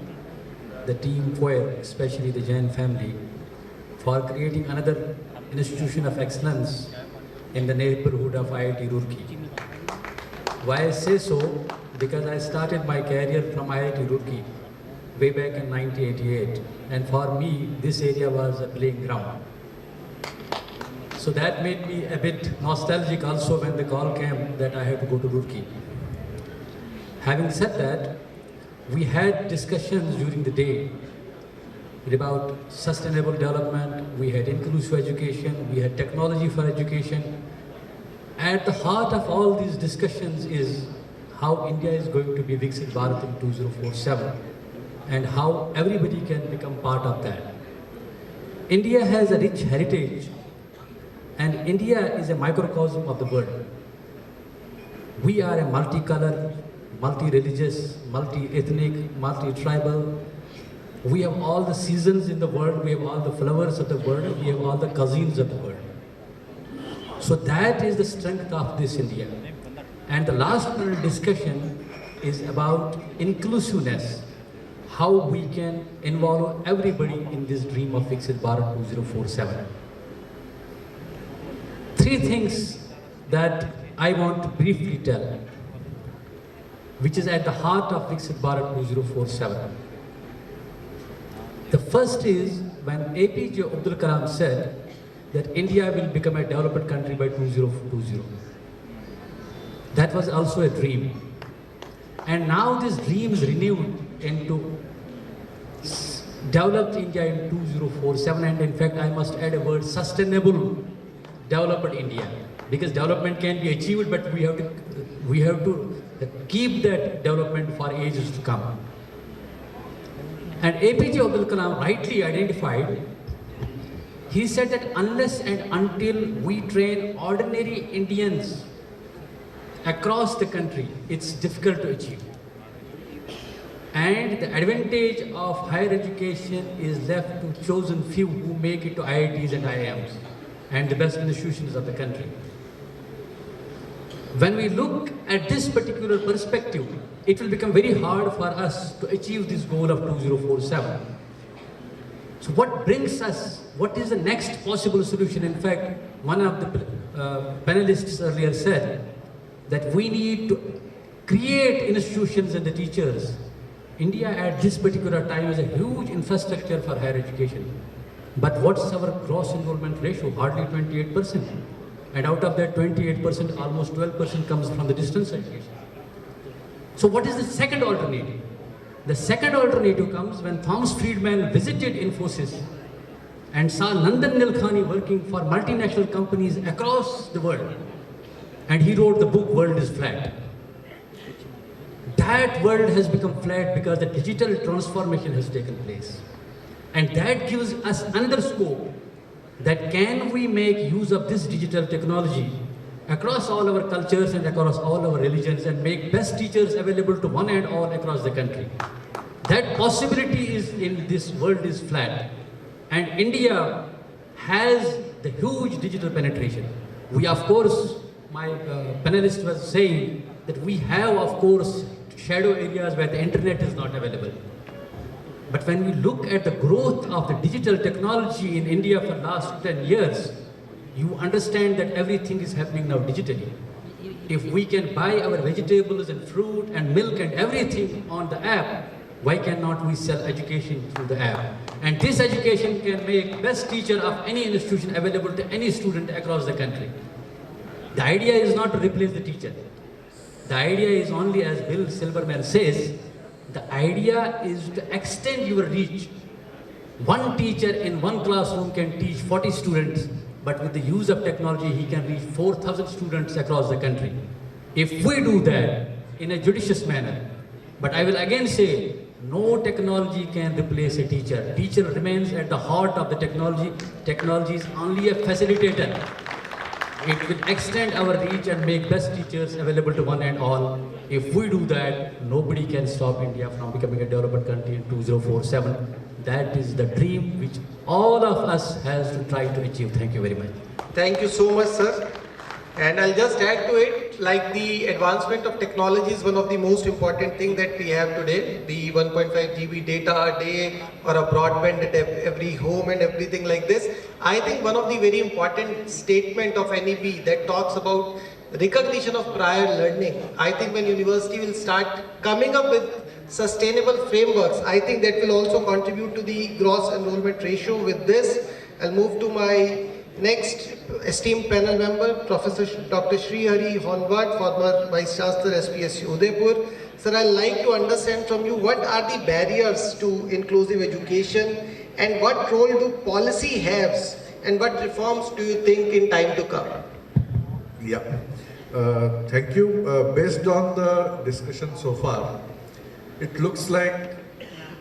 the team COER, especially the Jain family, for creating another institution of excellence in the neighborhood of IIT Roorkee. Why I say so? Because I started my career from IIT Roorkee way back in 1988, and for me, this area was a playing ground. So that made me a bit nostalgic also when the call came that I have to go to Roorkee. Having said that, we had discussions during the day about sustainable development, we had inclusive education, we had technology for education. At the heart of all these discussions is how India is going to be Viksit Bharat in 2047 and how everybody can become part of that. India has a rich heritage, and India is a microcosm of the world. We are a multicolor, multi-religious, multi-ethnic, multi-tribal, We have all the seasons in the world, we have all the flowers of the world, we have all the cuisines of the world. So that is the strength of this India. And the last panel discussion is about inclusiveness, how we can involve everybody in this dream of Viksit Bharat 2047. Three things that I want to briefly tell, which is at the heart of Viksit Bharat 2047. The first is when APJ Abdul Kalam said that India will become a developed country by 2020. That was also a dream. And now this dream is renewed into developed India in 2047, and in fact I must add a word, sustainable developed India. Because development can be achieved, but we have to keep that development for ages to come. And APJ Abdul Kalam rightly identified, he said that unless and until we train ordinary Indians across the country, it's difficult to achieve. And the advantage of higher education is left to chosen few who make it to IITs and IIMs and the best institutions of the country. When we look at this particular perspective, it will become very hard for us to achieve this goal of 2047. So what brings us, what is the next possible solution? In fact, one of the panelists earlier said that we need to create institutions and the teachers. India at this particular time has a huge infrastructure for higher education. But what's our gross enrollment ratio? Hardly 28%. And out of that 28%, almost 12% comes from the distance education. So what is the second alternative? The second alternative comes when Thomas Friedman visited Infosys and saw Nandan Nilekani working for multinational companies across the world. And he wrote the book, World is Flat. That world has become flat because the digital transformation has taken place. And that gives us another scope that can we make use of this digital technology across all our cultures and across all our religions and make best teachers available to one and all across the country. That possibility is in this world is flat. And India has the huge digital penetration. We, of course, my panelist was saying that we have, of course, shadow areas where the internet is not available. But when we look at the growth of the digital technology in India for the last 10 years, you understand that everything is happening now digitally. If we can buy our vegetables and fruit and milk and everything on the app, why cannot we sell education through the app? And this education can make best teacher of any institution available to any student across the country. The idea is not to replace the teacher. The idea is only, as Bill Silverman says, the idea is to extend your reach. One teacher in one classroom can teach 40 students, but with the use of technology, he can reach 4,000 students across the country. If we do that in a judicious manner, but I will again say, no technology can replace a teacher. Teacher remains at the heart of the technology. Technology is only a facilitator. It will extend our reach and make best teachers available to one and all. If we do that, nobody can stop India from becoming a developed country in 2047. That is the dream which all of us has to try to achieve. Thank you very much. Thank you so much, sir. And I'll just add to it, like the advancement of technology is one of the most important things that we have today. The 1.5 GB data a day or a broadband at every home and everything like this. I think one of the very important statement of NEP that talks about recognition of prior learning. I think when university will start coming up with sustainable frameworks, I think that will also contribute to the gross enrollment ratio. With this, I'll move to my next esteemed panel member, Professor Dr. Sri Hari Hon'ble, former Vice Chancellor, SPSU Udaipur. Sir, I'd like to understand from you what are the barriers to inclusive education and what role do policy have and what reforms do you think in time to come? Yeah, thank you. Based on the discussion so far, it looks like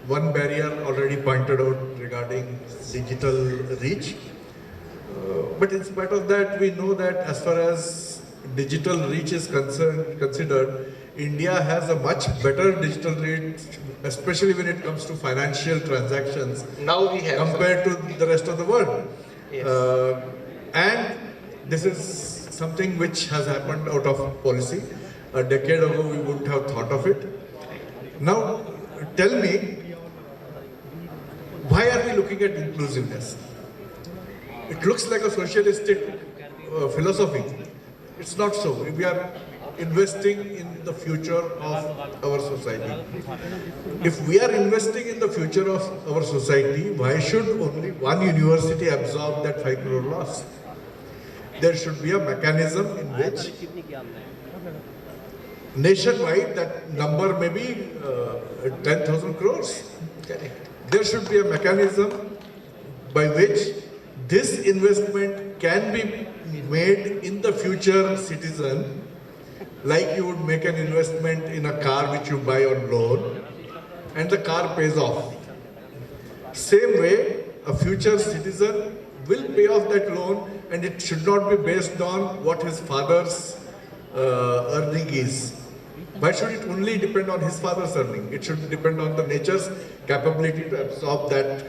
one barrier already pointed out regarding digital reach. But in spite of that, we know that as far as digital reach is considered, India has a much better digital rate, especially when it comes to financial transactions. Now we have compared to the rest of the world. Yes. And this is something which has happened out of policy. A decade ago, we wouldn't have thought of it. Now, tell me, why are we looking at inclusiveness? It looks like a socialistic philosophy. It's not so. We are investing in the future of our society. If we are investing in the future of our society, why should only one university absorb that 5 crore loss? There should be a mechanism in which nationwide that number may be 10,000 crores. There should be a mechanism by which this investment can be made in the future citizen, like you would make an investment in a car which you buy on loan and the car pays off. Same way, a future citizen will pay off that loan, and it should not be based on what his father's earning is. Why should it only depend on his father's earning? It should depend on the nature's capability to absorb that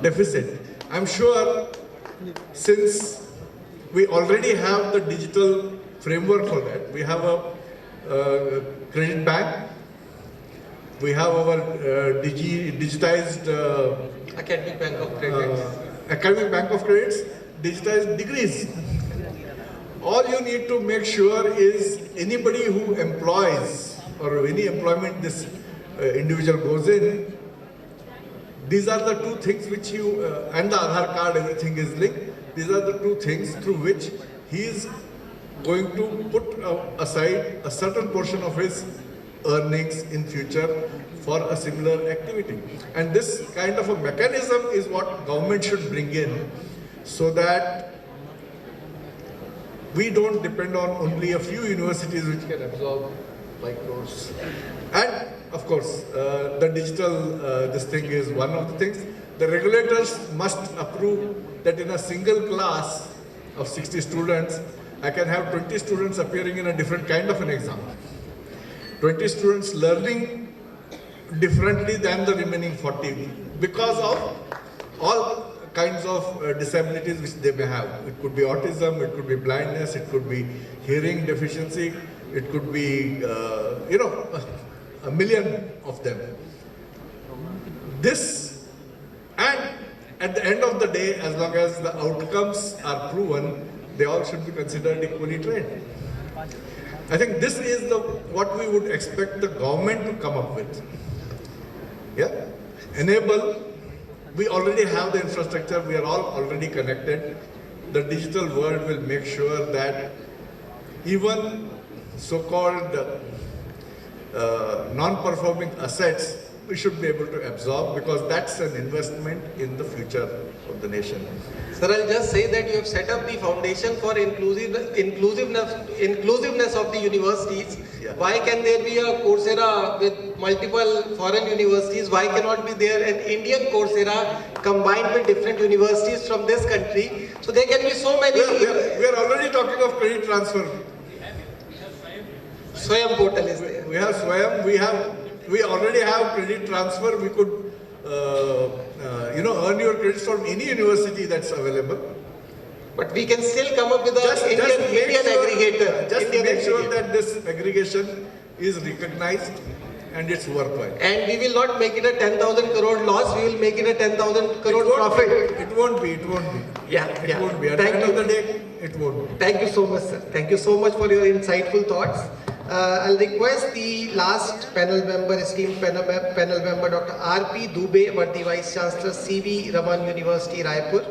deficit. I'm sure since we already have the digital framework for that, we have a credit bank, we have our digitized Academic Bank of Credits. Academic Bank of Credits, digitized degrees. All you need to make sure is anybody who employs or any employment this individual goes in, these are the two things which you, and the Aadhaar card, everything is linked. These are the two things through which he is going to put aside a certain portion of his earnings in future for a similar activity. And this kind of a mechanism is what government should bring in, so that we don't depend on only a few universities which can absorb 5 crores. And of course, the digital, this thing is one of the things. The regulators must approve that in a single class of 60 students, I can have 20 students appearing in a different kind of an exam. 20 students learning differently than the remaining 40 because of all kinds of disabilities which they may have. It could be autism, it could be blindness, it could be hearing deficiency, it could be, a million of them. This, and at the end of the day, as long as the outcomes are proven, they all should be considered equally trained. I think this is what we would expect the government to come up with. Yeah? Enable, we already have the infrastructure, we are all already connected. The digital world will make sure that even so-called non-performing assets, we should be able to absorb, because that's an investment in the future of the nation. Sir, I'll just say that you have set up the foundation for inclusiveness of the universities. Yeah. Why can there be a Coursera with multiple foreign universities? Why cannot be there an Indian Coursera combined with different universities from this country? So there can be so many. We are already talking of credit transfer. Swayam portal is there. We have Swayam, we already have credit transfer. We could, earn your credits from any university that's available. But we can still come up with an Indian aggregator. Just make sure that this aggregation is recognized and it's worthwhile. And we will not make it a 10,000 crore loss, we will make it a 10,000 crore profit. It won't be. Yeah, it won't be. At the end of the day, it won't be. Thank you so much, sir. Thank you so much for your insightful thoughts. I'll request the last panel member, esteemed panel member, Dr. R.P. Dubey, Vardi Vice Chancellor, C.V. Raman University, Raipur.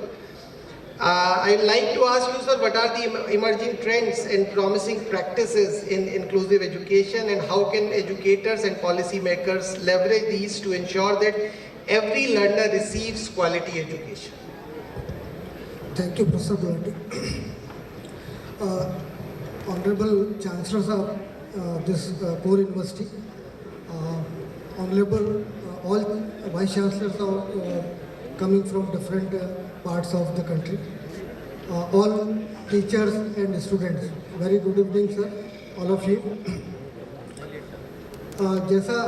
I'd like to ask you, sir, what are the emerging trends and promising practices in inclusive education, and how can educators and policymakers leverage these to ensure that every learner receives quality education? Thank you, Professor Gulati. Honorable Chancellors of this core university, Honorable all Vice Chancellors are coming from different parts of the country, all teachers and students, very good evening, sir. all of you. जैसा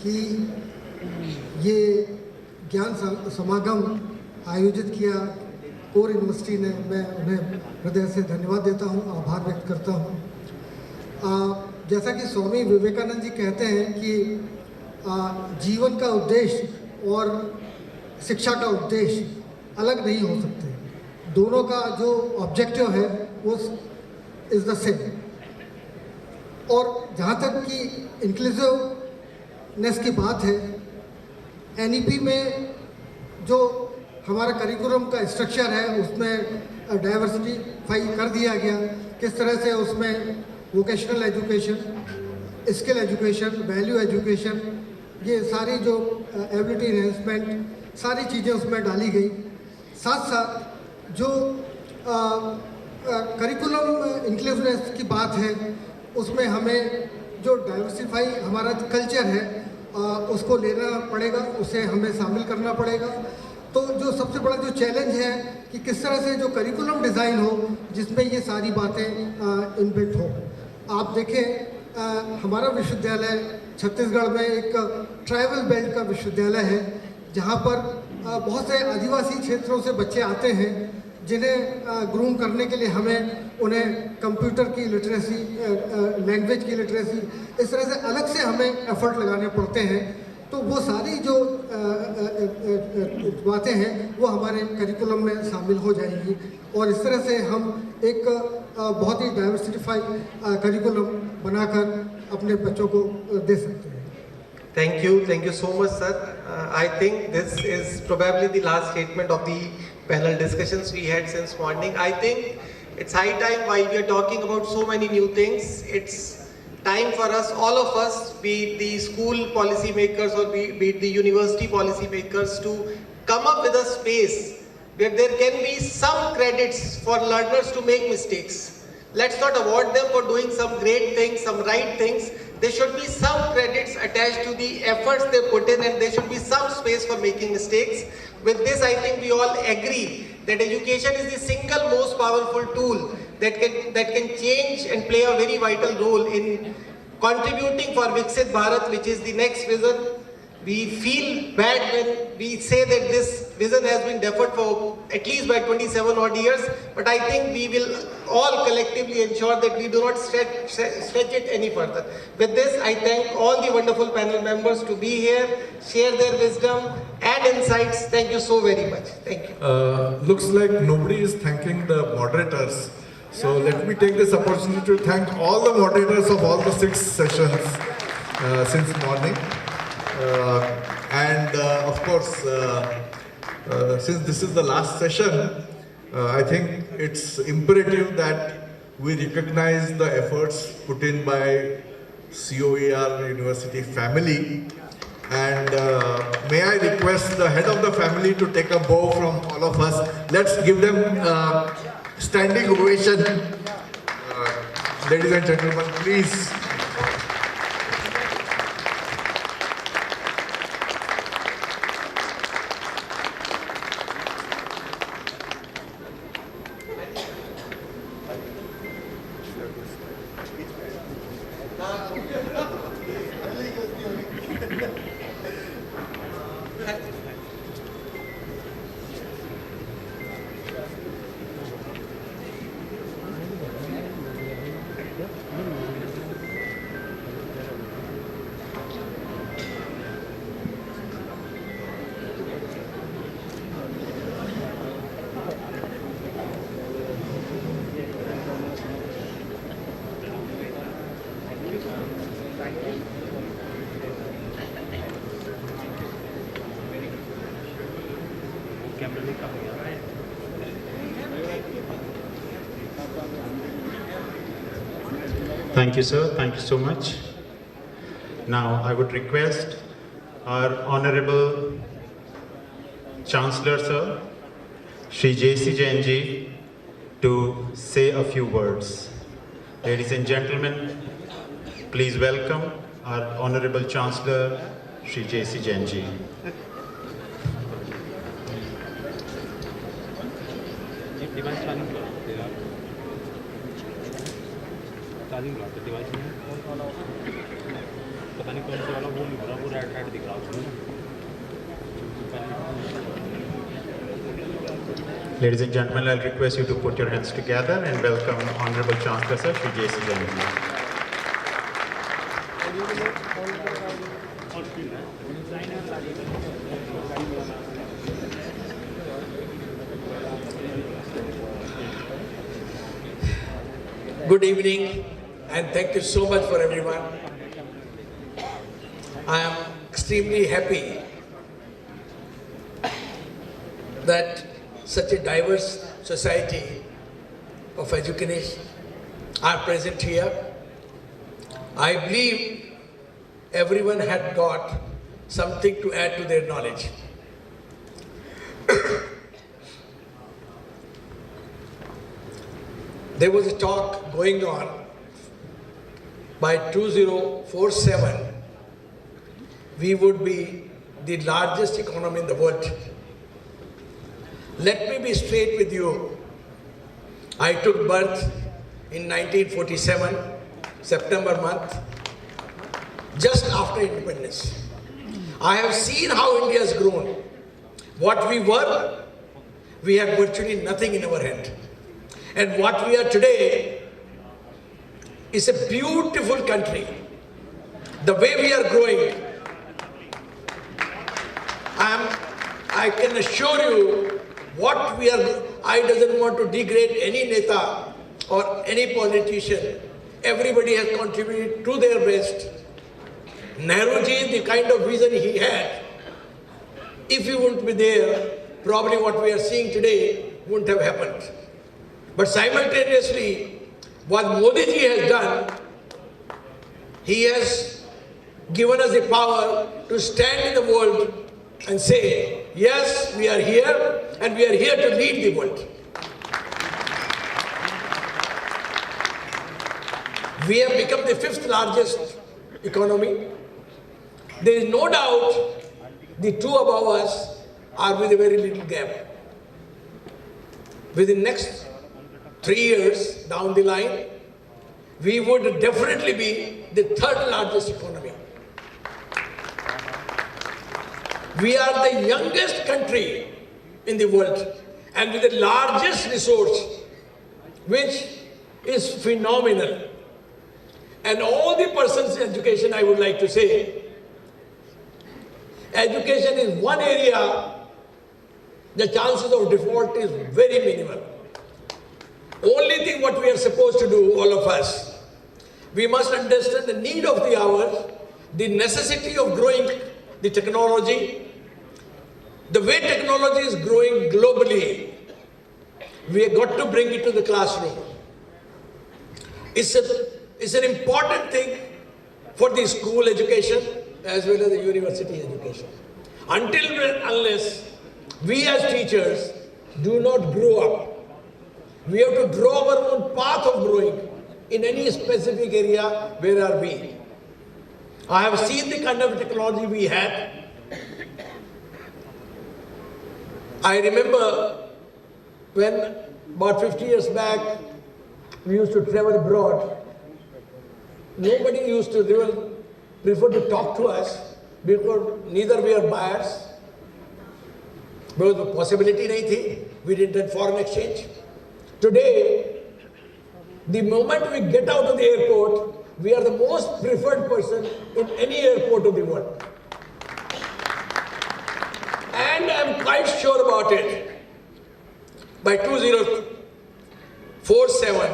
कि ये ज्ञान समागम आयोजित किया core university ने, मैं उन्हें हृदय से धन्यवाद देता हूँ, आभार व्यक्त करता हूँ। जैसा कि स्वामी विवेकानंद जी कहते हैं कि जीवन का उद्देश्य और शिक्षा का उद्देश्य अलग नहीं हो सकते, दोनों का जो ऑब्जेक्टिव है वो इज़ द सेम। और जहाँ तक कि इंक्लूसिवनेस की बात है, एनईपी में जो हमारा करिकुलम का स्ट्रक्चर है उसमें डाइवर्सिटीफाई कर दिया गया। किस तरह से उसमें vocational education, skill education, value education, ये सारी जो एबिलिटी एनहेंसमेंट, सारी चीज़ें उसमें डाली गई। साथ साथ जो करिकुलम इंक्लूसिवनेस की बात है उसमें हमें जो डाइवर्सिफाई हमारा कल्चर है उसको लेना पड़ेगा, उसे हमें शामिल करना पड़ेगा। तो जो सबसे बड़ा जो चैलेंज है कि किस तरह से जो करिकुलम डिज़ाइन हो जिसमें ये सारी बातें इनबिल्ट हो। आप देखें हमारा विश्वविद्यालय छत्तीसगढ़ में एक ट्राइबल बेल्ट का विश्वविद्यालय है जहाँ पर बहुत से आदिवासी क्षेत्रों से बच्चे आते हैं जिन्हें ग्रूम करने के लिए हमें उन्हें कंप्यूटर की लिटरेसी, लैंग्वेज की लिटरेसी, इस तरह से अलग से हमें एफर्ट लगाने पड़ते हैं। तो वो सारी जो बातें हैं वो हमारे करिकुलम में शामिल हो जाएंगी और इस तरह से हम एक बहुत ही डाइवर्सिफाइड करिकुलम बनाकर अपने बच्चों को दे सकते हैं। Thank you so much, sir. I think this is probably the last statement of the panel discussions we had since morning. I think it's high time, while we are talking about so many new things, it's time for us, all of us, be it the school policy makers or be it the university policy makers, to come up with a space where there can be some credits for learners to make mistakes. Let's not award them for doing some great things, some right things. There should be some credits attached to the efforts they put in, and there should be some space for making mistakes. With this, I think we all agree that education is the single most powerful tool that can change and play a very vital role in contributing for Viksit Bharat, which is the next vision. We feel bad when we say that this vision has been deferred for at least by 27 odd years, but I think we will all collectively ensure that we do not stretch it any further. With this, I thank all the wonderful panel members to be here, share their wisdom and insights. Thank you so very much. Thank you. Looks like nobody is thanking the moderators. So let me take this opportunity to thank all the moderators of all the 6 sessions since morning. Of course, since this is the last session, I think it's imperative that we recognize the efforts put in by COER University family. And may I request the head of the family to take a bow from all of us. Let's give them standing ovation. Ladies and gentlemen, please. Thank you, sir. Thank you so much. Now, I would request our Honorable Chancellor, sir, Shri J.C. Jain ji, to say a few words. Ladies and gentlemen, please welcome our Honorable Chancellor, Shri J.C. Jain ji. Ladies and gentlemen, I'll request you to put your hands together and welcome Honorable Chancellor Sir Shri J.C. Jain. Good evening and thank you so much for everyone. I am extremely happy that such a diverse society of educationists are present here. I believe everyone had got something to add to their knowledge. There was a talk going on by 2047, we would be the largest economy in the world. Let me be straight with you. I took birth in 1947, September month, just after independence. I have seen how India has grown. What we were, we had virtually nothing in our hand. And what we are today is a beautiful country. The way we are growing, I can assure you what we are, I doesn't want to degrade any neta or any politician. Everybody has contributed to their best. Nehruji, the kind of vision he had, if he wouldn't be there, probably what we are seeing today wouldn't have happened. But simultaneously, what Modi ji has done, he has given us the power to stand in the world and say, yes, we are here and we are here to lead the world. We have become the 5th largest economy. There is no doubt the two above us are with a very little gap. Within next 3 years down the line, we would definitely be the 3rd largest economy. We are the youngest country in the world and with the largest resource, which is phenomenal. And all the persons in education, I would like to say, education is one area, the chances of default is very minimal. Only thing what we are supposed to do, all of us, we must understand the need of the hour, the necessity of growing the technology, the way technology is growing globally. We have got to bring it to the classroom. It's an important thing for the school education as well as the university education. Until and unless we as teachers do not grow up, we have to draw our own path of growing in any specific area. Where are we? I have seen the kind of technology we had. I remember when about 50 years back, we used to travel abroad. Nobody used to prefer to talk to us because neither we are buyers. Because the possibility nahi thi. We didn't have foreign exchange. Today, the moment we get out of the airport, we are the most preferred person in any airport of the world. And I'm quite sure about it. By 2047,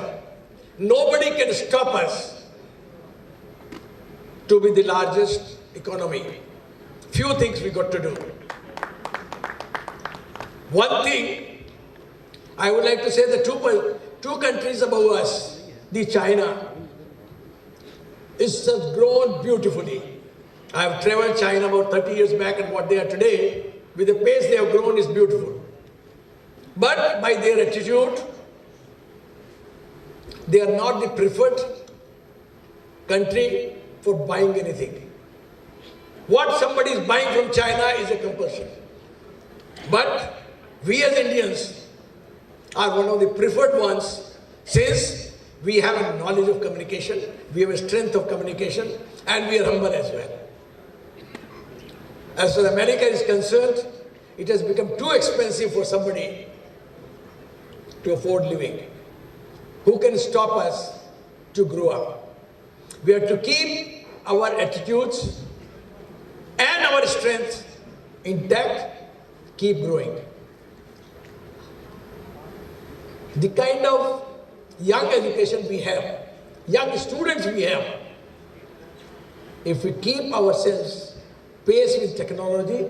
nobody can stop us to be the largest economy. Few things we got to do. One thing, I would like to say the two countries above us, the China, has grown beautifully. I have traveled China about 30 years back, and what they are today, with the pace they have grown, is beautiful. But by their attitude, they are not the preferred country for buying anything. What somebody is buying from China is a compulsion. But we as Indians are one of the preferred ones, since We have a knowledge of communication, we have a strength of communication, and we are humble as well. As far as America is concerned, it has become too expensive for somebody to afford living. Who can stop us to grow up? We have to keep our attitudes and our strength intact, keep growing. The kind of young education we have, young students we have, if we keep ourselves pace with technology,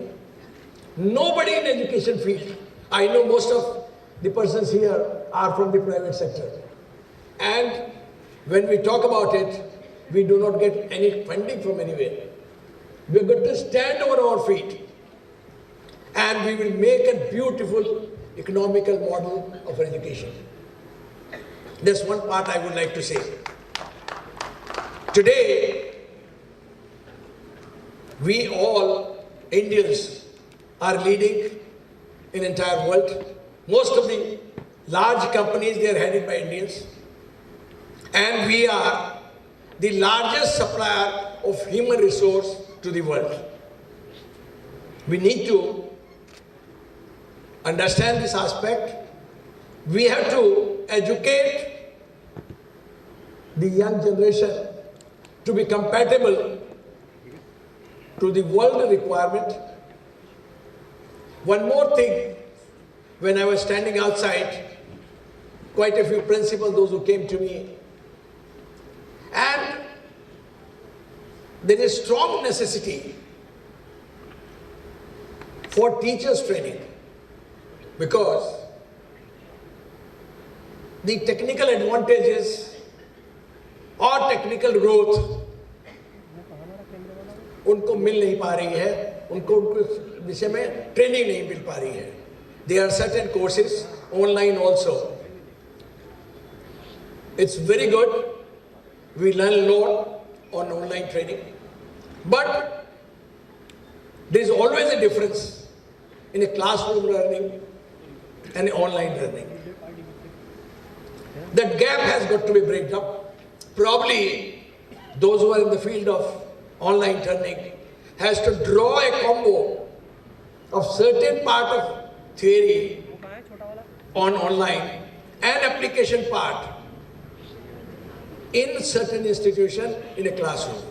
nobody in education field, I know most of the persons here are from the private sector. And when we talk about it, we do not get any funding from anywhere. We are going to stand on our feet and we will make a beautiful economical model of education. That's one part I would like to say. Today, we all Indians are leading in entire world. Most of the large companies, they are headed by Indians. And we are the largest supplier of human resource to the world. We need to understand this aspect. We have to educate the young generation to be compatible to the world requirement. One more thing, when I was standing outside, quite a few principals, those who came to me, and there is strong necessity for teachers training because the technical advantages or technical growth उनको मिल नहीं पा रही है, उनको विषय में training नहीं मिल पा रही है. There are certain courses online also. It's very good. We learn a lot on online training. But there is always a difference in a classroom learning and online learning. That gap has got to be bridged up. Probably those who are in the field of online learning has to draw a combo of certain part of theory on online and application part in certain institution in a classroom.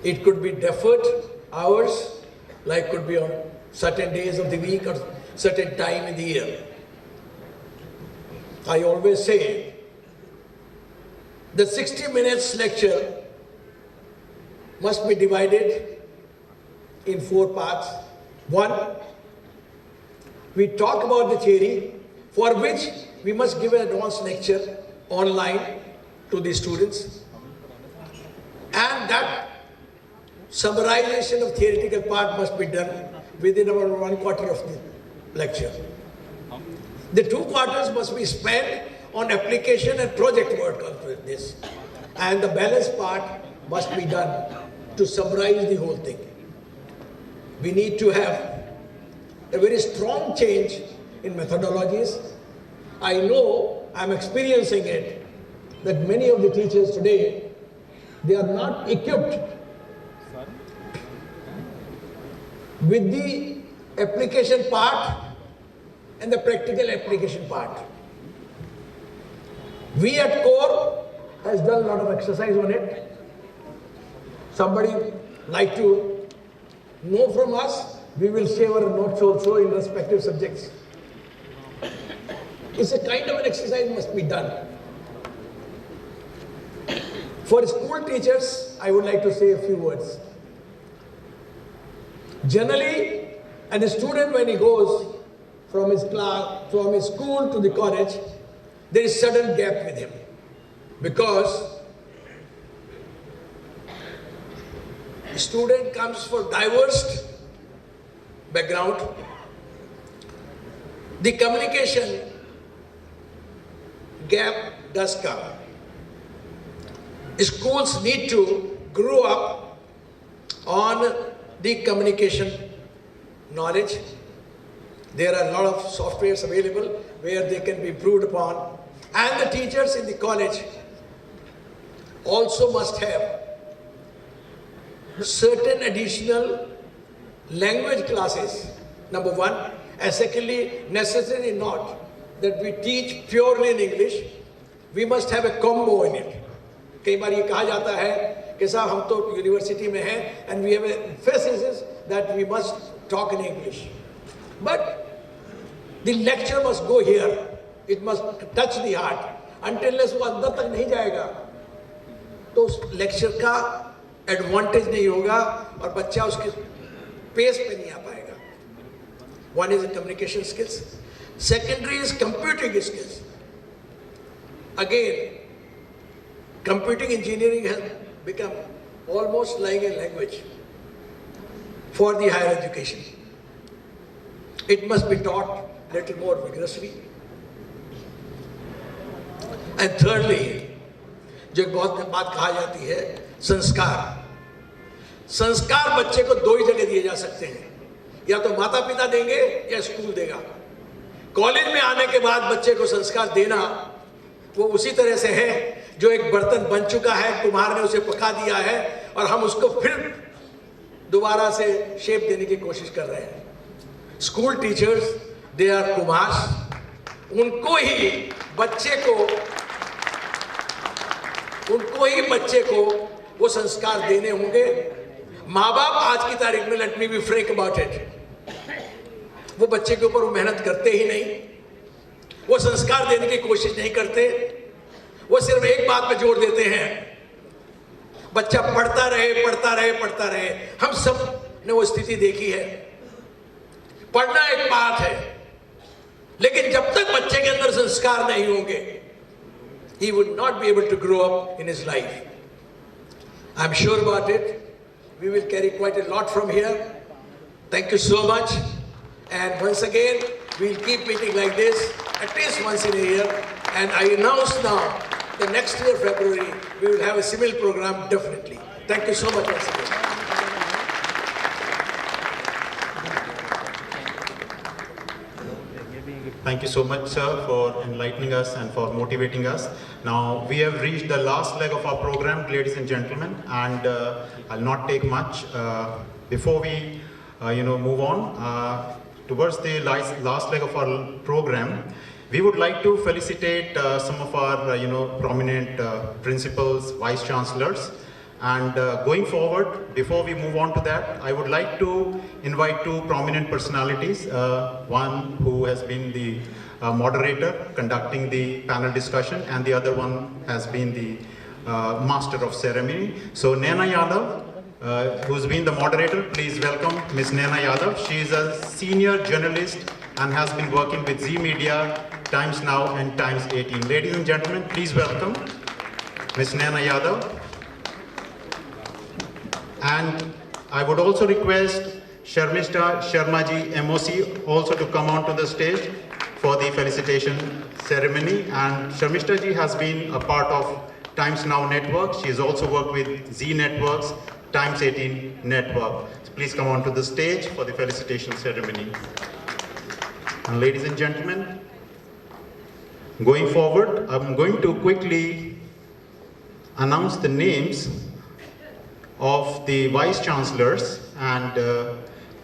It could be deferred hours, like could be on certain days of the week or certain time in the year. I always say the 60 minutes lecture must be divided in 4 parts. 1, we talk about the theory, for which we must give an advanced lecture online to the students, and that summarization of theoretical part must be done within about 1/4 of the lecture. The 2 quarters must be spent on application and project work on this, and the balance part must be done to summarize the whole thing. We need to have a very strong change in methodologies. I know, I'm experiencing it, that many of the teachers today, they are not equipped with the application part and the practical application part. We at COER has done a lot of exercise on it. Somebody like to know from us, we will share our notes also in respective subjects. It's a kind of an exercise must be done. For school teachers, I would like to say a few words. Generally, a student when he goes from his class, from his school to the college, there is sudden gap with him because the student comes from diverse background. The communication gap does come. Schools need to grow up on the communication knowledge. There are a lot of softwares available where they can be improved upon. and the teachers in the college also must have certain additional language classes, number one, and secondly, necessarily not that we teach purely in English, we must have a combo in it. कई बार ये कहा जाता है कि साहब हम तो university में हैं and we have a emphasis that we must talk in English. But the lecture must go here, it must touch the heart. Until unless वो अंदर तक नहीं जाएगा, तो उस लेक्चर का एडवांटेज नहीं होगा और बच्चा उसके पेस पे नहीं आ पाएगा. One is communication skills. Secondary is computing skills. Again, computing engineering has become almost like a language for the higher education. It must be taught a little more vigorously. And thirdly, जो एक बहुत बात कहा जाती है, संस्कार. संस्कार बच्चे को दो ही जगह दिए जा सकते हैं, या तो माता पिता देंगे या स्कूल देगा. कॉलेज में आने के बाद बच्चे को संस्कार देना वो उसी तरह से है जो एक बर्तन बन चुका है, कुम्हार ने उसे पका दिया है और हम उसको फिर दोबारा से शेप देने की कोशिश कर रहे हैं. स्कूल टीचर्स, दे आर कुम्हार्स. उनको ही बच्चे को वो संस्कार देने होंगे. माँ बाप आज की तारीख में, let me be frank about it, वो बच्चे के ऊपर वो मेहनत करते ही नहीं, वो संस्कार देने की कोशिश नहीं करते. वो सिर्फ एक बात पे जोर देते हैं, बच्चा पढ़ता रहे पढ़ता रहे पढ़ता रहे. हम सब ने वो स्थिति देखी है. पढ़ना एक बात है, लेकिन जब तक बच्चे के अंदर संस्कार नहीं होंगे, he would not be able to grow up in his life. I'm sure about it. We will carry quite a lot from here. Thank you so much. And once again, we'll keep meeting like this at least once in a year. And I announce now, the next year, February, we will have a similar program definitely. Thank you so much once again. Thank you so much, sir, for enlightening us and for motivating us. Now, we have reached the last leg of our program, ladies and gentlemen, and I'll not take much. Before we, move on towards the last leg of our program, we would like to felicitate some of our, prominent principals, vice chancellors. And going forward, before we move on to that, I would like to invite two prominent personalities. One who has been the moderator conducting the panel discussion, and the other one has been the master of ceremony. So Naina Yadav, who's been the moderator, please welcome Ms. Naina Yadav. She is a senior journalist and has been working with Z Media, Times Now and Times 18. Ladies and gentlemen, please welcome Ms. Naina Yadav. And I would also request Sharmishta Sharmaji MOC also to come onto the stage for the felicitation ceremony. And Sharmishta ji has been a part of Times Now Network. She has also worked with Z Networks, Times 18 Network. So please come onto the stage for the felicitation ceremony. And ladies and gentlemen, going forward, I'm going to quickly announce the names of the vice chancellors, and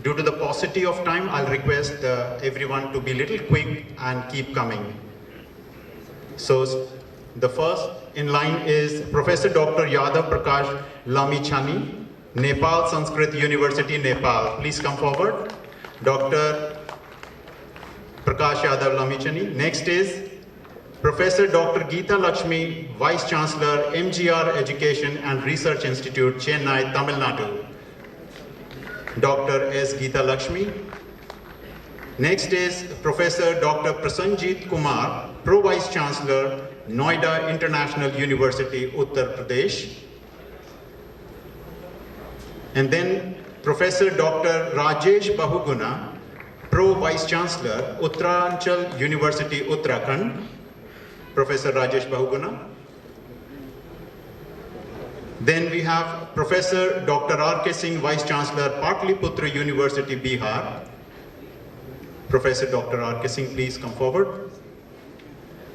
due to the paucity of time, I'll request everyone to be a little quick and keep coming. So the first in line is Professor Dr. Yadav Prakash Lamichhani, Nepal Sanskrit University, Nepal. Please come forward. Dr. Prakash Yadav Lamichhani. Next is Professor Dr. Geeta Lakshmi, Vice Chancellor, MGR Education and Research Institute, Chennai, Tamil Nadu. Dr. S. Geeta Lakshmi. Next is Professor Dr. Prasanjit Kumar, Pro Vice Chancellor, Noida International University, Uttar Pradesh. And then Professor Dr. Rajesh Bahuguna, Pro Vice Chancellor, Uttaranchal University, Uttarakhand. Professor Rajesh Bahuguna. Then we have Professor Dr. R.K. Singh, Vice Chancellor, Patliputra University, Bihar. Professor Dr. R.K. Singh, please come forward.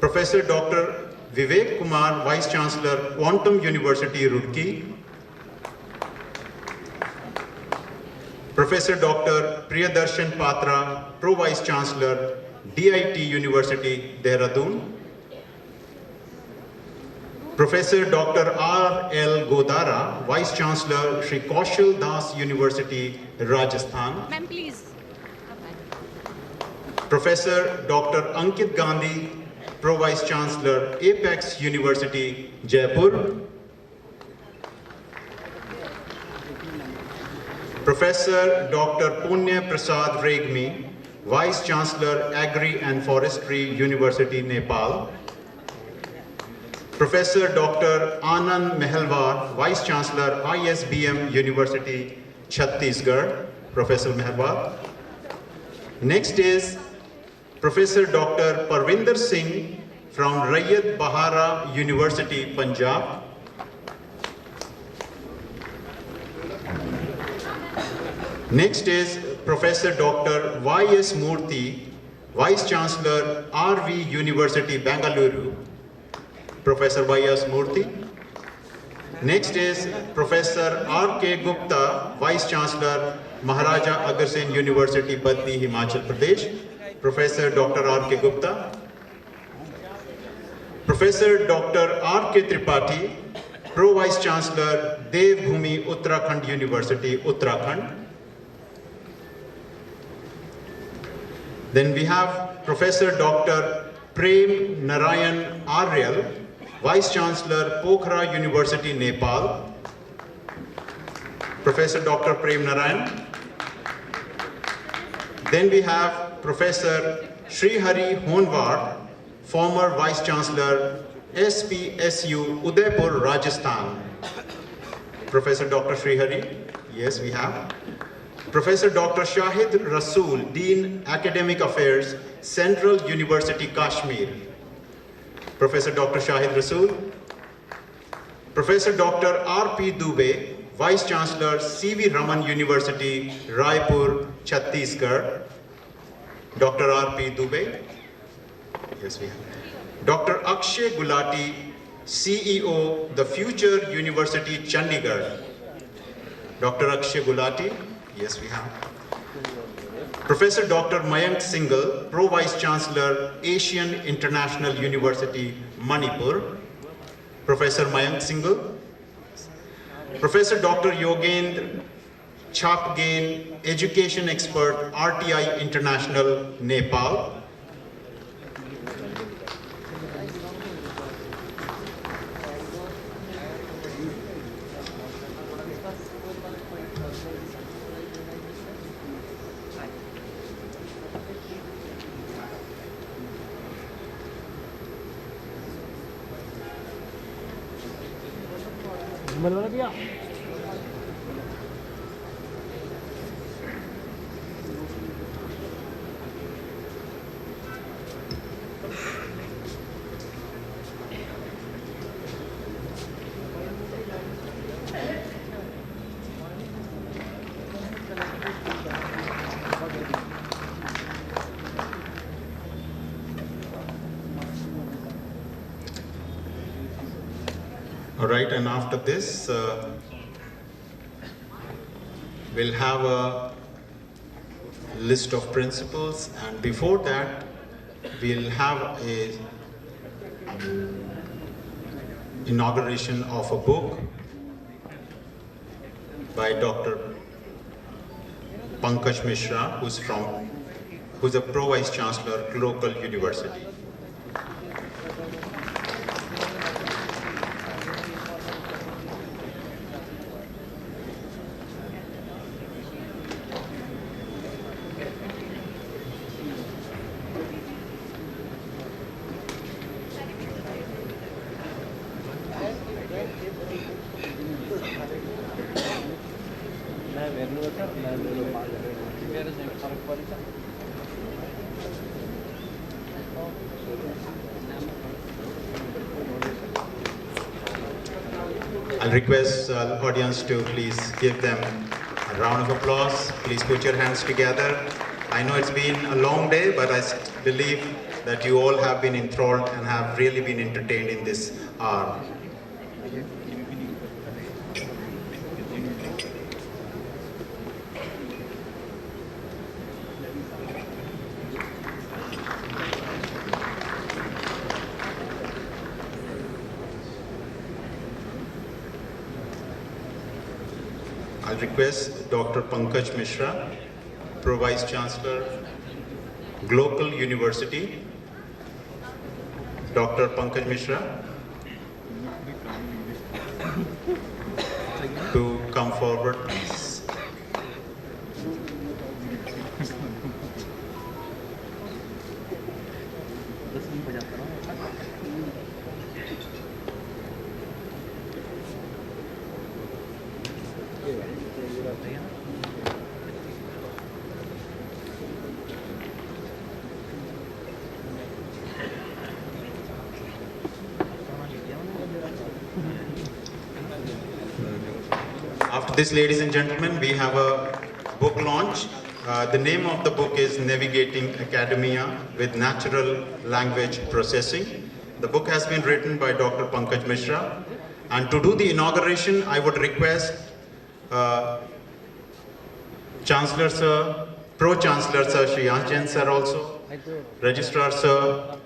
Professor Dr. Vivek Kumar, Vice Chancellor, Quantum University, Roorkee. Professor Dr. Priyadarshan Patra, Pro Vice Chancellor, DIT University, Dehradun. Professor Dr. R.L. Godara, Vice Chancellor, Sri Kaushal Das University, Rajasthan. Ma'am, please. Professor Dr. Ankit Gandhi, Pro Vice Chancellor, Apex University, Jaipur. Professor Dr. Punya Prasad Regmi, Vice Chancellor, Agri and Forestry, University, Nepal. Professor Dr. Anand Mehalwar, Vice Chancellor, ISBM University, Chhattisgarh. Professor Mehalwar. Next is Professor Dr. Parvinder Singh from Rayyat Bahara University, Punjab. Next is Professor Dr. Y.S. Murthy, Vice Chancellor, RV University, Bengaluru. Professor Y.S. Murthy. Next is Professor R.K. Gupta, Vice Chancellor, Maharaja Agarsen University, Baddi, Himachal Pradesh. Professor Dr. R.K. Gupta. Professor Dr. R.K. Tripathi, Pro Vice Chancellor, Devbhoomi Uttarakhand University, Uttarakhand. Then we have Professor Dr. Prem Narayan Aryal, Vice Chancellor, Pokhara University, Nepal. Professor Dr. Prem Narayan. Then we have Professor Srihari Honwar, former Vice Chancellor, SPSU, Udaipur, Rajasthan. Professor Dr. Srihari, yes, we have. Professor Dr. Shahid Rasool, Dean Academic Affairs, Central University, Kashmir. Professor Dr. Shahid Rasool. Professor Dr. R.P. Dubey, Vice Chancellor, C.V. Raman University, Raipur, Chhattisgarh. Dr. R.P. Dubey. Yes, we have. Dr. Akshay Gulati, CEO, The Future University, Chandigarh. Dr. Akshay Gulati. Yes, we have. Professor Dr. Mayank Singhal, Pro Vice Chancellor, Asian International University, Manipur. Professor Mayank Singhal. Professor Dr. Yogendra Chapgain, Education Expert, RTI International, Nepal. All right, and after this, we'll have a list of principles, and before that, we'll have a inauguration of a book by Dr. Pankaj Mishra, who's a Pro Vice Chancellor, local university. I'll request the audience to please give them a round of applause. Please put your hands together. I know it's been a long day, but I believe that you all have been enthralled and have really been entertained in this hour. I'll request Dr. Pankaj Mishra, Pro Vice Chancellor, Global University. Dr. Pankaj Mishra to come forward, please. After this, ladies and gentlemen, we have a book launch. The name of the book is Navigating Academia with Natural Language Processing. The book has been written by Dr. Pankaj Mishra. And to do the inauguration, I would request Chancellor Sir, Pro-Chancellor Sir Shri Jain Sir also, Registrar Sir,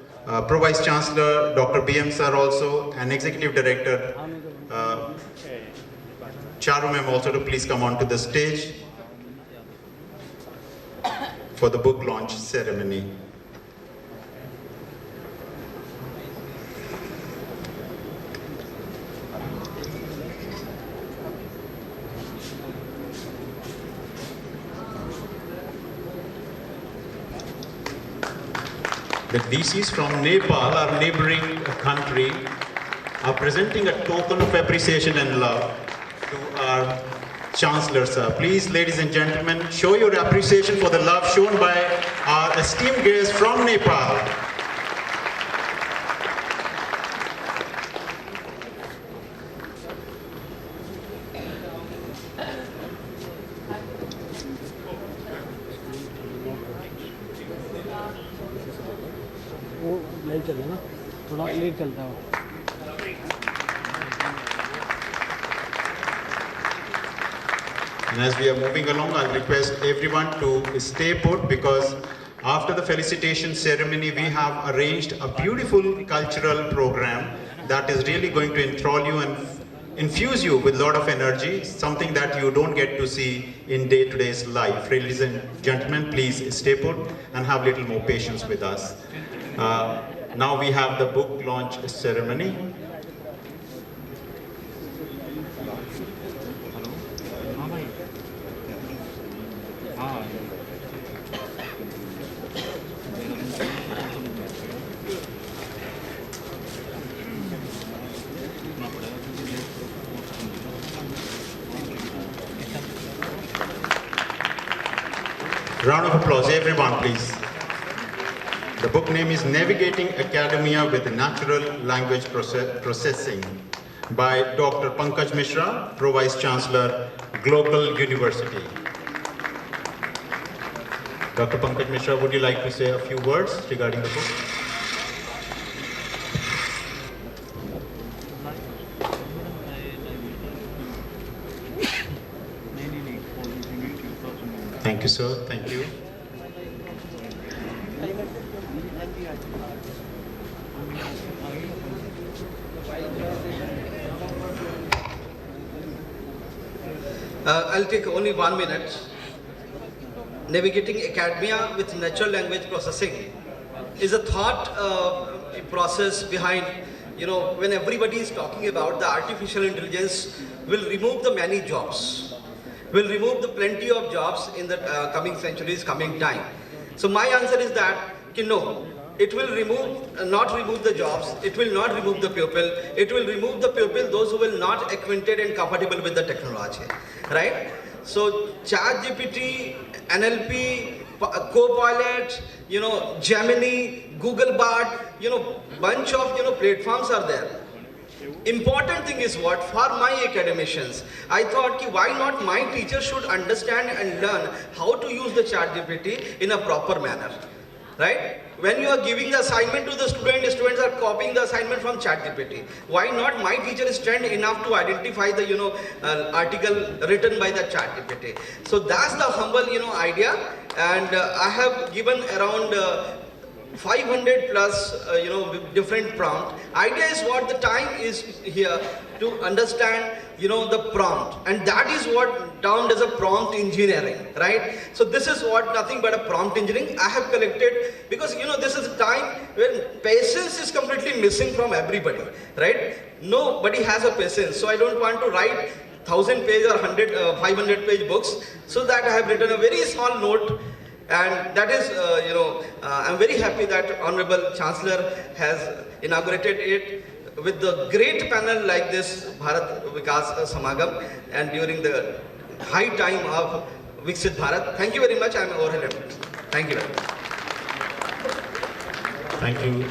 Pro Vice Chancellor Dr. BM Sir also, and Executive Director Charu Ma'am also to please come on to the stage for the book launch ceremony. The VCs from Nepal, our neighboring country, are presenting a token of appreciation and love to our Chancellor Sir. Please, ladies and gentlemen, show your appreciation for the love shown by our esteemed guests from Nepal. थोड़ा late चलता है। And as we are moving along, I'll request everyone to stay put because after the felicitation ceremony, we have arranged a beautiful cultural program that is really going to enthrall you and infuse you with a lot of energy, something that you don't get to see in day-to-day's life. Ladies and gentlemen, please stay put and have a little more patience with us. Now we have the book launch ceremony. Round of applause, everyone, please. The book name is Navigating Academia with Natural Language Processing by Dr. Pankaj Mishra, Pro Vice Chancellor, Global University. Dr. Pankaj Mishra, would you like to say a few words regarding the book? Thank you, sir. Thank you. I'll take only 1 minute. Navigating academia with natural language processing is a thought process behind, when everybody is talking about the artificial intelligence will remove the many jobs, will remove the plenty of jobs in the coming centuries, coming time. So my answer is that, no, it will not remove the jobs, it will not remove the people, it will remove the people, those who will not acquainted and compatible with the technology, right? So ChatGPT, NLP, Copilot, Gemini, Google Bard, bunch of, platforms are there. Important thing is what, for my academicians, I thought why not my teacher should understand and learn how to use the ChatGPT in a proper manner. right? When you are giving the assignment to the students are copying the assignment from ChatGPT. Why not my teacher is trained enough to identify the, article written by the ChatGPT. So that's the humble, idea. And I have given around 500 plus, different prompt. Idea is what the time is here to understand, the prompt. And that is what termed as a prompt engineering, right? So this is what nothing but a prompt engineering I have collected, because, this is a time when patience is completely missing from everybody, right? Nobody has a patience. So I don't want to write 1000-page or 500-page books. So that I have written a very small note. And that is, I'm very happy that Honorable Chancellor has inaugurated it with the great panel like this, Bharat Gyan Samagam, and during the high time of Viksit Bharat. Thank you very much. I'm overwhelmed. Thank you very much.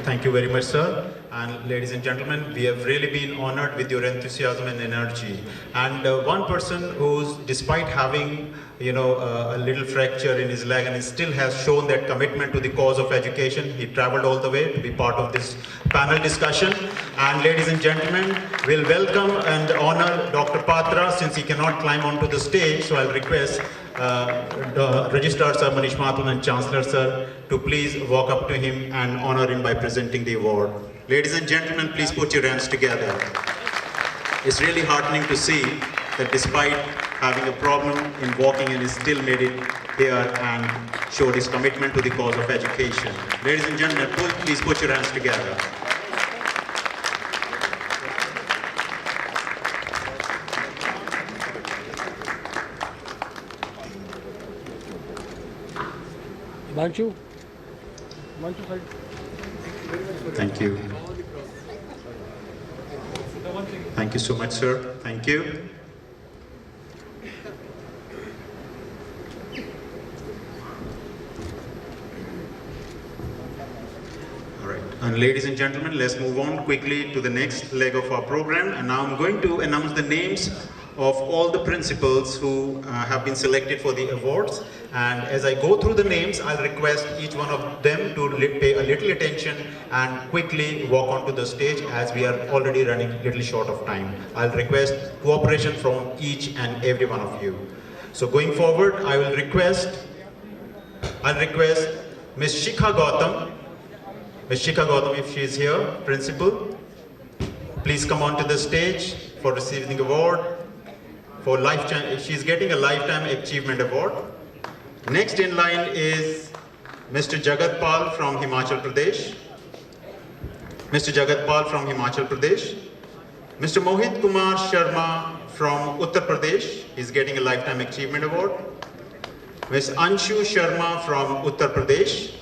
Thank you very much, sir. And ladies and gentlemen, we have really been honored with your enthusiasm and energy. And one person who's, despite having, a little fracture in his leg, and he still has shown that commitment to the cause of education. He traveled all the way to be part of this panel discussion. And ladies and gentlemen, we'll welcome and honor Dr. Patra, since he cannot climb onto the stage. So I'll request Registrar Sir Manish Mathur and Chancellor Sir to please walk up to him and honor him by presenting the award. Ladies and gentlemen, please put your hands together. It's really heartening to see that despite having a problem in walking, and he still made it here and showed his commitment to the cause of education. Ladies and gentlemen, please put your hands together. Thank you. Thank you so much, sir. Thank you. All right. And ladies and gentlemen, let's move on quickly to the next leg of our program. And now I'm going to announce the names of all the principals who have been selected for the awards. And as I go through the names, I'll request each one of them to pay a little attention and quickly walk onto the stage, as we are already running a little short of time. I'll request cooperation from each and every one of you. So going forward, I'll request Ms. Shikha Gautam. Ms. Shikha Gautam, if she is here, principal, please come onto the stage for receiving the award. For lifetime, she's getting a Lifetime Achievement Award. Next in line is Mr. Jagat Pal from Himachal Pradesh. Mr. Jagat Pal from Himachal Pradesh. Mr. Mohit Kumar Sharma from Uttar Pradesh is getting a Lifetime Achievement Award. Ms. Anshu Sharma from Uttar Pradesh.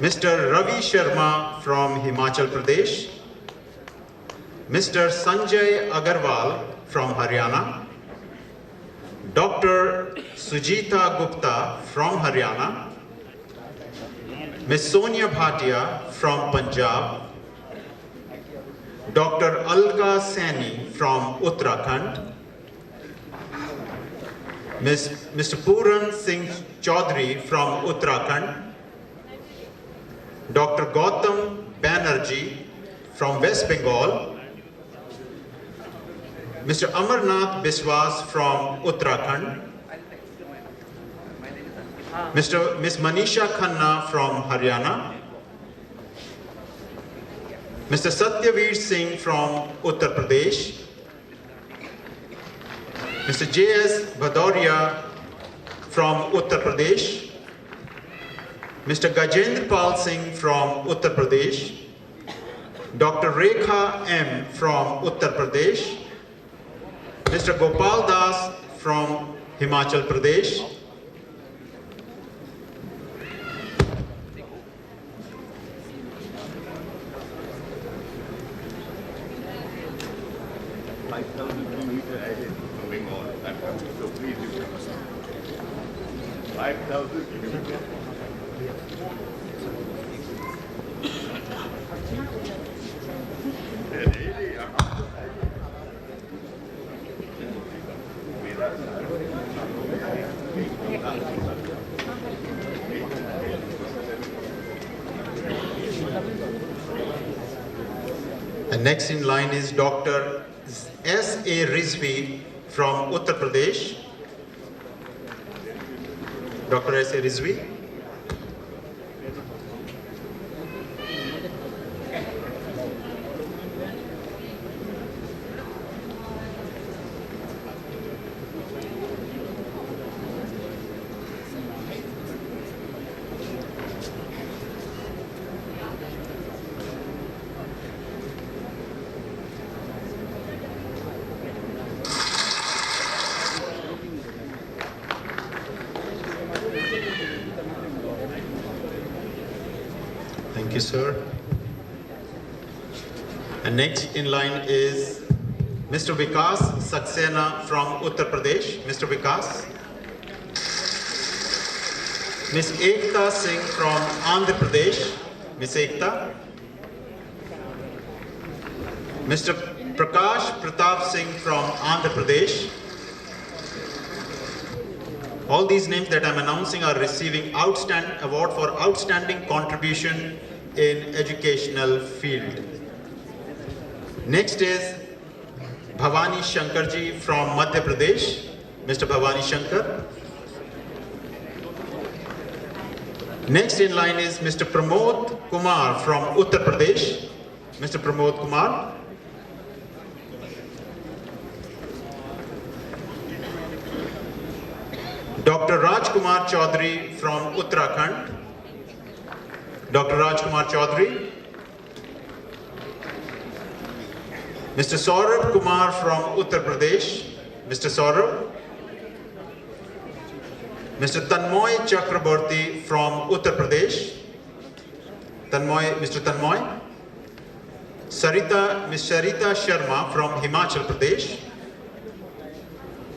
Mr. Ravi Sharma from Himachal Pradesh. Mr. Sanjay Agarwal from Haryana. Dr. Sujita Gupta from Haryana. Ms. Sonia Bhatia from Punjab. Dr. Alka Saini from Uttarakhand. Mr. Puran Singh Chaudhary from Uttarakhand. Dr. Gautam Banerjee from West Bengal. Mr. Amarnath Biswas from Uttarakhand. Ms. Manisha Khanna from Haryana. Mr. Satyaveer Singh from Uttar Pradesh. Mr. J.S. Bhadoria from Uttar Pradesh. Mr. Gajendra Pal Singh from Uttar Pradesh. Dr. Rekha M. from Uttar Pradesh. Mr. Gopal Das from Himachal Pradesh. Next in line is Dr. S.A. Rizvi from Uttar Pradesh. Dr. S.A. Rizvi. Thank you, sir. And next in line is Mr. Vikas Saxena from Uttar Pradesh. Mr. Vikas. Ms. Ekta Singh from Andhra Pradesh. Ms. Ekta. Mr. Prakash Pratap Singh from Andhra Pradesh. All these names that I'm announcing are receiving award for outstanding contribution in educational field. Next is Bhavani Shankarji from Madhya Pradesh. Mr. Bhavani Shankar. Next in line is Mr. Pramod Kumar from Uttar Pradesh. Mr. Pramod Kumar. Dr. Rajkumar Chaudhary from Uttarakhand. Dr. Rajkumar Chaudhary. Mr. Saurabh Kumar from Uttar Pradesh. Mr. Saurabh. Mr. Tanmoy Chakraborty from Uttar Pradesh. Tanmoy, Mr. Tanmoy. Ms. Sarita Sharma from Himachal Pradesh.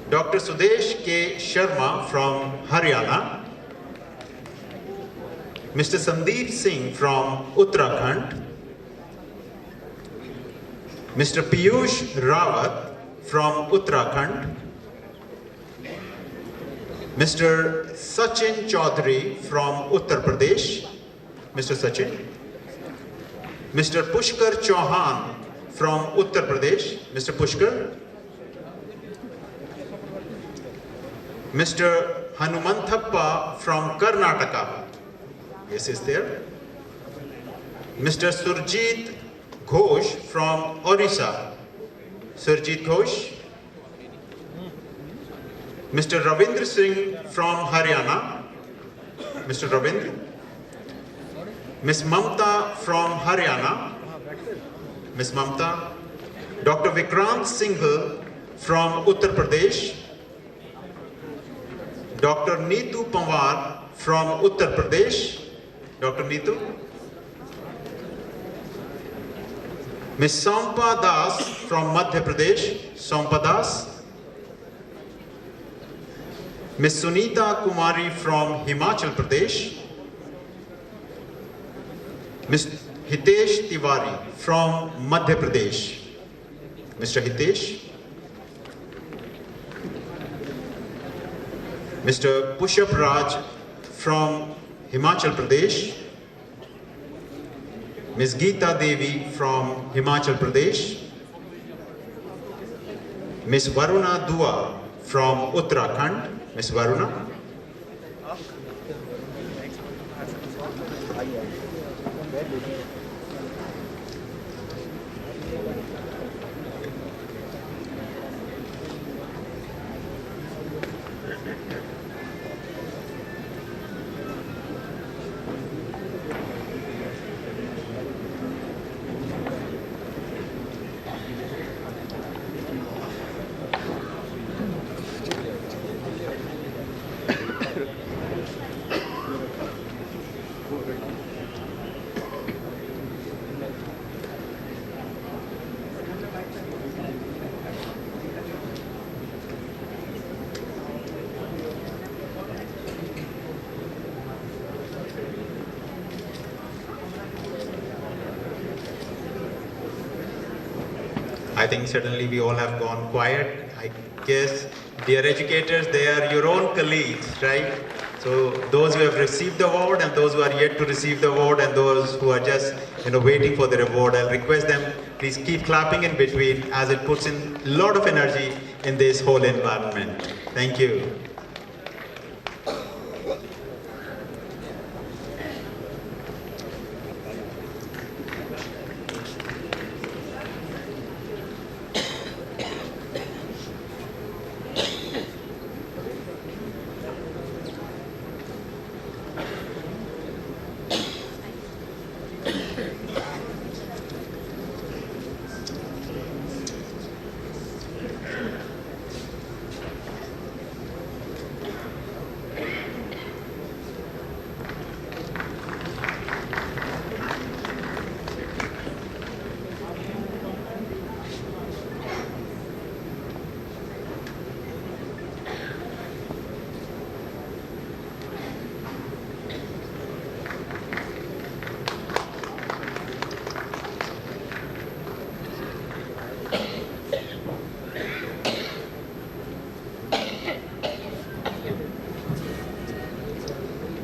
Dr. Sudesh K. Sharma from Haryana. Mr. Sandeep Singh from Uttarakhand. Mr. Piyush Rawat from Uttarakhand. Mr. Sachin Chaudhary from Uttar Pradesh. Mr. Sachin. Mr. Pushkar Chauhan from Uttar Pradesh. Mr. Pushkar. Mr. Hanumanthappa from Karnataka. Yes, is there. Mr. Surjit Ghosh from Orissa. Surjit Ghosh. Mr. Ravindra Singh from Haryana. Mr. Ravindra. Ms. Mamta from Haryana. Ms. Mamta. Dr. Vikrant Singhal from Uttar Pradesh. Dr. Neetu Pawar from Uttar Pradesh. Dr. Neetu. Ms. Sampa Das from Madhya Pradesh. Sampa Das. Ms. Sunita Kumari from Himachal Pradesh. Mr. Hitesh Tiwari from Madhya Pradesh. Mr. Hitesh. Mr. Pushap Raj from Himachal Pradesh. Ms. Geeta Devi from Himachal Pradesh. Ms. Varuna Dua from Uttarakhand. Ms. Varuna. I think certainly we all have gone quiet. I guess, dear educators, they are your own colleagues, right? So those who have received the award and those who are yet to receive the award and those who are just waiting for the reward, I'll request them Please keep clapping in between as it puts in a lot of energy in this whole environment. Thank you.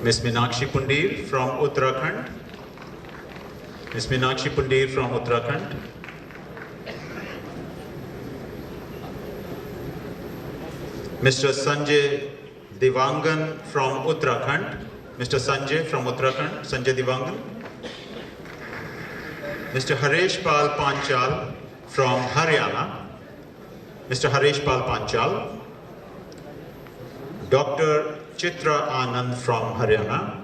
Ms. Meenakshi Pundir from Uttarakhand. Ms. Meenakshi Pundir from Uttarakhand. Mr. Sanjay Divangan from Uttarakhand. Mr. Sanjay from Uttarakhand. Sanjay Divangan. Mr. Haresh Pal Panchal from Haryana. Mr. Haresh Pal Panchal. Dr. Chitra Anand from Haryana.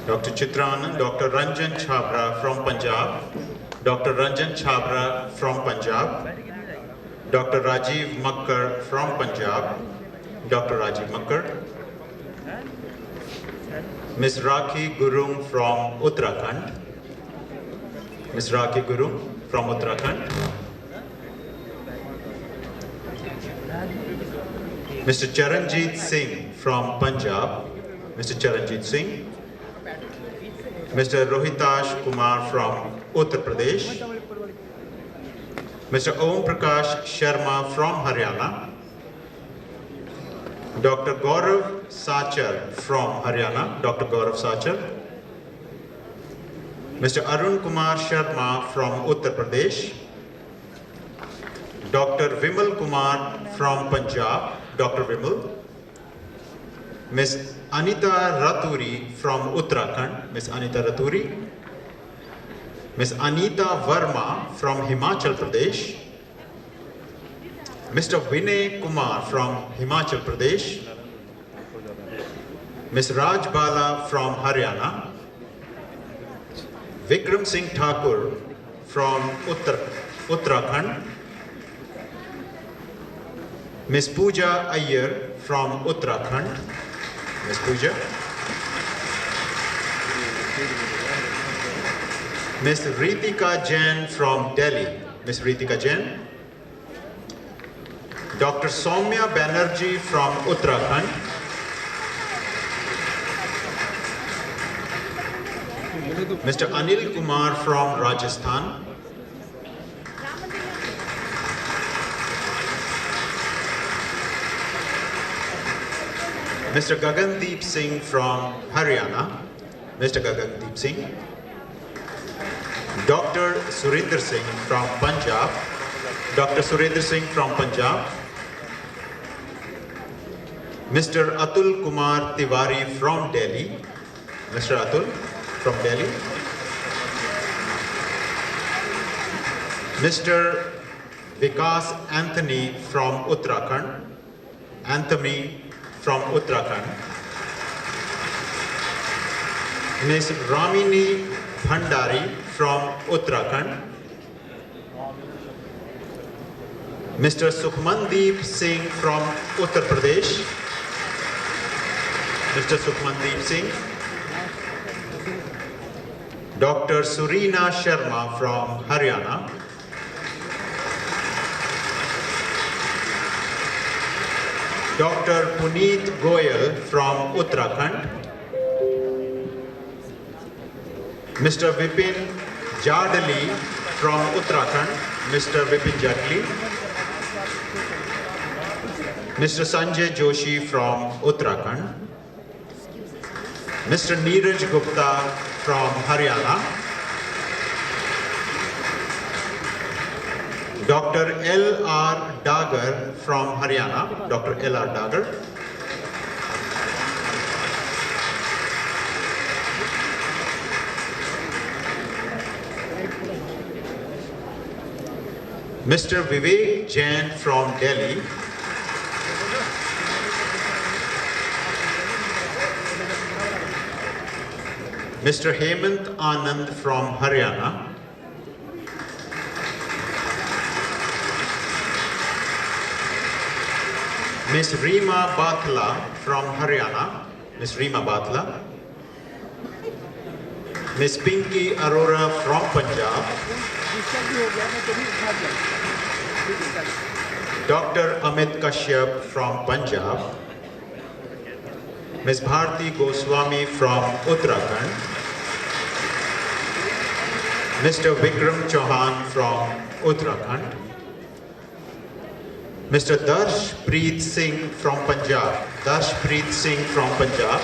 Dr. Chitra, Dr. Ranjan Chhabra from Punjab, Dr. Ranjan Chhabra from Punjab, Dr. Rajiv Makkar from Punjab, Dr. Rajiv Makkar, Ms. Rakhi Gurung from Uttarakhand, Ms. Rakhi Gurung from Uttarakhand, Mr. Charanjit Singh from Punjab, Mr. Charanjit Singh, Mr. Rohitash Kumar from Uttar Pradesh, Mr. Om Prakash Sharma from Haryana, Dr. Gaurav Sachar from Haryana, Dr. Gaurav Sachar, Mr. Arun Kumar Sharma from Uttar Pradesh, Dr. Vimal Kumar from Punjab, Dr. Vimal, Ms. Anita Raturi from Uttarakhand, Ms. Anita Raturi, Ms. Anita Verma from Himachal Pradesh, Mr. Vinay Kumar from Himachal Pradesh, Ms. Raj Bala from Haryana, Vikram Singh Thakur from Uttarakhand, Ms. Pooja Iyer from Uttarakhand, Ms. Pooja, Ms. Ritika Jain from Delhi, Ms. Ritika Jain, Dr. Soumya Banerjee from Uttarakhand, Mr. Anil Kumar from Rajasthan, Mr. Gagandeep Singh from Haryana, Mr. Gagandeep Singh, Dr. Surinder Singh from Punjab, Dr. Surinder Singh from Punjab, Mr. Atul Kumar Tiwari from Delhi, Mr. Atul from Delhi, Mr. Vikas Anthony from Uttarakhand, Anthony from Uttarakhand, Ms. Ramini Bhandari from Uttarakhand. Mr. Sukhmandeep Singh from Uttar Pradesh. Mr. Sukhmandeep Singh. Dr. Surina Sharma from Haryana. Dr. Puneet Goyal from Uttarakhand. Mr. Vipin Jadali from Uttarakhand. Mr. Vipin Jadali. Mr. Sanjay Joshi from Uttarakhand. Mr. Neeraj Gupta from Haryana. Dr. L.R. Dagar from Haryana. Dr. L.R. Dagar. Mr. Vivek Jain from Delhi. Mr. Hemant Anand from Haryana. Ms. Reema Batla from Haryana. Ms. Reema Batla. Ms. Pinky Arora from Punjab. Dr. Amit Kashyap from Punjab. Ms. Bharti Goswami from Uttarakhand. Mr. Vikram Chauhan from Uttarakhand. Mr. Darsh Preet Singh from Punjab. Darsh Preet Singh from Punjab.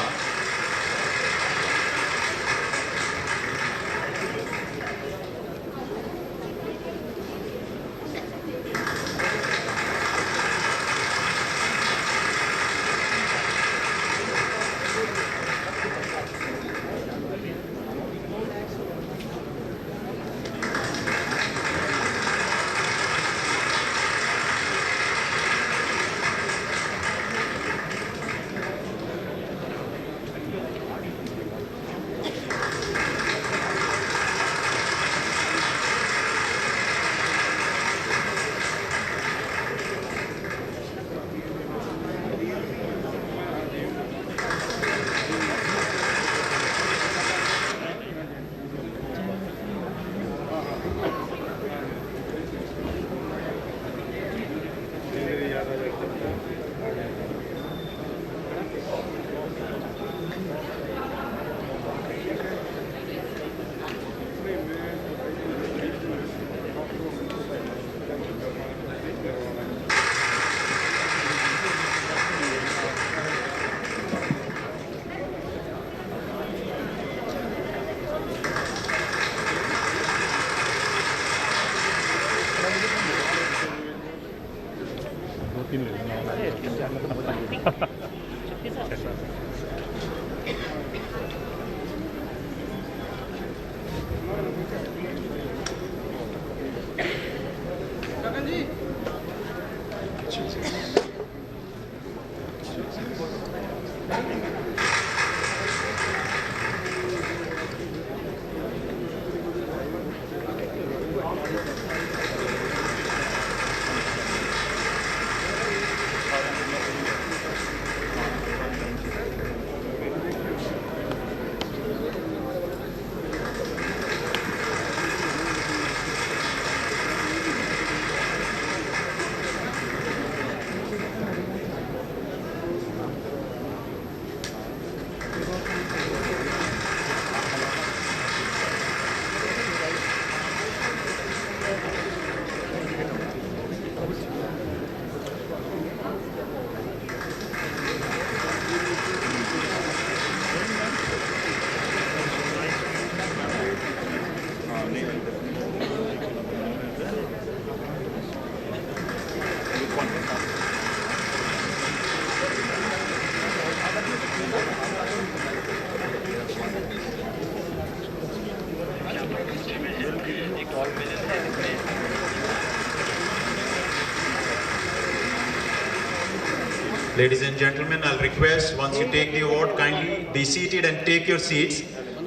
Ladies and gentlemen, I'll request once you take the award, kindly be seated and take your seats.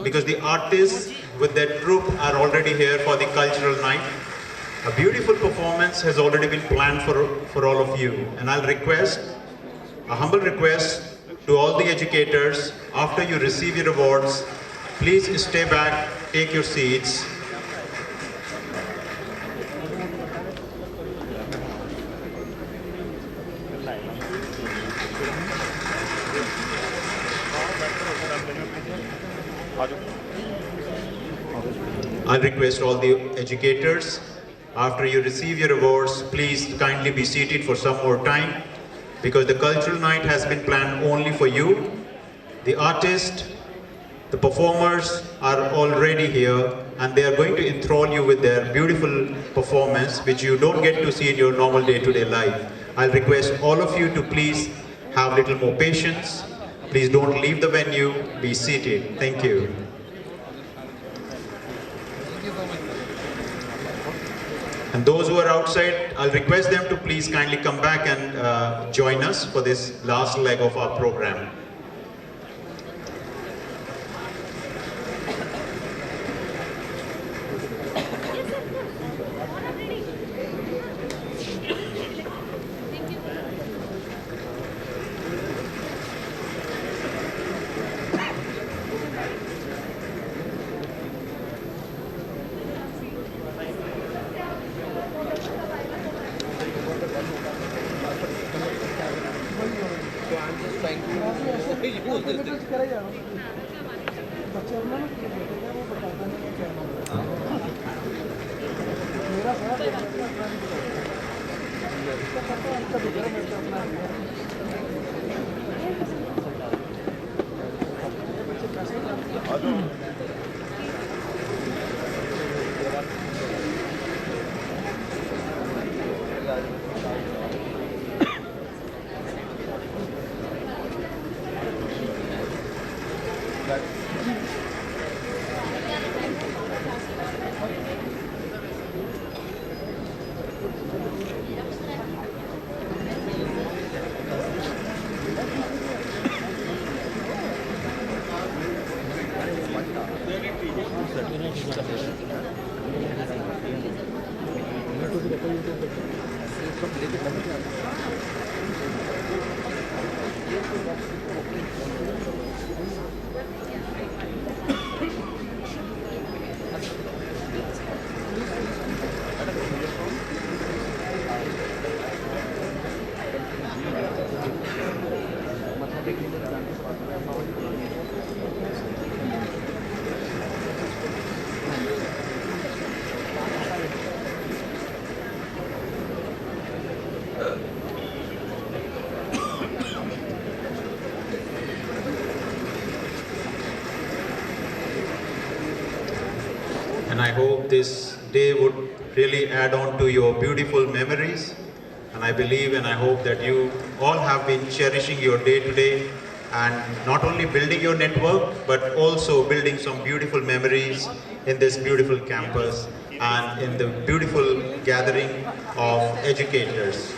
because the artists with their troupe are already here for the cultural night. A beautiful performance has already been planned for all of you. And I'll request, a humble request to all the educators, after you receive your awards, please stay back, take your seats. I'll request all the educators, after you receive your awards, please kindly be seated for some more time, because the cultural night has been planned only for you. The artists, the performers are already here, and they are going to enthrall you with their beautiful performance, which you don't get to see in your normal day-to-day life. I'll request all of you to please have a little more patience. Please don't leave the venue, be seated. Thank you. And those who are outside, I'll request them to please kindly come back and join us for this last leg of our program. And I hope this day would really add on to your beautiful memories. And I believe and I hope that you all have been cherishing your day today and not only building your network, but also building some beautiful memories in this beautiful campus and in the beautiful gathering of educators.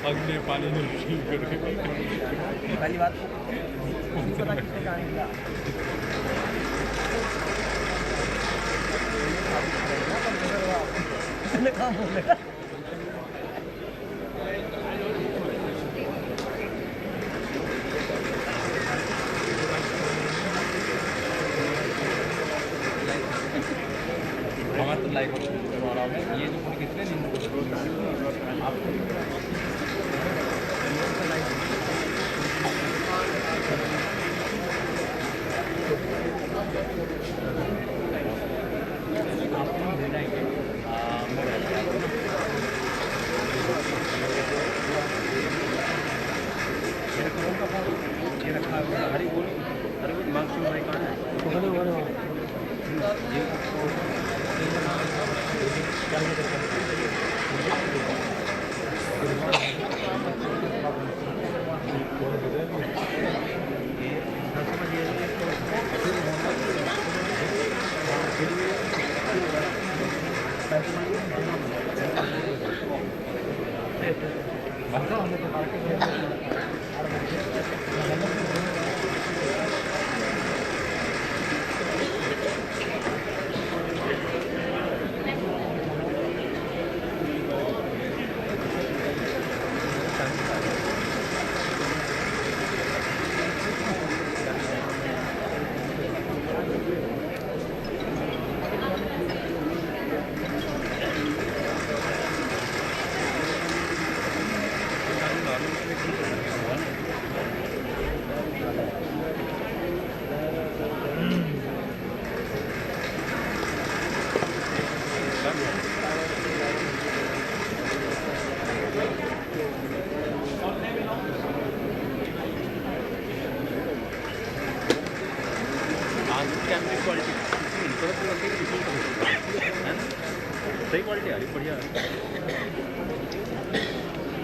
अगले पानी में पहली बात पता किसने कहा काम बोलेगा हमारा तो लाइव ये जो पूरी कितने दिन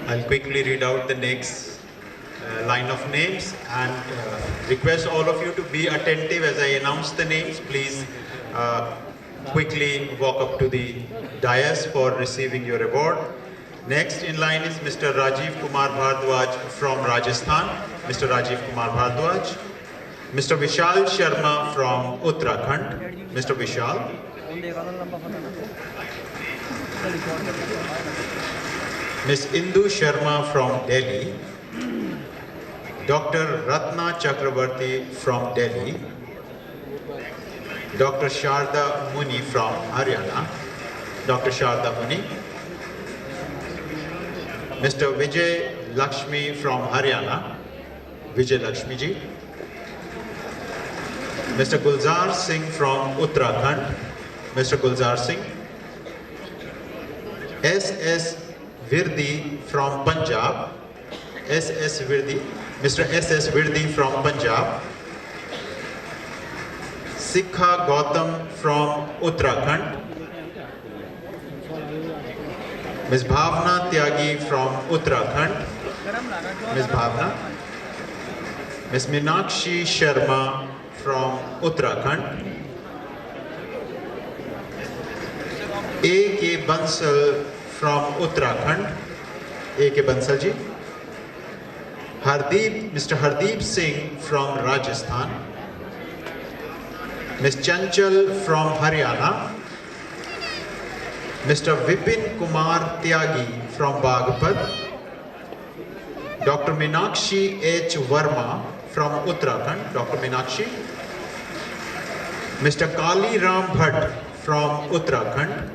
I'll quickly read out the next line of names and request all of you to be attentive as I announce the names. Please quickly walk up to the dais for receiving your award. Next in line is Mr. Rajiv Kumar Bhardwaj from Rajasthan. Mr. Rajiv Kumar Bhardwaj. Mr. Vishal Sharma from Uttarakhand. Mr. Vishal. Ms. Indu Sharma from Delhi. Dr. Ratna Chakravarti from Delhi. Dr. Sharda Muni from Haryana. Dr. Sharda Muni. Mr. Vijay Lakshmi from Haryana. Vijay Lakshmi ji. Mr. Gulzar Singh from Uttarakhand. Mr. Gulzar Singh. S.S. Virdi from Punjab. S.S. Virdi. Mr. S.S. Virdi from Punjab. Sikha Gautam from Uttarakhand. Ms. Bhavna Tyagi from Uttarakhand. Ms. Bhavna. Ms. Meenakshi Sharma from Uttarakhand. A.K. Bansal from Uttarakhand. A.K. Bansal ji. Mr. Hardeep Singh from Rajasthan. Ms. Chanchal from Haryana. Mr. Vipin Kumar Tyagi from Bagpat. Dr. Meenakshi H. Verma from Uttarakhand. Dr. Meenakshi. Mr. Kali Ram Bhatt from Uttarakhand.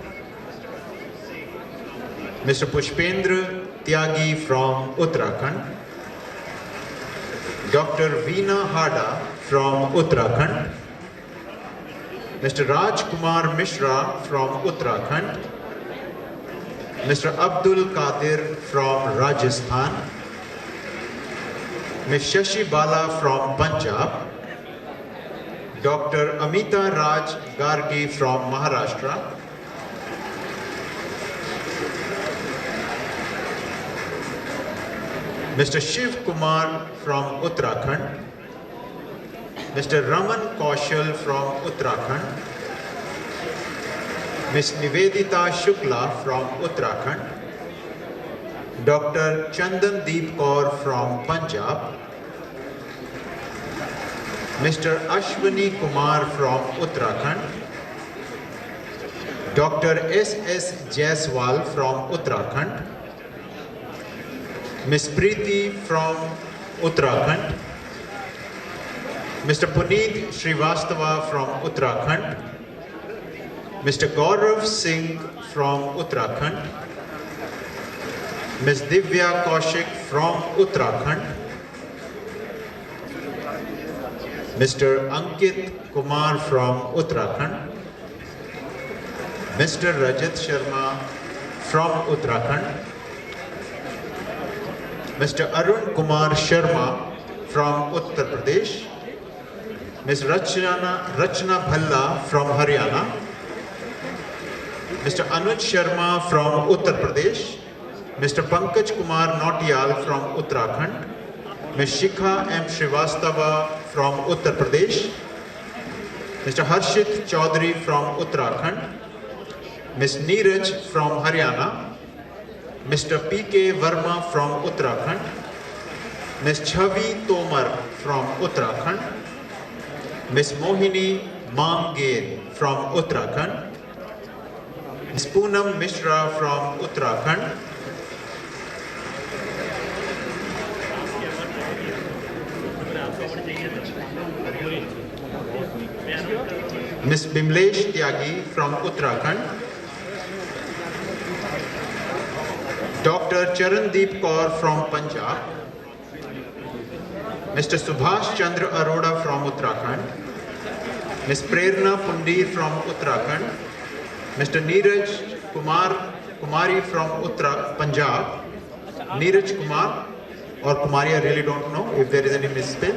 Mr. Pushpendra Tyagi from Uttarakhand. Dr. Veena Hada from Uttarakhand. Mr. Raj Kumar Mishra from Uttarakhand. Mr. Abdul Qadir from Rajasthan, Ms. Shashi Bala from Punjab, Dr. Amita Raj Gargi from Maharashtra, Mr. Shiv Kumar from Uttarakhand, Mr. Raman Kaushal from Uttarakhand, Ms. Nivedita Shukla from Uttarakhand, Dr. Chandan Deep Kaur from Punjab, Mr. Ashwani Kumar from Uttarakhand, Dr. S.S. Jaiswal from Uttarakhand, Ms. Preeti from Uttarakhand, Mr. Puneet Srivastava from Uttarakhand, Mr. Gaurav Singh from Uttarakhand, Ms. Divya Kaushik from Uttarakhand, Mr. Ankit Kumar from Uttarakhand, Mr. Rajat Sharma from Uttarakhand, Mr. Arun Kumar Sharma from Uttar Pradesh, Ms. Rachna Bhalla from Haryana, Mr. Anuj Sharma from Uttar Pradesh, Mr. Pankaj Kumar Nautiyal from Uttarakhand, Ms. Shikha M. Srivastava from Uttar Pradesh, Mr. Harshit Chaudhary from Uttarakhand, Ms. Neeraj from Haryana, Mr. P.K. Verma from Uttarakhand, Ms. Chhavi Tomar from Uttarakhand, Ms. Mohini Mamgir from Uttarakhand, Ms. Poonam Mishra from Uttarakhand, Ms. Bimlesh Tyagi from Uttarakhand, Dr. Charandeep Kaur from Punjab, Mr. Subhash Chandra Arora from Uttarakhand, Ms. Prerna Pundir from Uttarakhand, Mr. Neeraj Kumari from Punjab, Neeraj Kumar or Kumari, I really don't know if there is any misspell,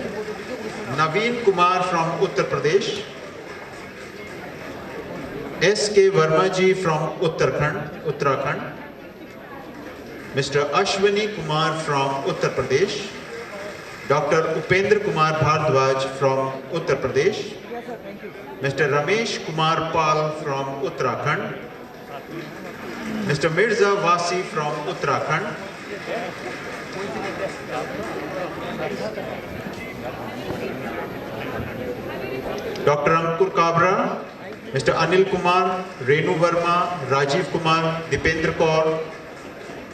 Naveen Kumar from Uttar Pradesh, S.K. Vermaji from Uttarakhand, Mr. Ashwani Kumar from Uttar Pradesh, Dr. Upendra Kumar Bhardwaj from Uttar Pradesh, Mr. Ramesh Kumar Pal from Uttarakhand, Mr. Mirza Wasi from Uttarakhand, Dr. Ankur Kabra, Mr. Anil Kumar, Renu Verma, Rajiv Kumar, Dipendra Kaur,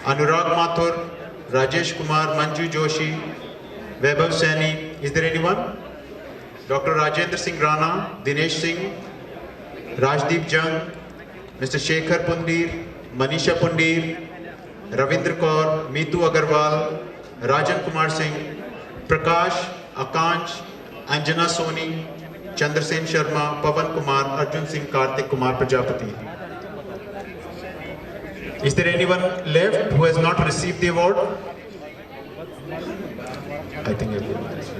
Anurag Mathur, Rajesh Kumar, Manju Joshi, Vaibhav Saini. Is there anyone? Dr. Rajendra Singh Rana, Dinesh Singh, Rajdeep Jung, Mr. Shekhar Pundir, Manisha Pundir, Ravindra Kaur, Meetu Agarwal, Rajan Kumar Singh, Prakash, Akansh, Anjana Soni, Chandrasen Sharma, Pavan Kumar, Arjun Singh, Kartik Kumar Prajapati. Is there anyone left who has not received the award? I think everyone has.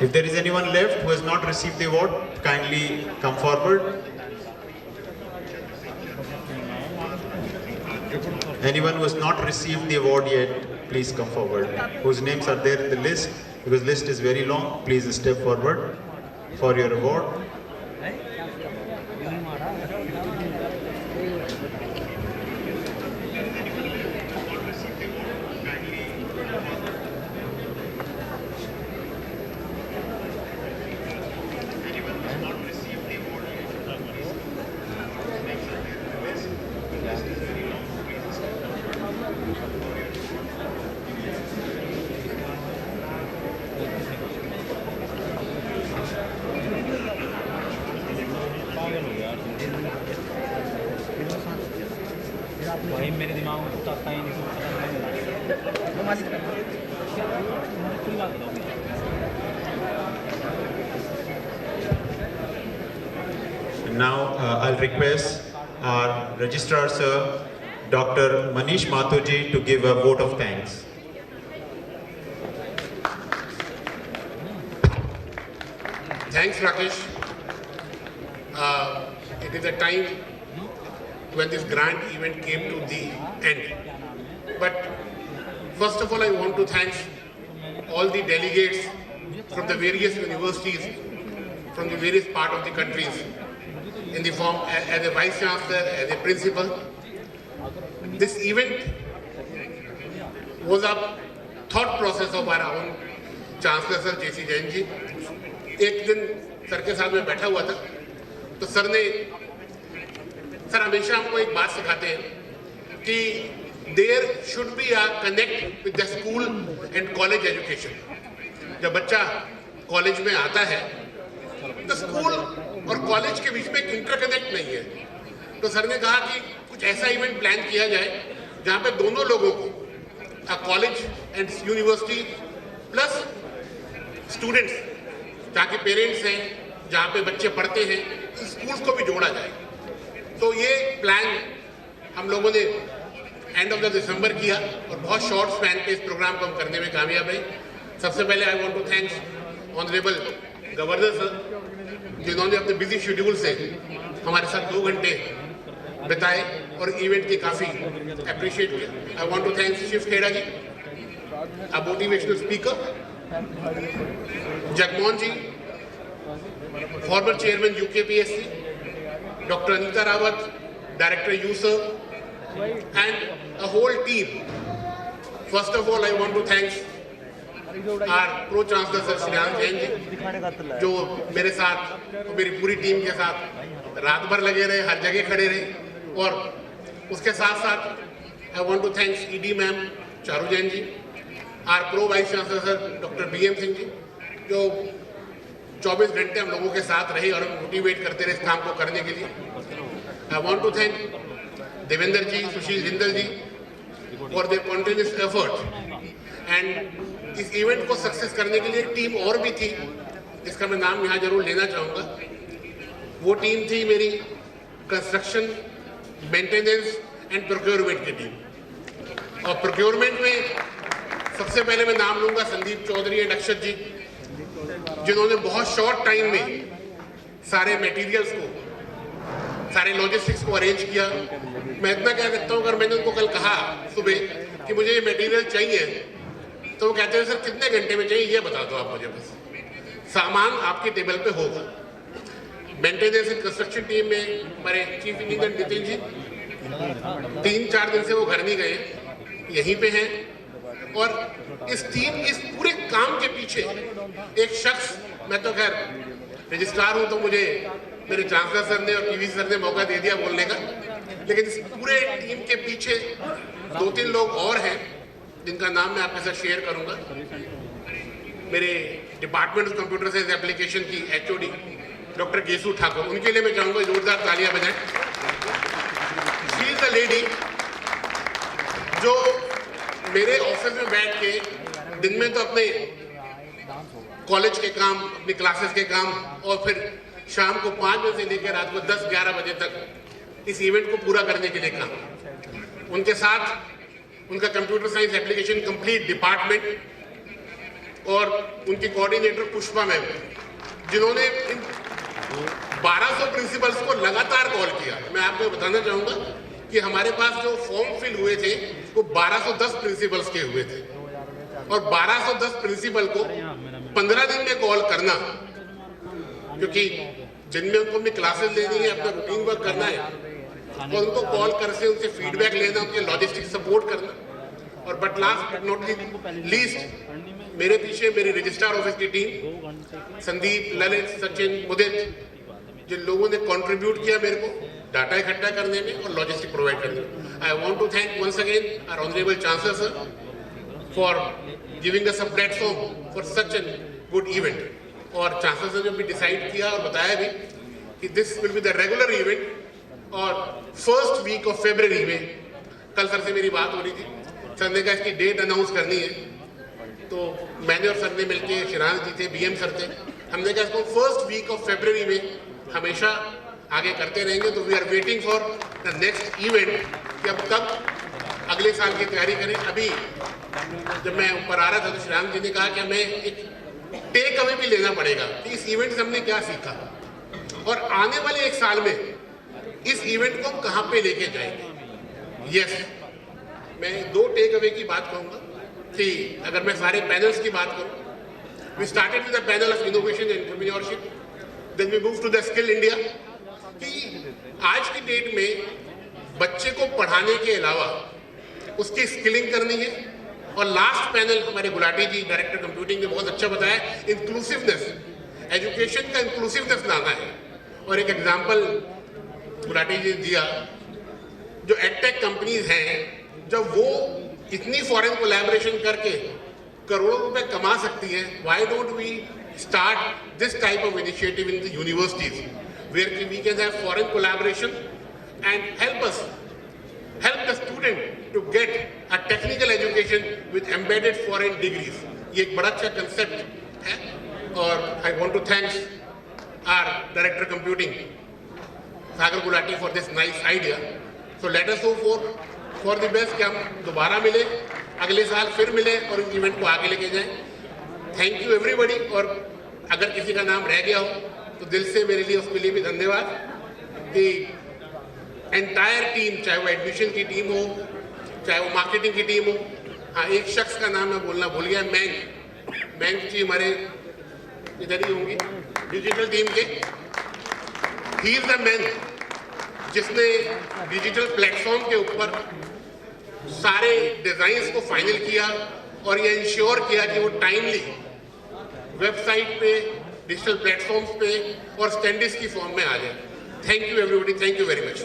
If there is anyone left who has not received the award, kindly come forward. Anyone who has not received the award yet, please come forward. Whose names are there in the list, because list is very long, please step forward for your award. भाई मेरे दिमाग में कुछ आता ही नहीं Now I'll request our Registrar Sir, Dr. Manish Mathurji, to give a vote of thanks. Thanks, Rakesh. It is a time when this grand event came to the end. But first of all, I want to thank all the delegates from the various universities, from the various parts of the countries, in the form as a Vice Chancellor, as a Principal. This event was a thought process of our own Chancellor Sir J.C. Jain ji. एक दिन sir के साथ में बैठा हुआ था, तो sir हमेशा हमको एक बात सिखाते हैं कि there should be a connect with the school and college education. जब बच्चा कॉलेज में आता है, तो स्कूल और कॉलेज के बीच में एक इंटरकनेक्ट नहीं है। तो सर ने कहा कि कुछ ऐसा इवेंट प्लान किया जाए जहाँ पे दोनों लोगों को college and university plus students, जहाँ के पेरेंट्स हैं, जहाँ पे बच्चे पढ़ते हैं, स्कूल्स को भी जोड़ा जाए। तो ये प्लान हम लोगों ने एंड ऑफ द दिसंबर किया और बहुत शॉर्ट स्पैन पे इस प्रोग्राम को हम करने में कामयाब है। सबसे पहले I want to thanks honourable governor sir, जिन्होंने अपने बिजी शेड्यूल से हमारे साथ 2 घंटे बिताए और इवेंट की काफ़ी अप्रिशिएट किया। I want to thanks Shiv Khera ji, a motivational speaker, Jagmohan ji, former chairman UKPSC, Dr. Anita Rawat, Director USER, and a whole team. First of all, I want to thank our Pro-Chancellor Sir Shriyan Jain जी, जो मेरे साथ, मेरी पूरी team के साथ रात भर लगे रहे, हर जगह खड़े रहे। और उसके साथ साथ I want to thank ED ma'am Charu Jain ji, our Pro-Vice Chancellor Sir Dr. BM Singh ji, जो 24 घंटे हम लोगों के साथ रहे और हम मोटिवेट करते रहे इस काम को करने के लिए। I want to thank Devendra ji, Sushil Jindal ji for their continuous effort, and इस इवेंट को सक्सेस करने के लिए एक टीम और भी थी, जिसका मैं नाम यहाँ जरूर लेना चाहूँगा। वो टीम थी मेरी कंस्ट्रक्शन, मेंटेनेंस एंड प्रोक्योरमेंट की टीम। और प्रोक्योरमेंट में सबसे पहले मैं नाम लूँगा संदीप चौधरी एंड अक्षत जी, जिन्होंने बहुत शॉर्ट टाइम में सारे मटेरियल्स को, सारे लॉजिस्टिक्स को अरेंज किया। मैं इतना कह सकता हूँ, अगर मैंने उनको कल कहा सुबह कि मुझे ये मटेरियल चाहिए, तो वो कहते हैं सर कितने घंटे में चाहिए ये बता दो आप मुझे, बस सामान आपके टेबल पे होगा। मेंटेनेंस एंड कंस्ट्रक्शन टीम में हमारे चीफ इंजीनियर नितिन जी 3-4 दिन से वो घर नहीं गए, यहीं पे हैं। और इस टीम, इस पूरे काम के पीछे एक शख्स, मैं तो खैर रजिस्ट्रार हूँ तो मुझे मेरे चांसलर सर ने और PV सर ने मौका दे दिया बोलने का, लेकिन इस पूरे टीम के पीछे 2-3 लोग और हैं जिनका नाम मैं आपके साथ शेयर करूंगा। मेरे department of computer science application की HOD डॉक्टर गेसू ठाकुर, उनके लिए मैं चाहूंगा जोरदार तालियां बजाएं। शी इज द लेडी जो मेरे ऑफिस में बैठ के दिन में तो अपने कॉलेज के काम, अपनी क्लासेस के काम, और फिर शाम को 5 बजे से लेकर रात को 10-11 बजे तक इस इवेंट को पूरा करने के लिए काम। उनके साथ उनका computer science application complete department और उनकी कोऑर्डिनेटर पुष्पा मैम, जिन्होंने इन 1200 प्रिंसिपल्स को लगातार कॉल किया। मैं आपको बताना चाहूँगा कि हमारे पास जो फॉर्म फिल हुए थे वो 1210 प्रिंसिपल्स के हुए थे, और 1210 प्रिंसिपल को 15 दिन में कॉल करना, क्योंकि जिनमें उनको अपनी क्लासेस लेनी है, अपना रूटीन वर्क करना है, और उनको कॉल करके उनसे फीडबैक लेना, उनके लॉजिस्टिक सपोर्ट करना। और but last but not least मेरे पीछे मेरी रजिस्ट्रार ऑफिस की टीम, संदीप, ललित, सचिन, मुदित, जिन लोगों ने कंट्रीब्यूट किया मेरे को डाटा इकट्ठा करने में और लॉजिस्टिक प्रोवाइड करने में। I want to thank once again our honourable chancellor sir for giving us a platform for such an good event. और चांसलर सर ने भी डिसाइड किया और बताया भी कि this will be the regular event, और फर्स्ट वीक ऑफ फरवरी में, कल सर से मेरी बात हो रही थी, सर ने कहा इसकी डेट अनाउंस करनी है, तो मैंने और सर ने मिलकर, शिरान जी थे, BM सर थे, हमने कहा इसको फर्स्ट वीक ऑफ फरवरी में हमेशा आगे करते रहेंगे। तो we are waiting for the next event कि अब कब अगले साल की तैयारी करें। अभी जब मैं ऊपर आ रहा था तो श्री राम जी ने कहा कि हमें एक टेक अवे भी लेना पड़ेगा कि इस इवेंट से हमने क्या सीखा और आने वाले एक साल में इस इवेंट को हम कहाँ पे लेके जाएंगे। यस, मैं 2 टेक अवे की बात कहूँगा कि अगर मैं सारे पैनल्स की बात करूँ, we started with the panel of innovation and entrepreneurship, then we move to the skill India, कि आज की डेट में बच्चे को पढ़ाने के अलावा उसकी स्किलिंग करनी है। और लास्ट पैनल हमारे गुलाटी जी डायरेक्टर कंप्यूटिंग ने बहुत अच्छा बताया, इंक्लूसिवनेस, एजुकेशन का इंक्लूसिवनेस लाना है। और एक एग्जांपल गुलाटी जी ने दिया, जो एडटेक कंपनीज हैं जब वो इतनी फॉरेन कोलैबोरेशन करके करोड़ों रुपए कमा सकती हैं, why don't we start this type of initiative in the universities where we can have foreign collaboration and help the student to get a technical education with embedded foreign degrees. ये एक बड़ा अच्छा concept है और I want to thank our director computing Sagar Gulati for this nice idea. So let us hope for the best कि हम दोबारा मिले, अगले साल फिर मिले और इस इवेंट को आगे लेके जाएं. Thank you everybody. और अगर किसी का नाम रह गया हो तो दिल से मेरे लिए उसके लिए भी धन्यवाद कि एंटायर टीम, चाहे वो एडमिशन की टीम हो, चाहे वो मार्केटिंग की टीम हो। हाँ, एक शख्स का नाम मैं बोलना भूल गया, मैंग जी हमारे इधर ही होंगे डिजिटल टीम के। ही इज द मैन जिसने डिजिटल प्लेटफॉर्म के ऊपर सारे डिजाइन्स को फाइनल किया और ये इंश्योर किया कि वो टाइमली वेबसाइट पे, डिजिटल प्लेटफॉर्म्स पे और स्टैंडर्ड्स की फॉर्म में आ जाए। Thank you everybody, thank you very much.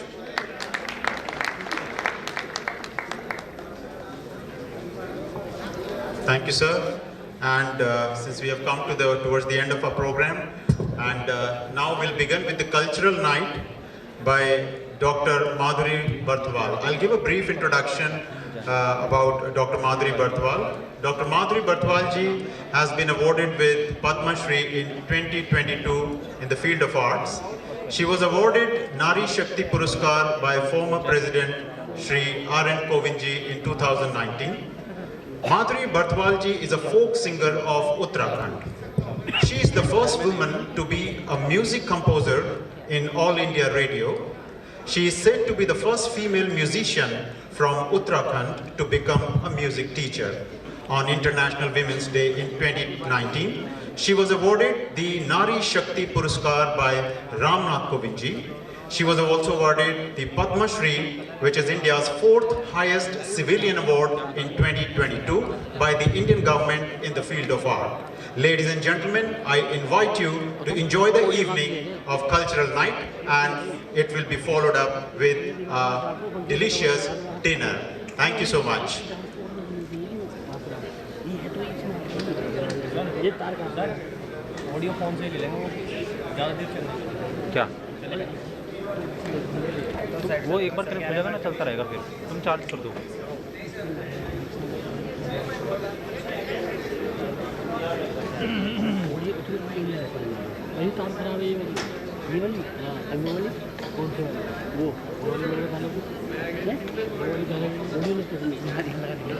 Thank you, sir. And since we have come towards the end of our program, and now we'll begin with the cultural night by Dr. Madhuri Barthwal. I'll give a brief introduction about Dr. Madhuri Barthwal. Dr. Madhuri Barthwal ji has been awarded with Padma Shri in 2022 in the field of arts. She was awarded Nari Shakti Puruskar by former President Shri R.N. Kovind ji in 2019. Madhuri Barthwal ji is a folk singer of Uttarakhand. She is the first woman to be a music composer in All India Radio. She is said to be the first female musician from Uttarakhand to become a music teacher. On International Women's Day in 2019, she was awarded the Nari Shakti Puruskar by Ramnath Kovind ji. She was also awarded the Padma Shri, which is India's 4th highest civilian award in 2022 by the Indian government in the field of art. Ladies and gentlemen, I invite you to enjoy the evening of cultural night, and it will be followed up with a delicious dinner. Thank you so much. Audio phone से ले लेंगे, ज़्यादा देर चलेगा क्या? वो एक बार connect हो जाएगा ना, चलता रहेगा, फिर तुम चार्ज कर दो। वही तार खराब है, ये वाली वाली कौन से वो वाली मेरे गाने वो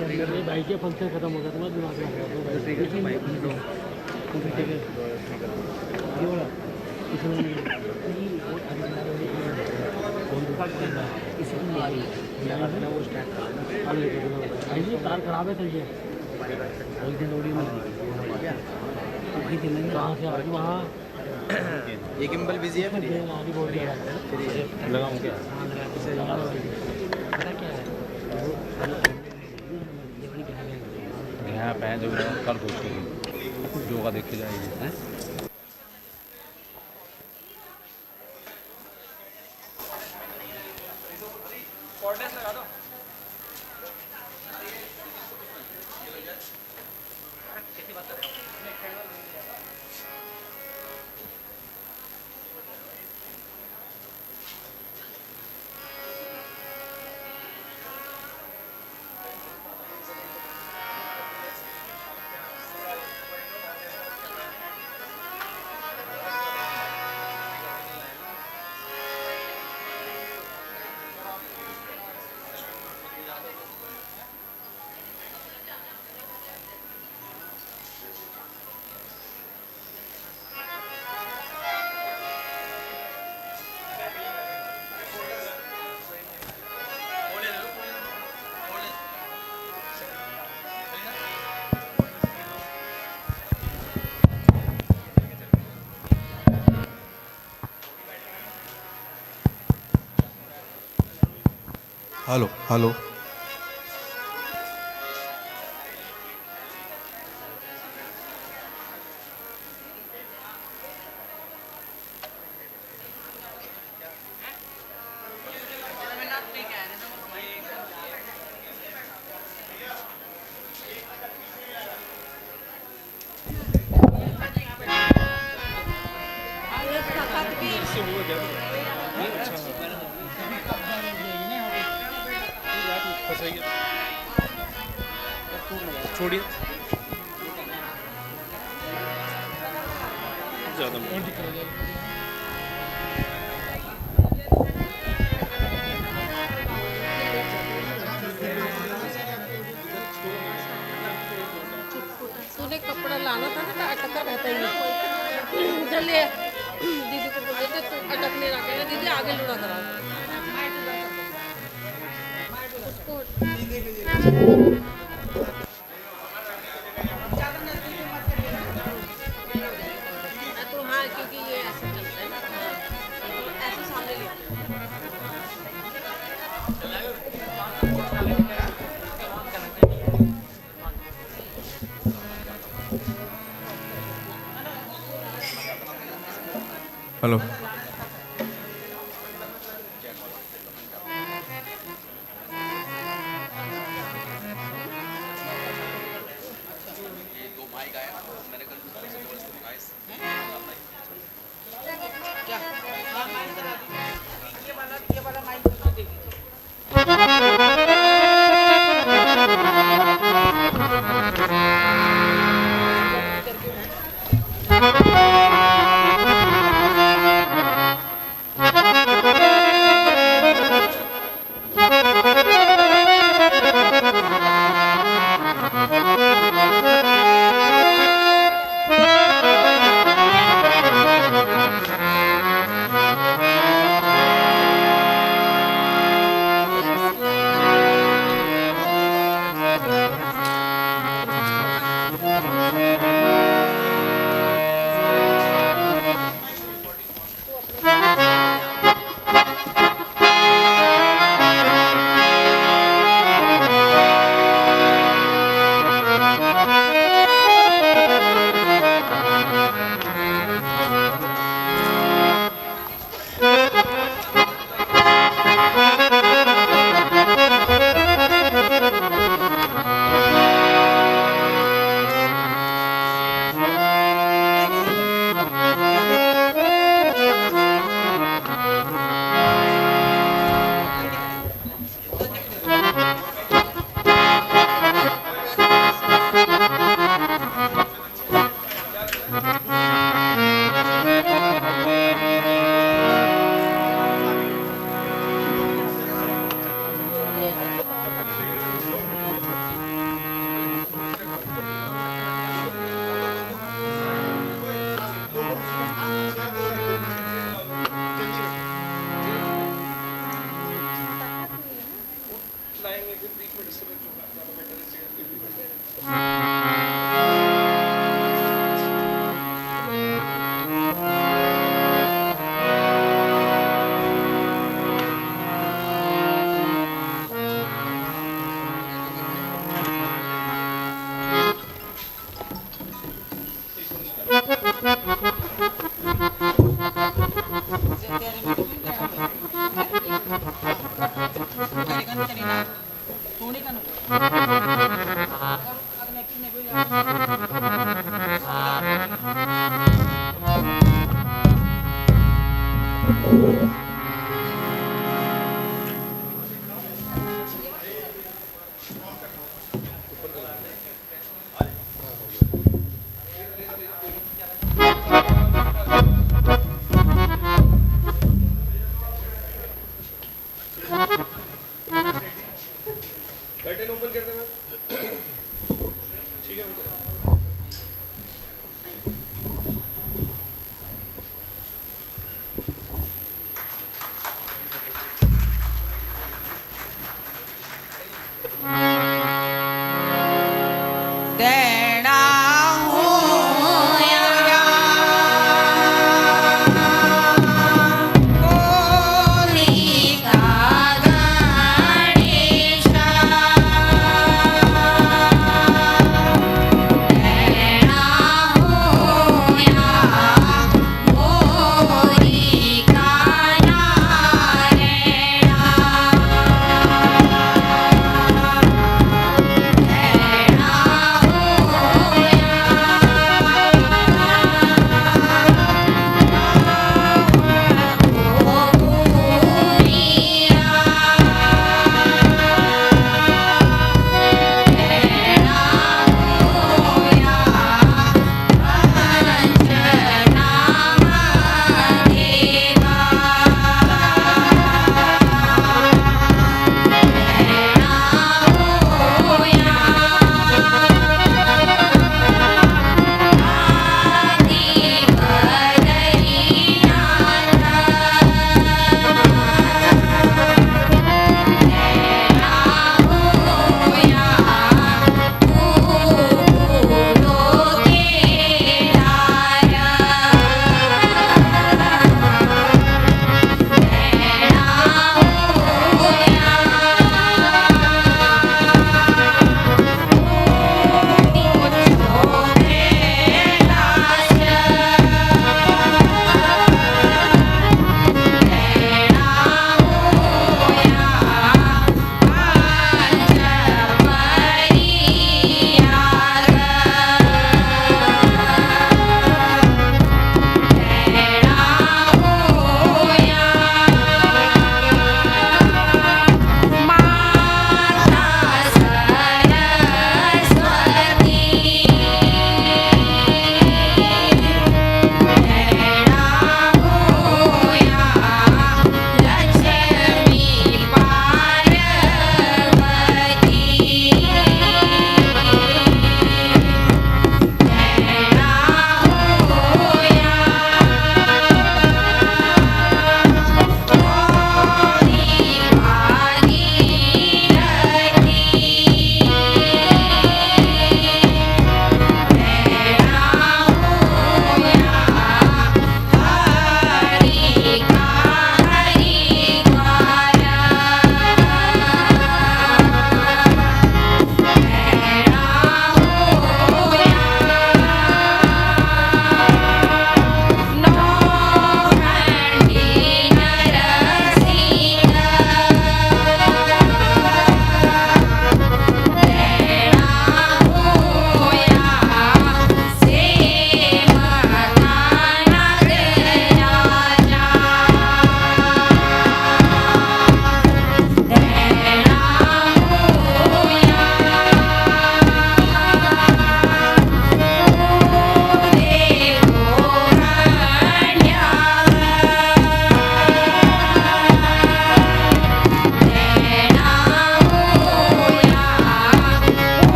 वाली गाने वो बाइक के फंक्शन खत्म हो गया तो मैं दिमाग में ये वाला इसमें तार खराब है, सही है। कहाँ से आ रही वहाँ ये गिम्बल बिजी है, फिर लगाऊँ क्या? यहाँ पे जो कल जो का देखे जाएगी। हेलो हेलो छोड़िए ज़्यादा तूने कपड़ा लाना था ना तो अटका रहता ही नहीं चलिए दीदी को बोले थे तू अटकने रखे ना दीदी आगे लुड़ा कराओ तो हाँ क्योंकि ये ऐसे चलता है ना ऐसे सामने ले हेलो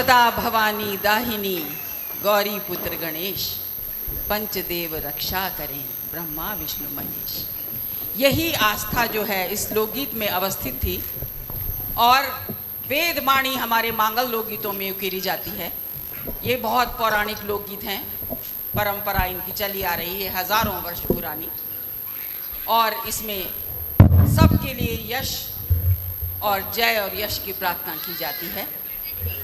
सदा भवानी दाहिनी गौरी पुत्र गणेश, पंचदेव रक्षा करें ब्रह्मा विष्णु महेश। यही आस्था जो है इस लोकगीत में अवस्थित थी और वेद वाणी हमारे मांगल लोकगीतों में उकेरी जाती है। ये बहुत पौराणिक लोकगीत हैं, परंपरा इनकी चली आ रही है हजारों वर्ष पुरानी, और इसमें सबके लिए यश और जय और यश की प्रार्थना की जाती है।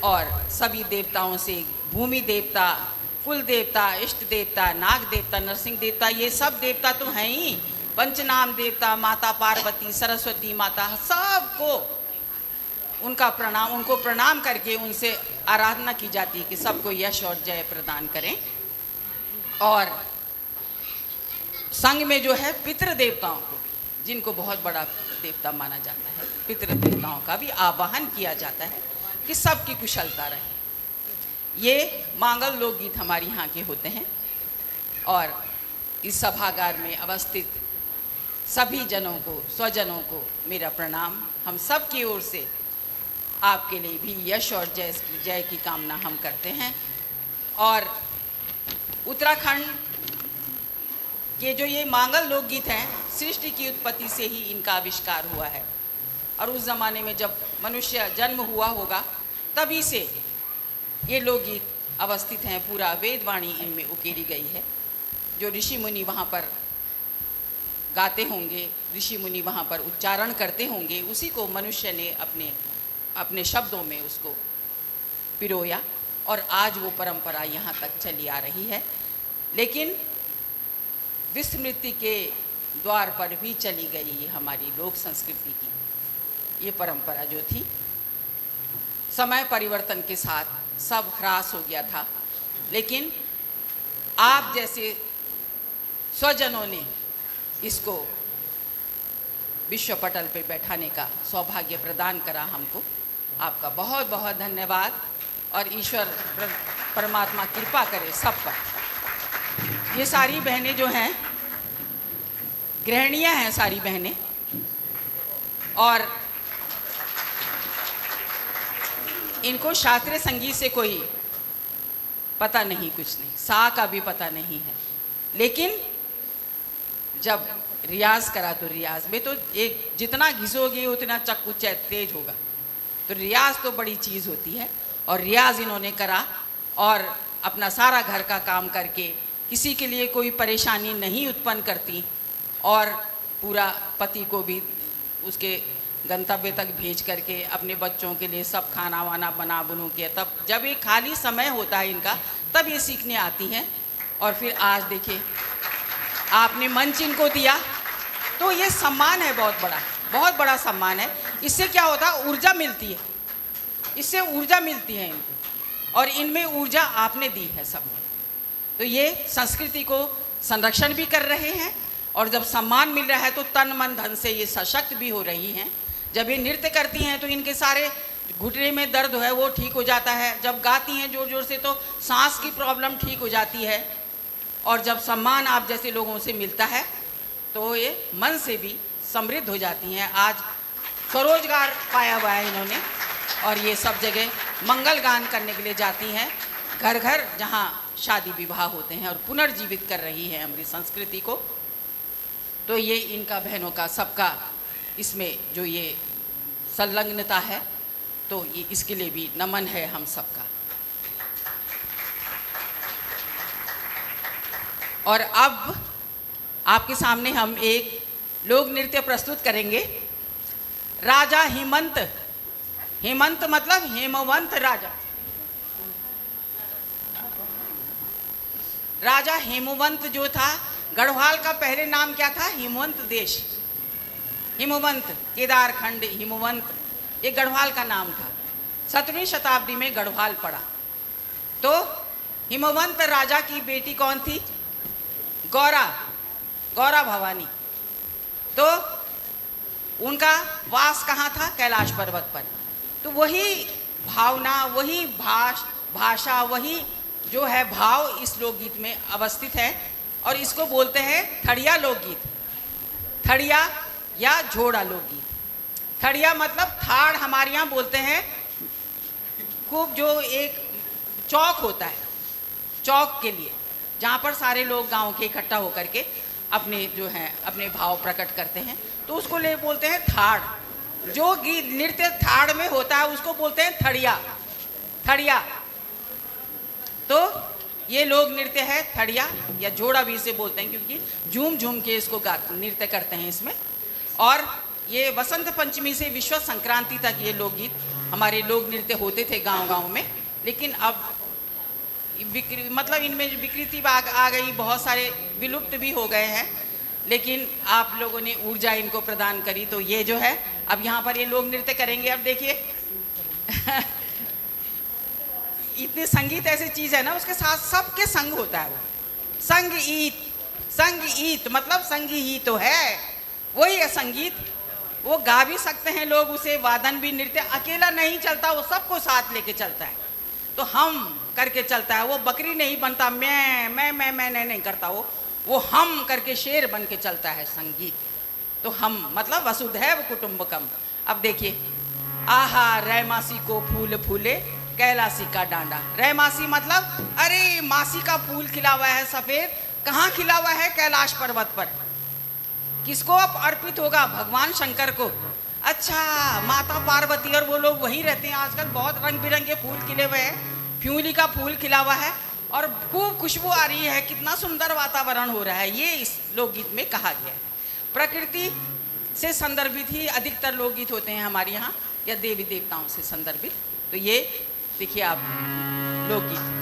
और सभी देवताओं से भूमि देवता, कुल देवता, इष्ट देवता, नाग देवता, नरसिंह देवता, ये सब देवता तो हैं ही, पंचनाम देवता, माता पार्वती, सरस्वती माता, सबको उनको प्रणाम करके उनसे आराधना की जाती है कि सबको यश और जय प्रदान करें। और संग में जो है पितृ देवताओं को, जिनको बहुत बड़ा देवता माना जाता है, पितृ देवताओं का भी आवाहन किया जाता है कि सबकी कुशलता रहे। ये मांगल लोकगीत हमारे यहाँ के होते हैं। और इस सभागार में अवस्थित सभी जनों को, स्वजनों को मेरा प्रणाम। हम सब की ओर से आपके लिए भी यश और जय की कामना हम करते हैं। और उत्तराखंड के जो ये मांगल लोकगीत हैं, सृष्टि की उत्पत्ति से ही इनका आविष्कार हुआ है। और उस ज़माने में जब मनुष्य जन्म हुआ होगा तभी से ये लोकगीत अवस्थित हैं। पूरा वेदवाणी इनमें उकेरी गई है। जो ऋषि मुनि वहाँ पर गाते होंगे, ऋषि मुनि वहाँ पर उच्चारण करते होंगे, उसी को मनुष्य ने अपने शब्दों में उसको पिरोया और आज वो परंपरा यहाँ तक चली आ रही है। लेकिन विस्मृति के द्वार पर भी चली गई ये हमारी लोक संस्कृति की ये परंपरा जो थी। समय परिवर्तन के साथ सब ह्रास हो गया था, लेकिन आप जैसे स्वजनों ने इसको विश्व पटल पर बैठाने का सौभाग्य प्रदान करा हमको। आपका बहुत बहुत धन्यवाद और ईश्वर परमात्मा कृपा करे सब पर। ये सारी बहनें जो हैं गृहिणियाँ हैं, सारी बहनें, और इनको शास्त्रीय संगीत से कोई पता नहीं, कुछ नहीं, सा का भी पता नहीं है। लेकिन जब रियाज करा तो रियाज में तो एक जितना घिसोगे उतना चक्कू तेज होगा। तो रियाज तो बड़ी चीज़ होती है। और रियाज इन्होंने करा और अपना सारा घर का काम करके किसी के लिए कोई परेशानी नहीं उत्पन्न करती और पूरा पति को भी उसके गंतव्य तक भेज करके अपने बच्चों के लिए सब खाना वाना बना बनू के, तब जब ये खाली समय होता है इनका तब ये सीखने आती हैं। और फिर आज देखिए आपने मंच इनको दिया, तो ये सम्मान है, बहुत बड़ा सम्मान है। इससे क्या होता है, ऊर्जा मिलती है, इससे ऊर्जा मिलती है इनको, और इनमें ऊर्जा आपने दी है सब में। तो ये संस्कृति को संरक्षण भी कर रहे हैं और जब सम्मान मिल रहा है तो तन मन धन से ये सशक्त भी हो रही हैं। जब ये नृत्य करती हैं तो इनके सारे घुटने में दर्द है वो ठीक हो जाता है। जब गाती हैं जोर जोर से तो सांस की प्रॉब्लम ठीक हो जाती है। और जब सम्मान आप जैसे लोगों से मिलता है तो ये मन से भी समृद्ध हो जाती हैं। आज स्वरोजगार पाया हुआ है इन्होंने और ये सब जगह मंगल गान करने के लिए जाती हैं, घर घर जहाँ शादी विवाह होते हैं, और पुनर्जीवित कर रही है हमारी संस्कृति को। तो ये इनका बहनों का सबका इसमें जो ये संलग्नता है, तो ये इसके लिए भी नमन है हम सबका। और अब आपके सामने हम एक लोक नृत्य प्रस्तुत करेंगे। राजा हेमंत, हेमंत मतलब हेमवंत राजा, राजा हेमवंत जो था, गढ़वाल का पहले नाम क्या था, हिमवंत देश, हिमवंत, केदारखंड हिमवंत, ये गढ़वाल का नाम था। 17वीं शताब्दी में गढ़वाल पड़ा। तो हिमवंत राजा की बेटी कौन थी, गौरा, गौरा भवानी। तो उनका वास कहाँ था, कैलाश पर्वत पर। तो वही भावना, वही भाषा, वही जो है भाव इस लोकगीत में अवस्थित है और इसको बोलते हैं थड़िया लोकगीत, थड़िया या झोड़ा लोकगीत। थड़िया मतलब थाड़ हमारे यहाँ बोलते हैं खूब जो एक चौक होता है, चौक के लिए जहाँ पर सारे लोग गांव के इकट्ठा होकर के अपने जो हैं अपने भाव प्रकट करते हैं, तो उसको ले बोलते हैं थाड़। जो गीत नृत्य थाड़ में होता है उसको बोलते हैं थड़िया। थड़िया तो ये लोग नृत्य है थड़िया, या जोड़ा भी इसे बोलते हैं, क्योंकि झूम झूम के इसको नृत्य करते हैं इसमें। और ये वसंत पंचमी से विश्व संक्रांति तक ये लोकगीत हमारे लोक नृत्य होते थे गांव-गांव में, लेकिन अब मतलब इनमें विकृति आ गई, बहुत सारे विलुप्त भी हो गए हैं, लेकिन आप लोगों ने ऊर्जा इनको प्रदान करी, तो ये जो है अब यहाँ पर ये लोग नृत्य करेंगे। अब देखिए इतने संगीत ऐसी चीज है ना, उसके साथ सबके संग होता है। वो संगीत मतलब संगी तो है, वही है संगीत। वो गा भी सकते हैं लोग उसे, वादन भी, नृत्य अकेला नहीं चलता, वो सबको साथ लेके चलता है। तो हम करके चलता है, वो बकरी नहीं बनता, मैं नहीं करता, वो हम करके शेर बन के चलता है संगीत। तो हम मतलब वसुधैव कुटुंबकम। अब देखिए, आहा रैमासी को फूल फूले कैलासी का डांडा। रैमासी मतलब अरे मासी का फूल खिला हुआ है सफेद, कहाँ खिला हुआ है? कैलाश पर्वत पर। किसको अर्पित होगा? भगवान शंकर को। अच्छा, माता पार्वती और वो लोग वहीं रहते हैं। आजकल बहुत रंग बिरंगे फूल खिले हुए हैं, फ्यूली का फूल खिला हुआ है और खूब खुशबू आ रही है, कितना सुंदर वातावरण हो रहा है। ये इस लोकगीत में कहा गया है। प्रकृति से संदर्भित ही अधिकतर लोकगीत होते हैं हमारे यहाँ, या देवी देवताओं से संदर्भित। तो ये देखिए आप लोकगीत।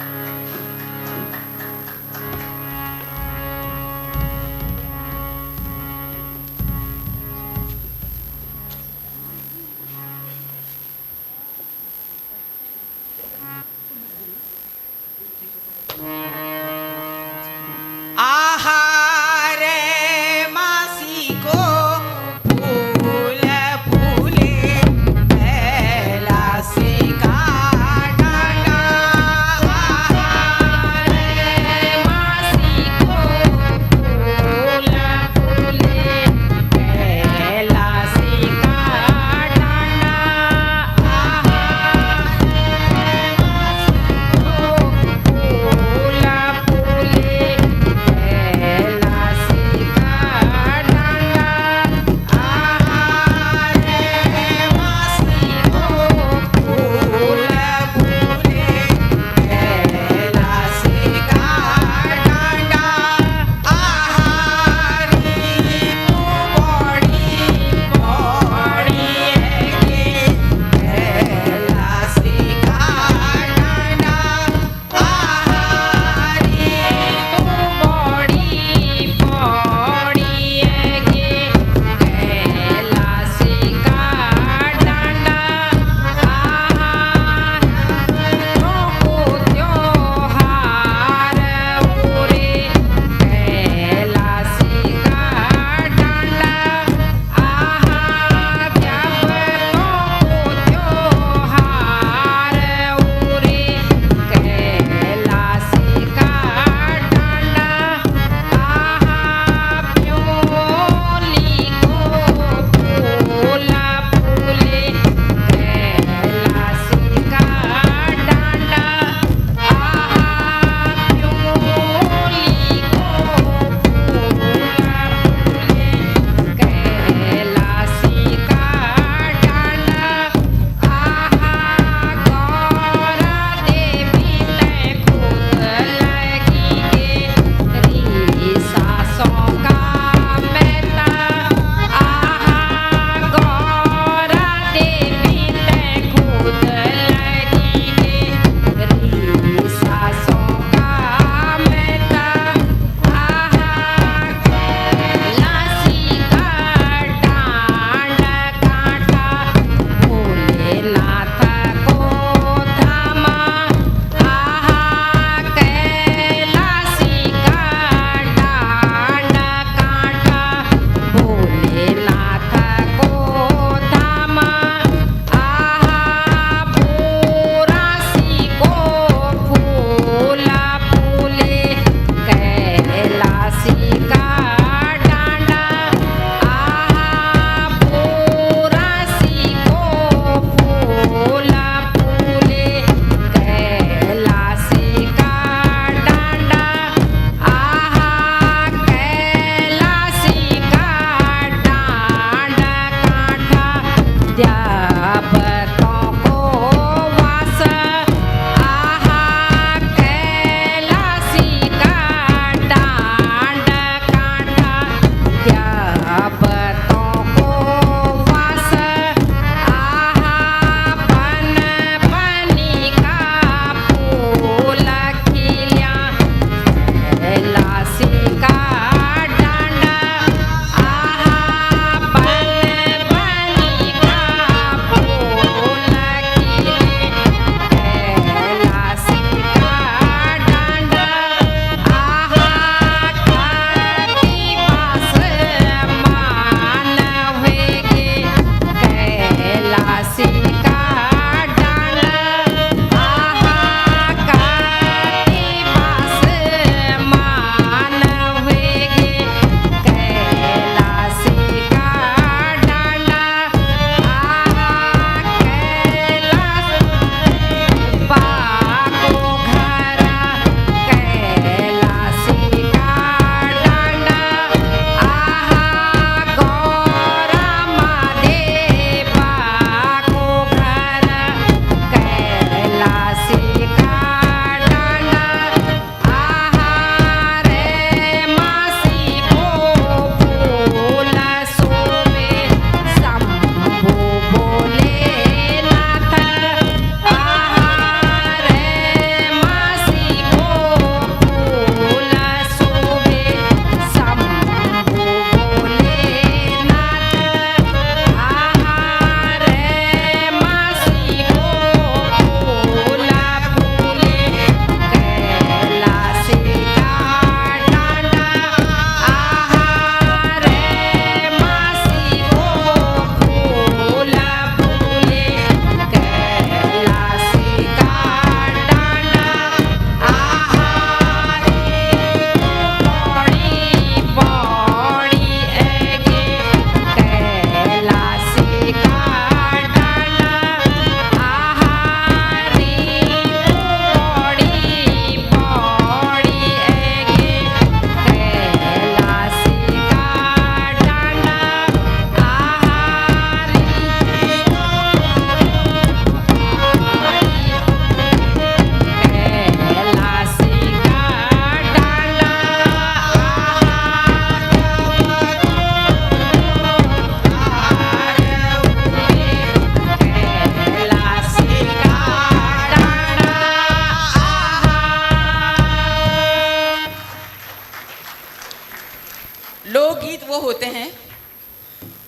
का डांडा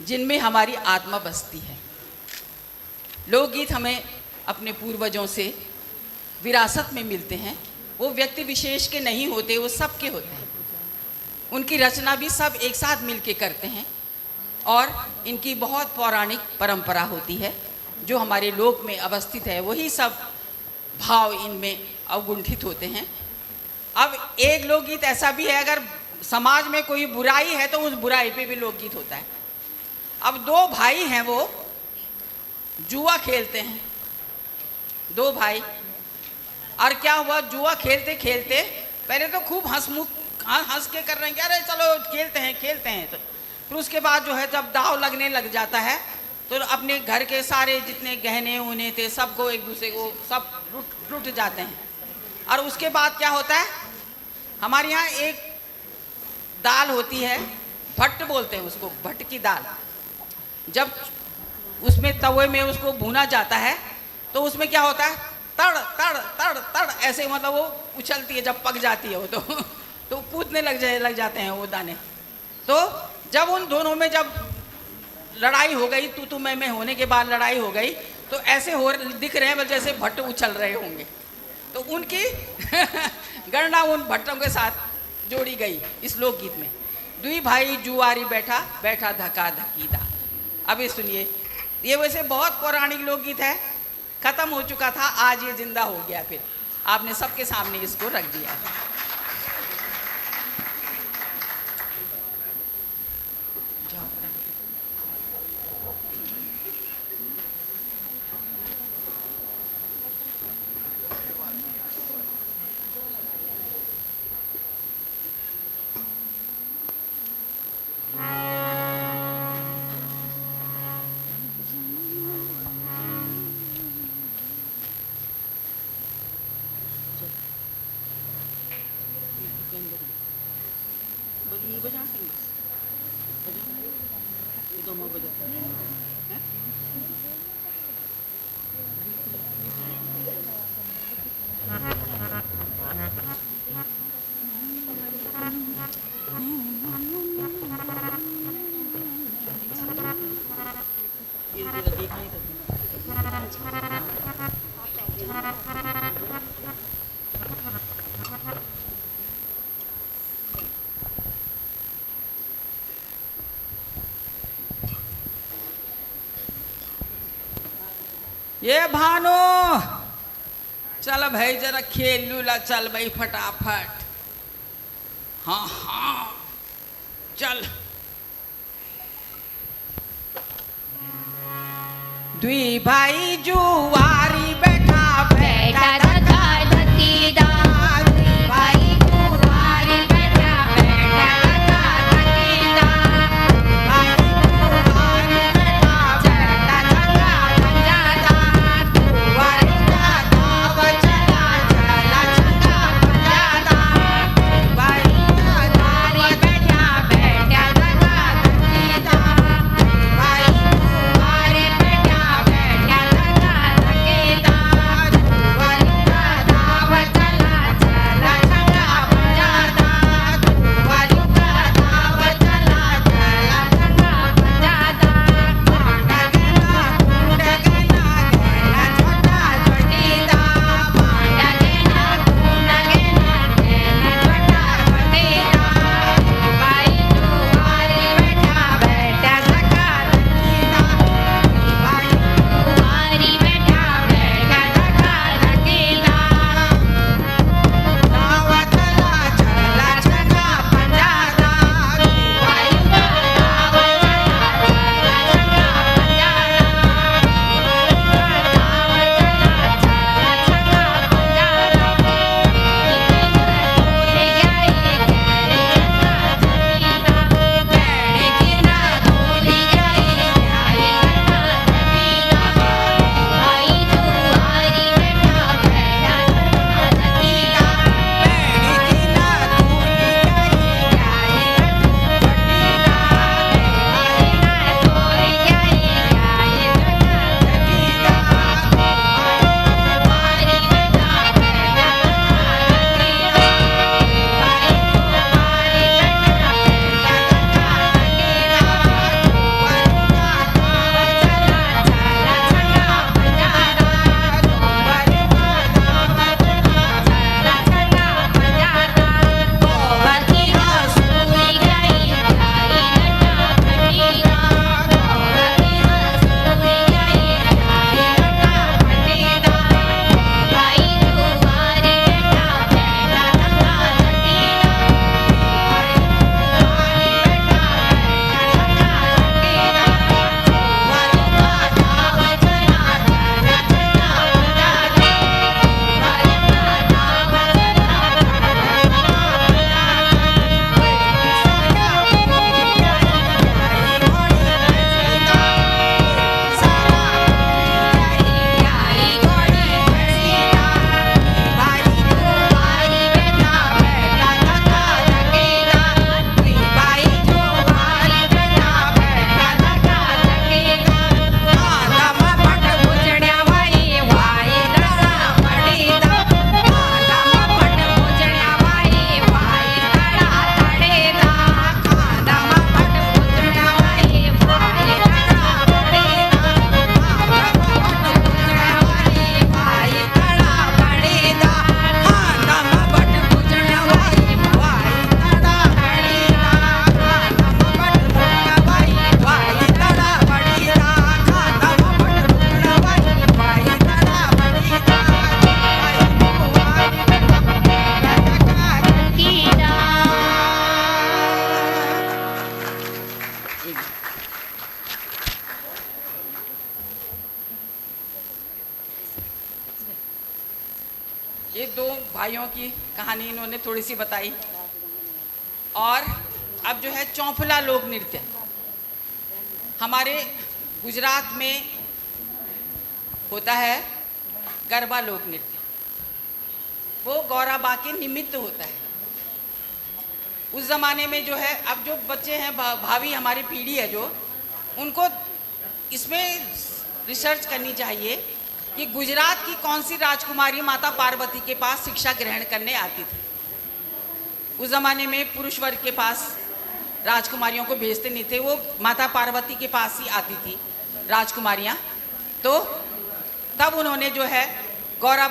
जिनमें हमारी आत्मा बसती है। लोकगीत हमें अपने पूर्वजों से विरासत में मिलते हैं। वो व्यक्ति विशेष के नहीं होते, वो सबके होते हैं। उनकी रचना भी सब एक साथ मिलके करते हैं और इनकी बहुत पौराणिक परंपरा होती है जो हमारे लोक में अवस्थित है। वही सब भाव इनमें अवगुंठित होते हैं। अब एक लोकगीत ऐसा भी है, अगर समाज में कोई बुराई है तो उस बुराई पे भी लोकगीत होता है। अब दो भाई हैं, वो जुआ खेलते हैं, दो भाई। और क्या हुआ, जुआ खेलते खेलते पहले तो खूब हंस के कर रहे हैं, अरे चलो खेलते हैं। तो फिर उसके बाद जो है जब दाव लगने लग जाता है तो अपने घर के सारे जितने गहने उने थे सबको एक दूसरे को सब लुट जाते हैं। और उसके बाद क्या होता है, हमारे यहाँ एक दाल होती है, भट्ट बोलते हैं उसको, भट्ट की दाल। जब उसमें तवे में उसको भुना जाता है तो उसमें क्या होता है, तड़ तड़ तड़ तड़ ऐसे, मतलब वो उछलती है जब पक जाती है वो तो कूदने लग जाते हैं वो दाने। तो जब उन दोनों में जब लड़ाई हो गई, तू मैं होने के बाद लड़ाई हो गई, तो ऐसे दिख रहे हैं जैसे भट्ट उछल रहे होंगे। तो उनकी गणना उन भट्टों के साथ जोड़ी गई इस लोकगीत में। दुई भाई जुआरी बैठा धका धकीदा। अभी सुनिए, ये वैसे बहुत पौराणिक लोकगीत है, खत्म हो चुका था, आज ये जिंदा हो गया। फिर आपने सबके सामने इसको रख दिया। ये भानु, चल भाई जरा खेल लूला, चल भाई फटाफट। हाँ चल। दुई भाई जुआरी बैठा धका धकीदा। दुई भाई जुआरी बैठा धका धकीदा। भाई जुआरी बैठा धका धकीदा। जुआरी का दाव चला छक्का बजादा। भाई जुआरी बैठा धका धकीदा। भाई जुआरी बैठा धका धकीदा। भाइयों की कहानी इन्होंने थोड़ी सी बताई। और अब जो है चौफला लोक नृत्य, हमारे गुजरात में होता है गरबा लोक नृत्य। वो गौराबा के निमित्त होता है। उस ज़माने में जो है, अब जो बच्चे हैं, भावी हमारी पीढ़ी है जो, उनको इसमें रिसर्च करनी चाहिए कि गुजरात की कौन सी राजकुमारी माता पार्वती के पास शिक्षा ग्रहण करने आती थी। उस ज़माने में पुरुष वर्ग के पास राजकुमारियों को भेजते नहीं थे, वो माता पार्वती के पास ही आती थी राजकुमारियाँ। तो तब उन्होंने जो है गौरा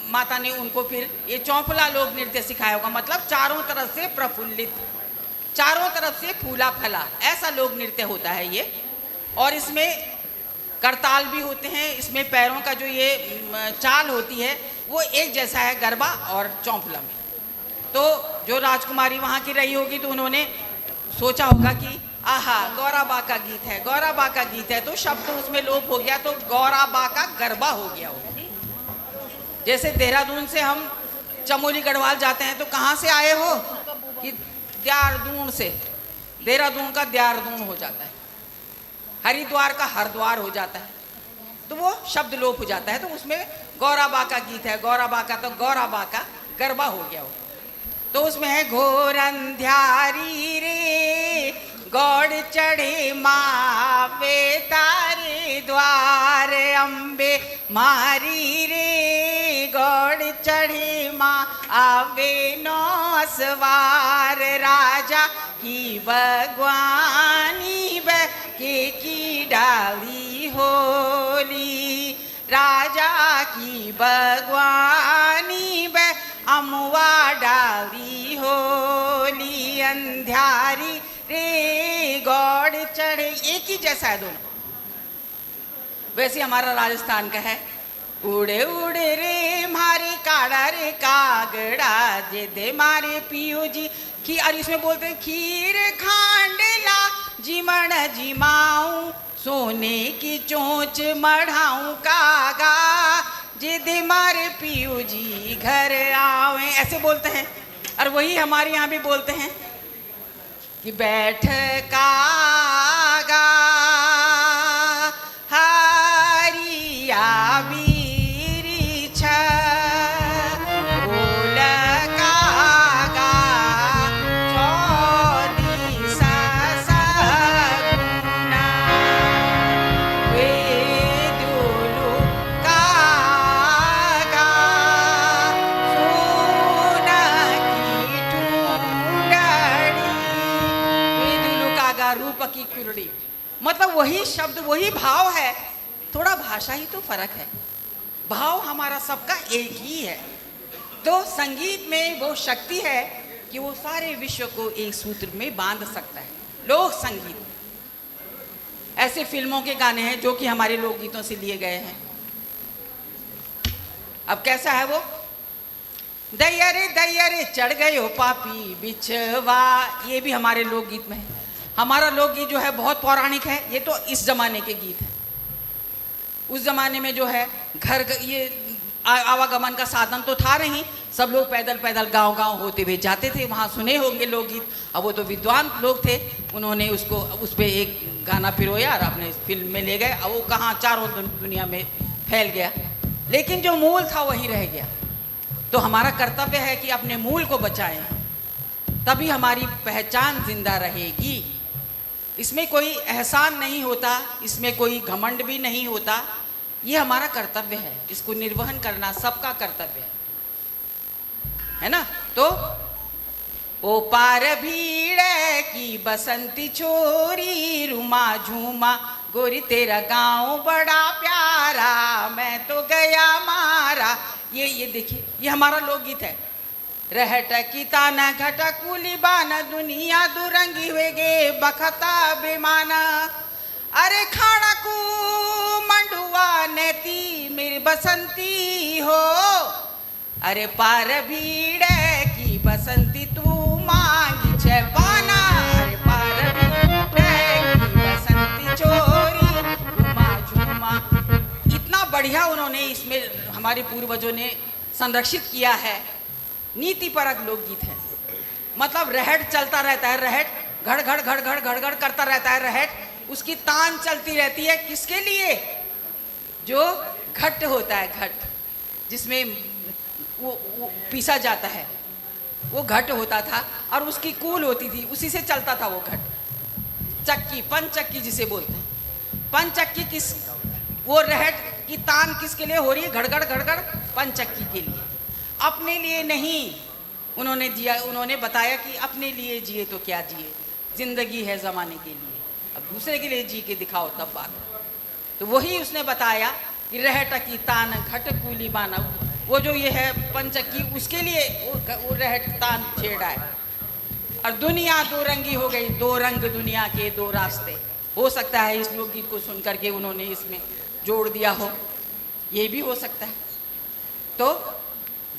माता ने उनको फिर ये चौफला लोक नृत्य सिखाया होगा, मतलब चारों तरफ से प्रफुल्लित, चारों तरफ से फूला फला, ऐसा लोक नृत्य होता है ये। और इसमें करताल भी होते हैं, इसमें पैरों का जो ये चाल होती है वो एक जैसा है गरबा और चौफला में। तो जो राजकुमारी वहाँ की रही होगी तो उन्होंने सोचा होगा कि आहा गौराबा का गीत है, गौराबा का गीत है, तो शब्द उसमें लोप हो गया, तो गौराबा का गरबा हो गया होगा। जैसे देहरादून से हम चमोली गढ़वाल जाते हैं तो कहाँ से आए हो कि देहरादून से, देहरादून का देहरादून हो जाता है, हरिद्वार का हरिद्वार हो जाता है, तो वो शब्द लोप हो जाता है। तो उसमें गौराबा का गीत है, गौराबा का, तो गौराबा का गरबा हो गया हो। तो उसमें है घोर अंधियारी रे गौड़ चढ़े मावे तारे द्वार अम्बे मारी रे गौड़ चढ़े माँ आवे नौ सवार राजा की भगवानी बके की डाली होली राजा की भगवानी ब अमुआ डाली होली अंधियारी रे गौड़ चढ़े, एक ही जैसा है दोनों। वैसे हमारा राजस्थान का है उड़े उड़े रे मारे काड़ा रे कागड़ा जे दे मारे पियो जी की, और इसमें बोलते हैं खीर खांडला जिमण जिमाऊं सोने की चोंच मढ़ाऊं कागा जे दे मारे पियो जी घर आवे, ऐसे बोलते हैं। और वही हमारे यहाँ भी बोलते हैं कि बैठ कागा हरिया बीरी छ बोल कागा चौदी सगुना वे दुलु कागा सोना की ठूंडड़ी, वे दुलु कागा रूप की कुरड़ी। मतलब वही शब्द वही भाव है, थोड़ा भाषा ही तो फर्क है, भाव हमारा सबका एक ही है। तो संगीत में वो शक्ति है कि वो सारे विश्व को एक सूत्र में बांध सकता है। लोक संगीत ऐसे फिल्मों के गाने हैं जो कि हमारे लोकगीतों से लिए गए हैं। अब कैसा है वो, दैया रे चढ़ गए हो पापी बिछवा, ये भी हमारे लोकगीत में है। हमारा लोकगीत जो है बहुत पौराणिक है, ये तो इस जमाने के गीत हैं। उस जमाने में जो है घर ये आवागमन का साधन तो था नहीं, सब लोग पैदल पैदल गांव-गांव होते हुए जाते थे, वहाँ सुने होंगे लोकगीत। अब वो तो विद्वान लोग थे, उन्होंने उसको उस पर एक गाना पिरोया और अपने फिल्म में ले गए। अब वो कहाँ चारों दुनिया में फैल गया, लेकिन जो मूल था वही रह गया। तो हमारा कर्तव्य है कि अपने मूल को बचाएं, तभी हमारी पहचान जिंदा रहेगी। इसमें कोई एहसान नहीं होता, इसमें कोई घमंड भी नहीं होता, ये हमारा कर्तव्य है, इसको निर्वहन करना सबका कर्तव्य है ना। तो ओ पार भीड़ की बसंती छोरी रुमा झूमा गोरी तेरा गांव बड़ा प्यारा मैं तो गया मारा, ये देखिए ये हमारा लोकगीत है। रहट की ताना घटा कुली बाना दुनिया दुरंगी वेगे बखता बेमाना, अरे खाना को मंडुआ नेती मेरी बसंती हो, अरे पार भीड़ की बसंती तू मांगी छे पाना, अरे पार भीड़ की बसंती चोरी झूमा झूमा। इतना बढ़िया उन्होंने इसमें हमारे पूर्वजों ने संरक्षित किया है, नीतिपरक लोकगीत है। मतलब रहट चलता रहता है, रहट घड़ घड़ घड़ घड़ घड़ घड़ करता रहता है, रहट उसकी तान चलती रहती है। किसके लिए? जो घट होता है, घट जिसमें वो पीसा जाता है, वो घट होता था और उसकी कूल होती थी, उसी से चलता था वो घट। चक्की, पंचक्की जिसे बोलते हैं, पंचक्की किस, वो रहट की तान किसके लिए हो रही है? घड़घड़ घड़घड़ पंचक्की के लिए, अपने लिए नहीं। उन्होंने दिया, उन्होंने बताया कि अपने लिए जिए तो क्या जिए, जिंदगी है जमाने के लिए, अब दूसरे के लिए जी के दिखाओ तब बात। तो वही उसने बताया कि रहट की तान घट कूली मानव, वो जो ये है पंचक्की, उसके लिए वो रहट तान छेड़ा है। और दुनिया दो रंगी हो गई, दो रंग दुनिया के दो रास्ते। हो सकता है इस लोकगीत को सुन करके उन्होंने इसमें जोड़ दिया हो, ये भी हो सकता है। तो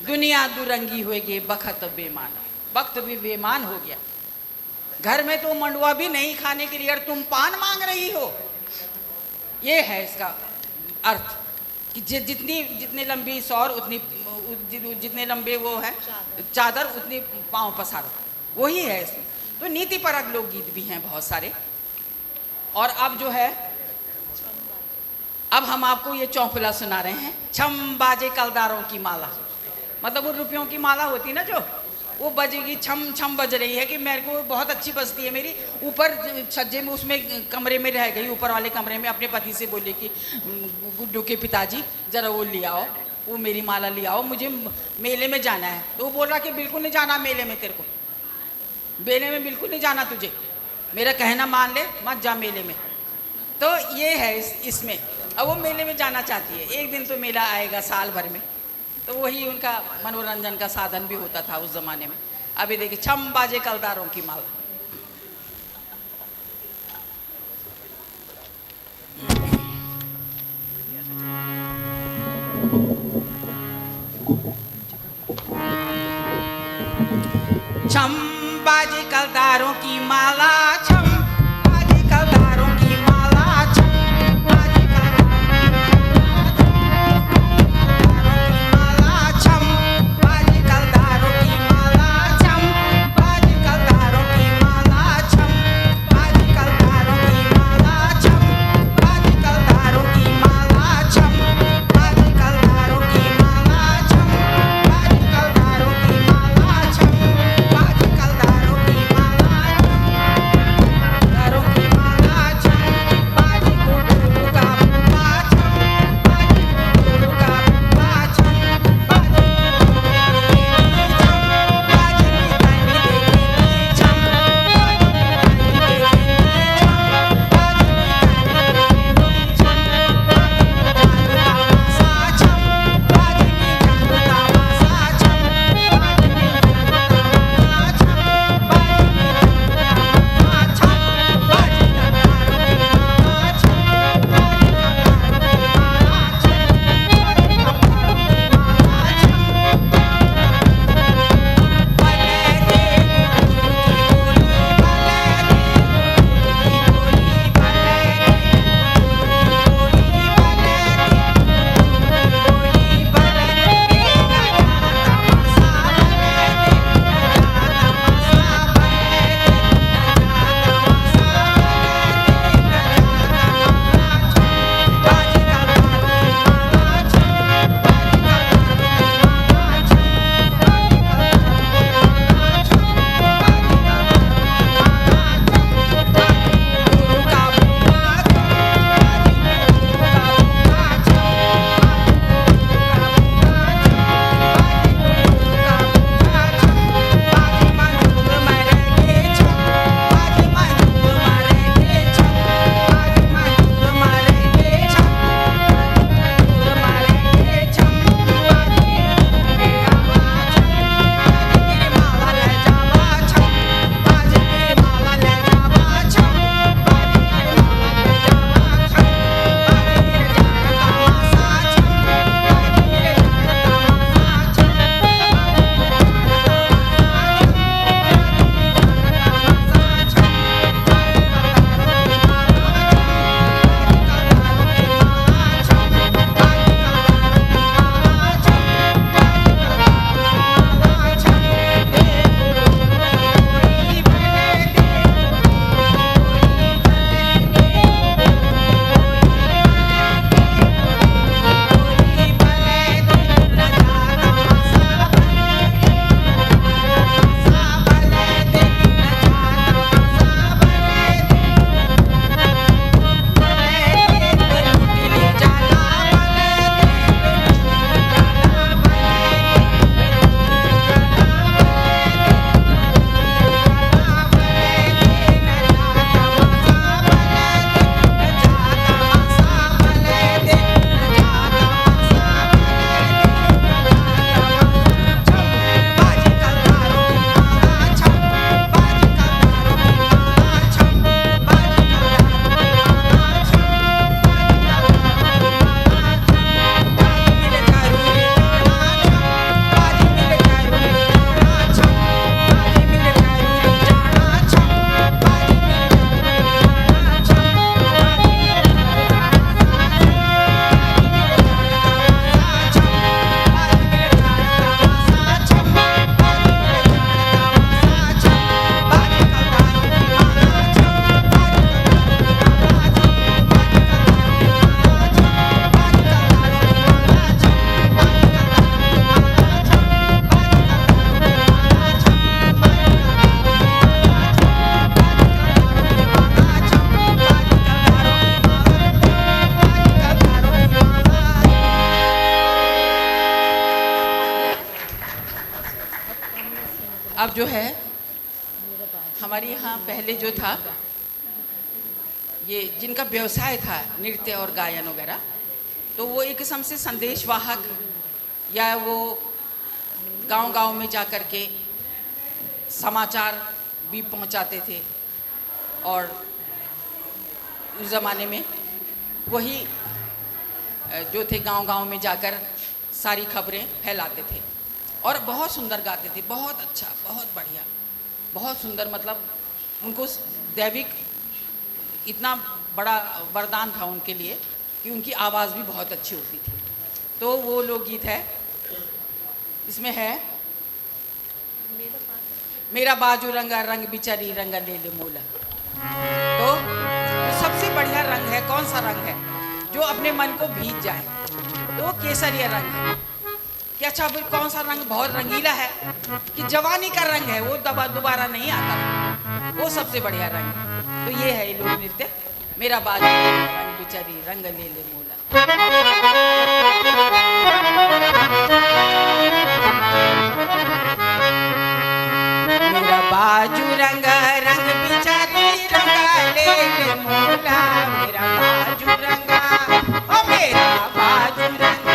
दुनिया दुरंगी हो गई, बखत बेमान, वक्त भी बेमान हो गया। घर में तो मंडुआ भी नहीं खाने के लिए और तुम पान मांग रही हो। ये है इसका अर्थ कि जितनी लंबी सौर उतनी, जितने लंबे वो है चादर उतनी पाँव पसारो, वही है इसमें। तो नीतिपरक लोकगीत भी हैं बहुत सारे। और अब जो है, अब हम आपको ये चौपला सुना रहे हैं, छम बाजे कलदारों की माला। मतलब वो रुपयों की माला होती ना, जो वो बजेगी, छम छम बज रही है कि मेरे को बहुत अच्छी बजती है। मेरी ऊपर छज्जे में, उसमें कमरे में रह गई, ऊपर वाले कमरे में अपने पति से बोली कि गुड्डू के पिताजी जरा वो ले आओ, वो मेरी माला ले आओ, मुझे मेले में जाना है। तो वो बोल रहा कि बिल्कुल नहीं जाना मेले में, तेरे को मेले में बिल्कुल नहीं जाना, तुझे मेरा कहना मान ले, मत जा मेले में। तो ये है इसमें। अब वो मेले में जाना चाहती है, एक दिन तो मेला आएगा साल भर में, तो वही उनका मनोरंजन का साधन भी होता था उस जमाने में। अभी देखिए, छम बाजे कलदारों की माला। छम बाजे कलदारों की माला, छम बाजे कलदारों की माला, छम बाजे कलदारों की माला, छम बाजे कलदारों की माला, छम बाजे कलदारों की माला, छम बाजे कलदारों की माला, छम बाजे कलदारों की माला, छम बाजे कलदारों की माला, छम बाजे कलदारों की माला, छम बाजे कलदारों की माला। अब जो है हमारे यहाँ पहले जो था ये जिनका व्यवसाय था नृत्य और गायन वगैरह, तो वो एक किस्म से संदेशवाहक या वो गांव-गांव में जा कर के समाचार भी पहुंचाते थे और उस ज़माने में वही जो थे गांव-गांव में जाकर सारी खबरें फैलाते थे और बहुत सुंदर गाते थे, बहुत अच्छा, बहुत बढ़िया, बहुत सुंदर। मतलब उनको दैविक इतना बड़ा वरदान था उनके लिए कि उनकी आवाज़ भी बहुत अच्छी होती थी। तो वो लोकगीत है, इसमें है मेरा बाजू रंगा रंग बिचारी रंगा ले ले मोला। तो सबसे बढ़िया रंग है, कौन सा रंग है जो अपने मन को भीग जाए, तो केसरिया रंग है। कि अच्छा फिर कौन सा रंग बहुत रंगीला है कि जवानी का रंग है, वो दोबारा नहीं आता, वो सबसे बढ़िया रंग है। तो ये है ये लोक नृत्य, मेरा बाजू रंग बिचारी रंग ले ले मोला। मेरा बाजू रंग रंग बिचारी रंगा ले ले मोला, मेरा बाजू रंगा ओ मेरा बाजू रंग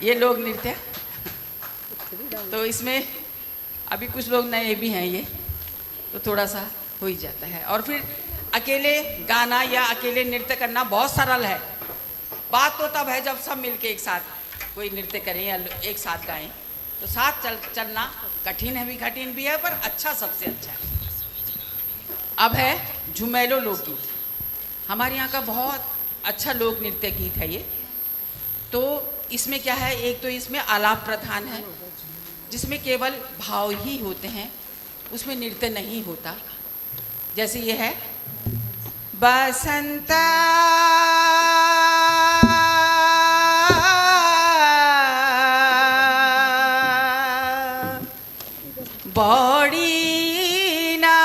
ये लोक नृत्य। तो इसमें अभी कुछ लोग नए भी हैं, ये तो थोड़ा सा हो ही जाता है। और फिर अकेले गाना या अकेले नृत्य करना बहुत सरल है। बात तो तब है जब सब मिलके एक साथ कोई नृत्य करें या एक साथ गाएं। तो साथ चलना कठिन भी है, पर अच्छा, सबसे अच्छा है। अब है झुमेलो लोकगीत। हमारे यहाँ का बहुत अच्छा लोक नृत्य गीत है ये। तो इसमें क्या है, एक तो इसमें आलाप प्रधान है, जिसमें केवल भाव ही होते हैं, उसमें नृत्य नहीं होता। जैसे ये है बसंता बड़ी ना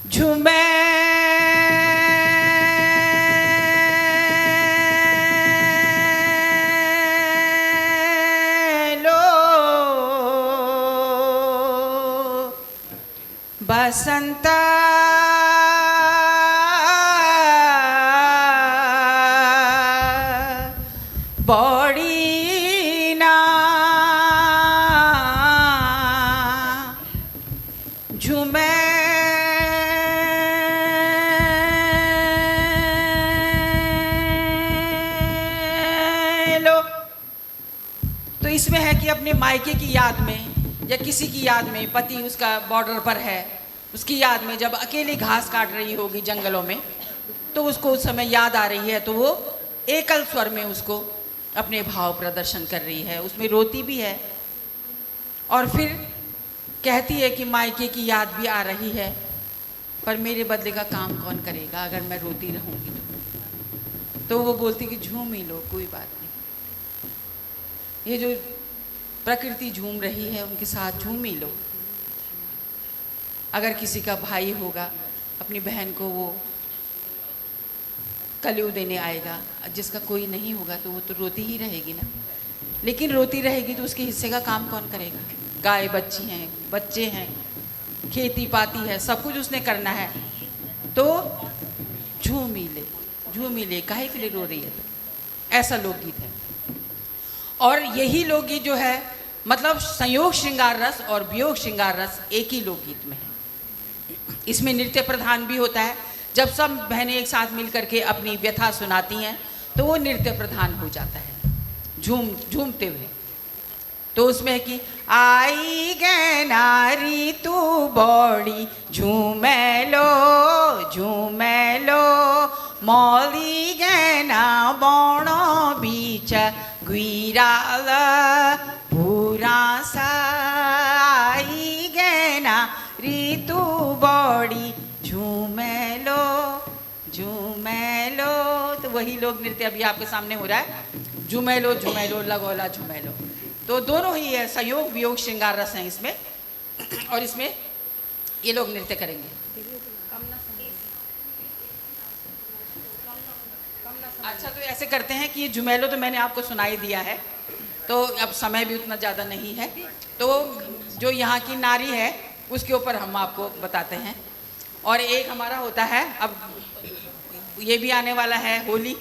झूमे बसंता बड़ी ना झूमे लो। तो इसमें है कि अपने मायके की याद में या किसी की याद में, पति उसका बॉर्डर पर है, उसकी याद में जब अकेली घास काट रही होगी जंगलों में, तो उसको उस समय याद आ रही है, तो वो एकल स्वर में उसको अपने भाव प्रदर्शन कर रही है। उसमें रोती भी है और फिर कहती है कि मायके की याद भी आ रही है, पर मेरे बदले का काम कौन करेगा अगर मैं रोती रहूँगी तो वो बोलती कि झूम ही लो, कोई बात नहीं, ये जो प्रकृति झूम रही है उनके साथ झूम ही लो। अगर किसी का भाई होगा, अपनी बहन को वो कलयू देने आएगा, जिसका कोई नहीं होगा तो वो तो रोती ही रहेगी ना। लेकिन रोती रहेगी तो उसके हिस्से का काम कौन करेगा? गाय बच्ची हैं, बच्चे हैं, खेती पाती है, सब कुछ उसने करना है। तो झूम ही ले, काहे के लिए रो रही है? तो ऐसा लोकगीत है। और यही लोकगीत जो है, मतलब संयोग श्रृंगार रस और वियोग श्रृंगार रस एक ही लोकगीत में है। इसमें नृत्य प्रधान भी होता है। जब सब बहनें एक साथ मिल करके अपनी व्यथा सुनाती हैं तो वो नृत्य प्रधान हो जाता है, झूमते हुए। तो उसमें है कि आई गे नारी तू बड़ी झूमे लो मौली गे ना बोणो बीच गुइराल पूरा सा। आई गे नारी तू बड़ी झूमे लो। तो वही लोक नृत्य अभी आपके सामने हो रहा है। झूमे लो लगोला झूमे लो। तो दोनों ही है, संयोग वियोग श्रृंगार रस हैं इसमें। और इसमें ये लोग नृत्य करेंगे। अच्छा, तो ऐसे करते हैं कि ये झुमेलो तो मैंने आपको सुनाई दिया है, तो अब समय भी उतना ज़्यादा नहीं है, तो जो यहाँ की नारी है उसके ऊपर हम आपको बताते हैं। और एक हमारा होता है, अब ये भी आने वाला है होली,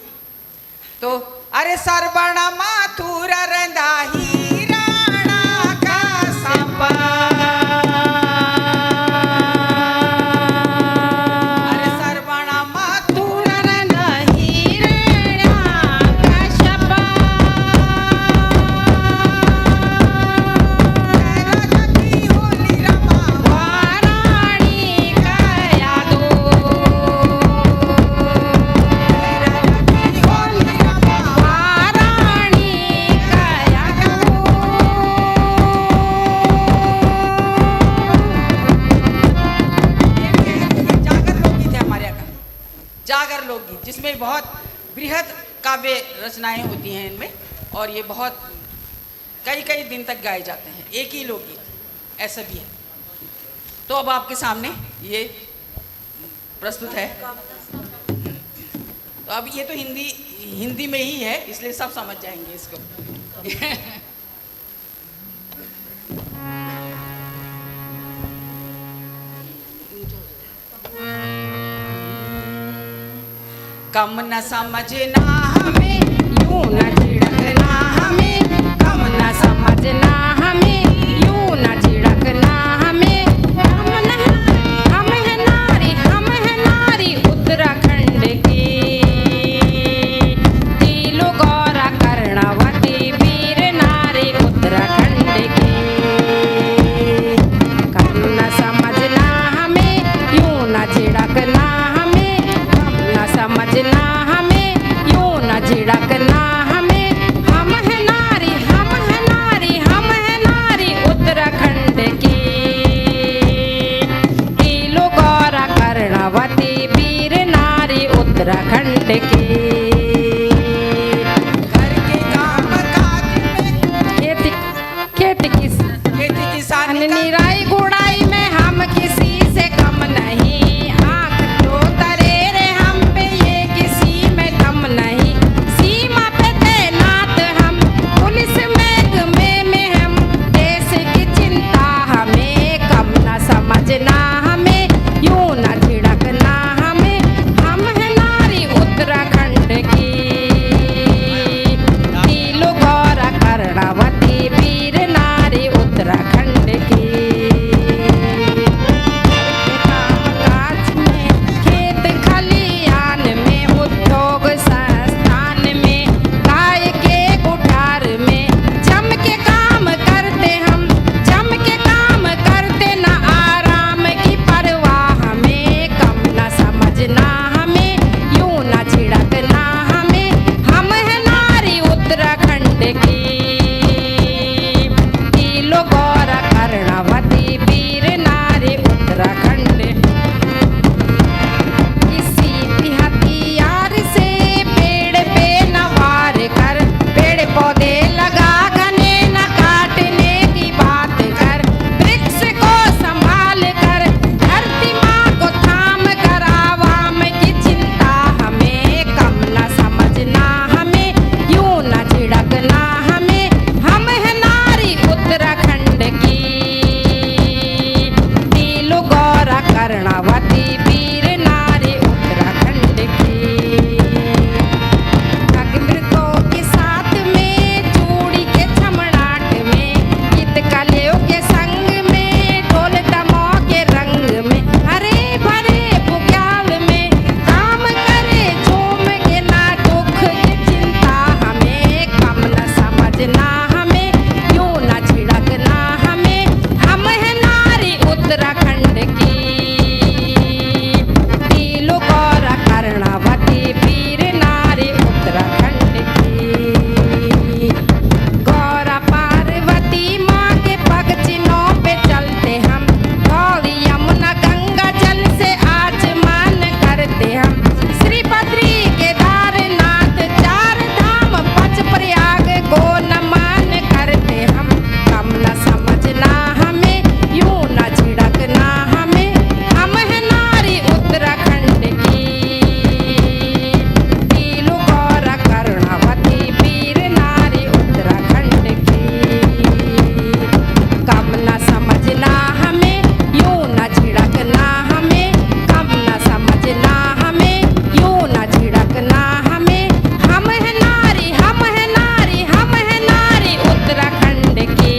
तो अरे सरबण माथुर रंदाही राणा का सपा। जागर लोकगीत, जिसमें बहुत बृहद काव्य रचनाएं होती हैं इनमें, और ये बहुत कई दिन तक गाए जाते हैं। एक ही लोकगीत ऐसा भी है। तो अब आपके सामने ये प्रस्तुत है। तो अब ये तो हिंदी में ही है, इसलिए सब समझ जाएंगे इसको। कम न समझना हमें, यूं न झिड़कना हमें, कम न समझना हमें, यूं न झिड़कना हमें। हम है नारी उत्तराखंड की, तीलु गौरा कर्णवती वीर नारी उत्तराखंड की। कम न समझना हमें, यूं न झिड़कना हमें, कम न समझना हमें, यूं न झिड़कना हमें। हम है नारी उत्तराखंड की, तीलु गौरा कर्णवती वीर नारी उत्तराखंड की। घर के काम काज में खेती किसान निराई गुड़ाई में हम किसी से कम नहीं, आँख तो तरेरे हम पे ये किसी में कम नहीं। सीमा पे तैनात हम पुलिस महकमे में, हम देश की चिंता हमें, कम न समझना हमें, यूं न झिड़कना हमें। हम है नारी उत्तराखंड की, तीलु गौरा कर्णवती वीर नारी उत्तराखंड की। काज में खेत खलियान में, उद्योग संस्थान में, गाय के गुठार में, जम के काम करते हम, जम के काम करते न आराम की परवाह हमें। कम न समझना हमें, यूं न झिड़कना हमें। हम है नारी उत्तराखंड की, तीलु गौरा कर्णवती वीर नारी उत्तराखंड। किसी भी हथियार से पेड़ पे न वार कर, पेड़ पौधे लगा घने न काटने की बात कर। वृक्ष को संभाल कर, धरती माँ को थाम कर, आवाम की चिंता हमें, कम न समझना हमें, यूं न झिड़कना हमें। हम है नारी उत्तराखंड की, तीलु गौरा कर्णवती वीर नारी उत्तराखंड की। अग्निमृतों के साथ में, चूड़ी के छमड़ाट में, गीत कलियों के संग में, ढोल डमों के रंग में, हरे भरे बुग्याल में, काम करे झूम के ना दुख की चिंता हमें। कम न समझना हमें, यूं न झिड़कना हमें। हम है नारी उत्तराखंड की, तीलु गौरा कर्णवती वीर नारी उत्तराखंड की। गौरा पार्वती माँ के पग चिन्हों पे चलते हम, गौरी यमुना गंगा जल से आचमन करते हम। श्री बद्री केदारनाथ चार धाम पच प्रयाग को नमन करते हम। कम न समझना हमें, यूं न झिड़कना हमें। हम है नारी उत्तराखंड की, तीलु गौरा कर्णवती वीर नारी उत्तराखंड की। कम न समझना हमें, यूं न झिड़कना हमें। कम न समझना हमें, यूं न झिड़कना हमें। हम है नारी उत्तराखंड की,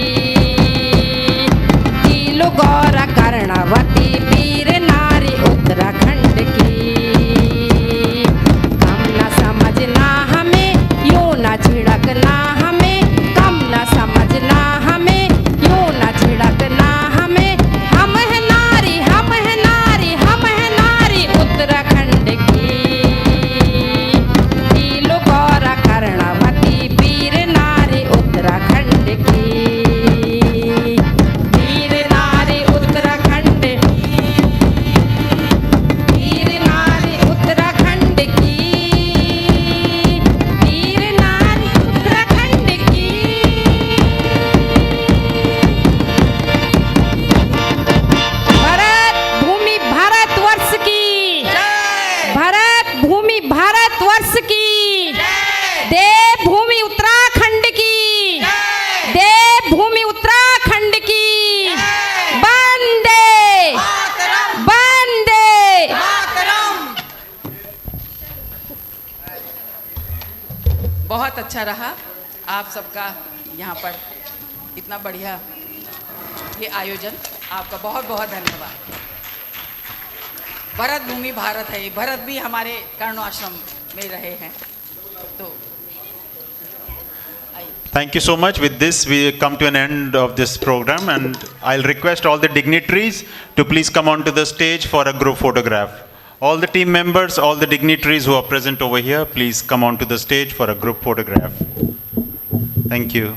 तीलु गौरा कर्णवती वीर नारी उत्तराखंड की। कम न समझना हमें, यूं न झिड़कना हमें। कम न समझना हमें, यूं न झिड़कना हमें। हम है नारी उत्तराखंड की, तीलु गौरा कर्णवती वीर नारी उत्तराखंड की। वीर नारी उत्तराखंड, अच्छा रहा आप सबका यहाँ पर इतना बढ़िया ये आयोजन, आपका बहुत बहुत धन्यवाद। भरत भूमि भारत है, भरत भी हमारे कर्ण आश्रम में रहे हैं। तो Thank you so much. With this, we come to an end of this program, and I'll request all the dignitaries to please come onto the stage for a group photograph. All the team members, all the dignitaries who are present over here, please come onto the stage for a group photograph. Thank you.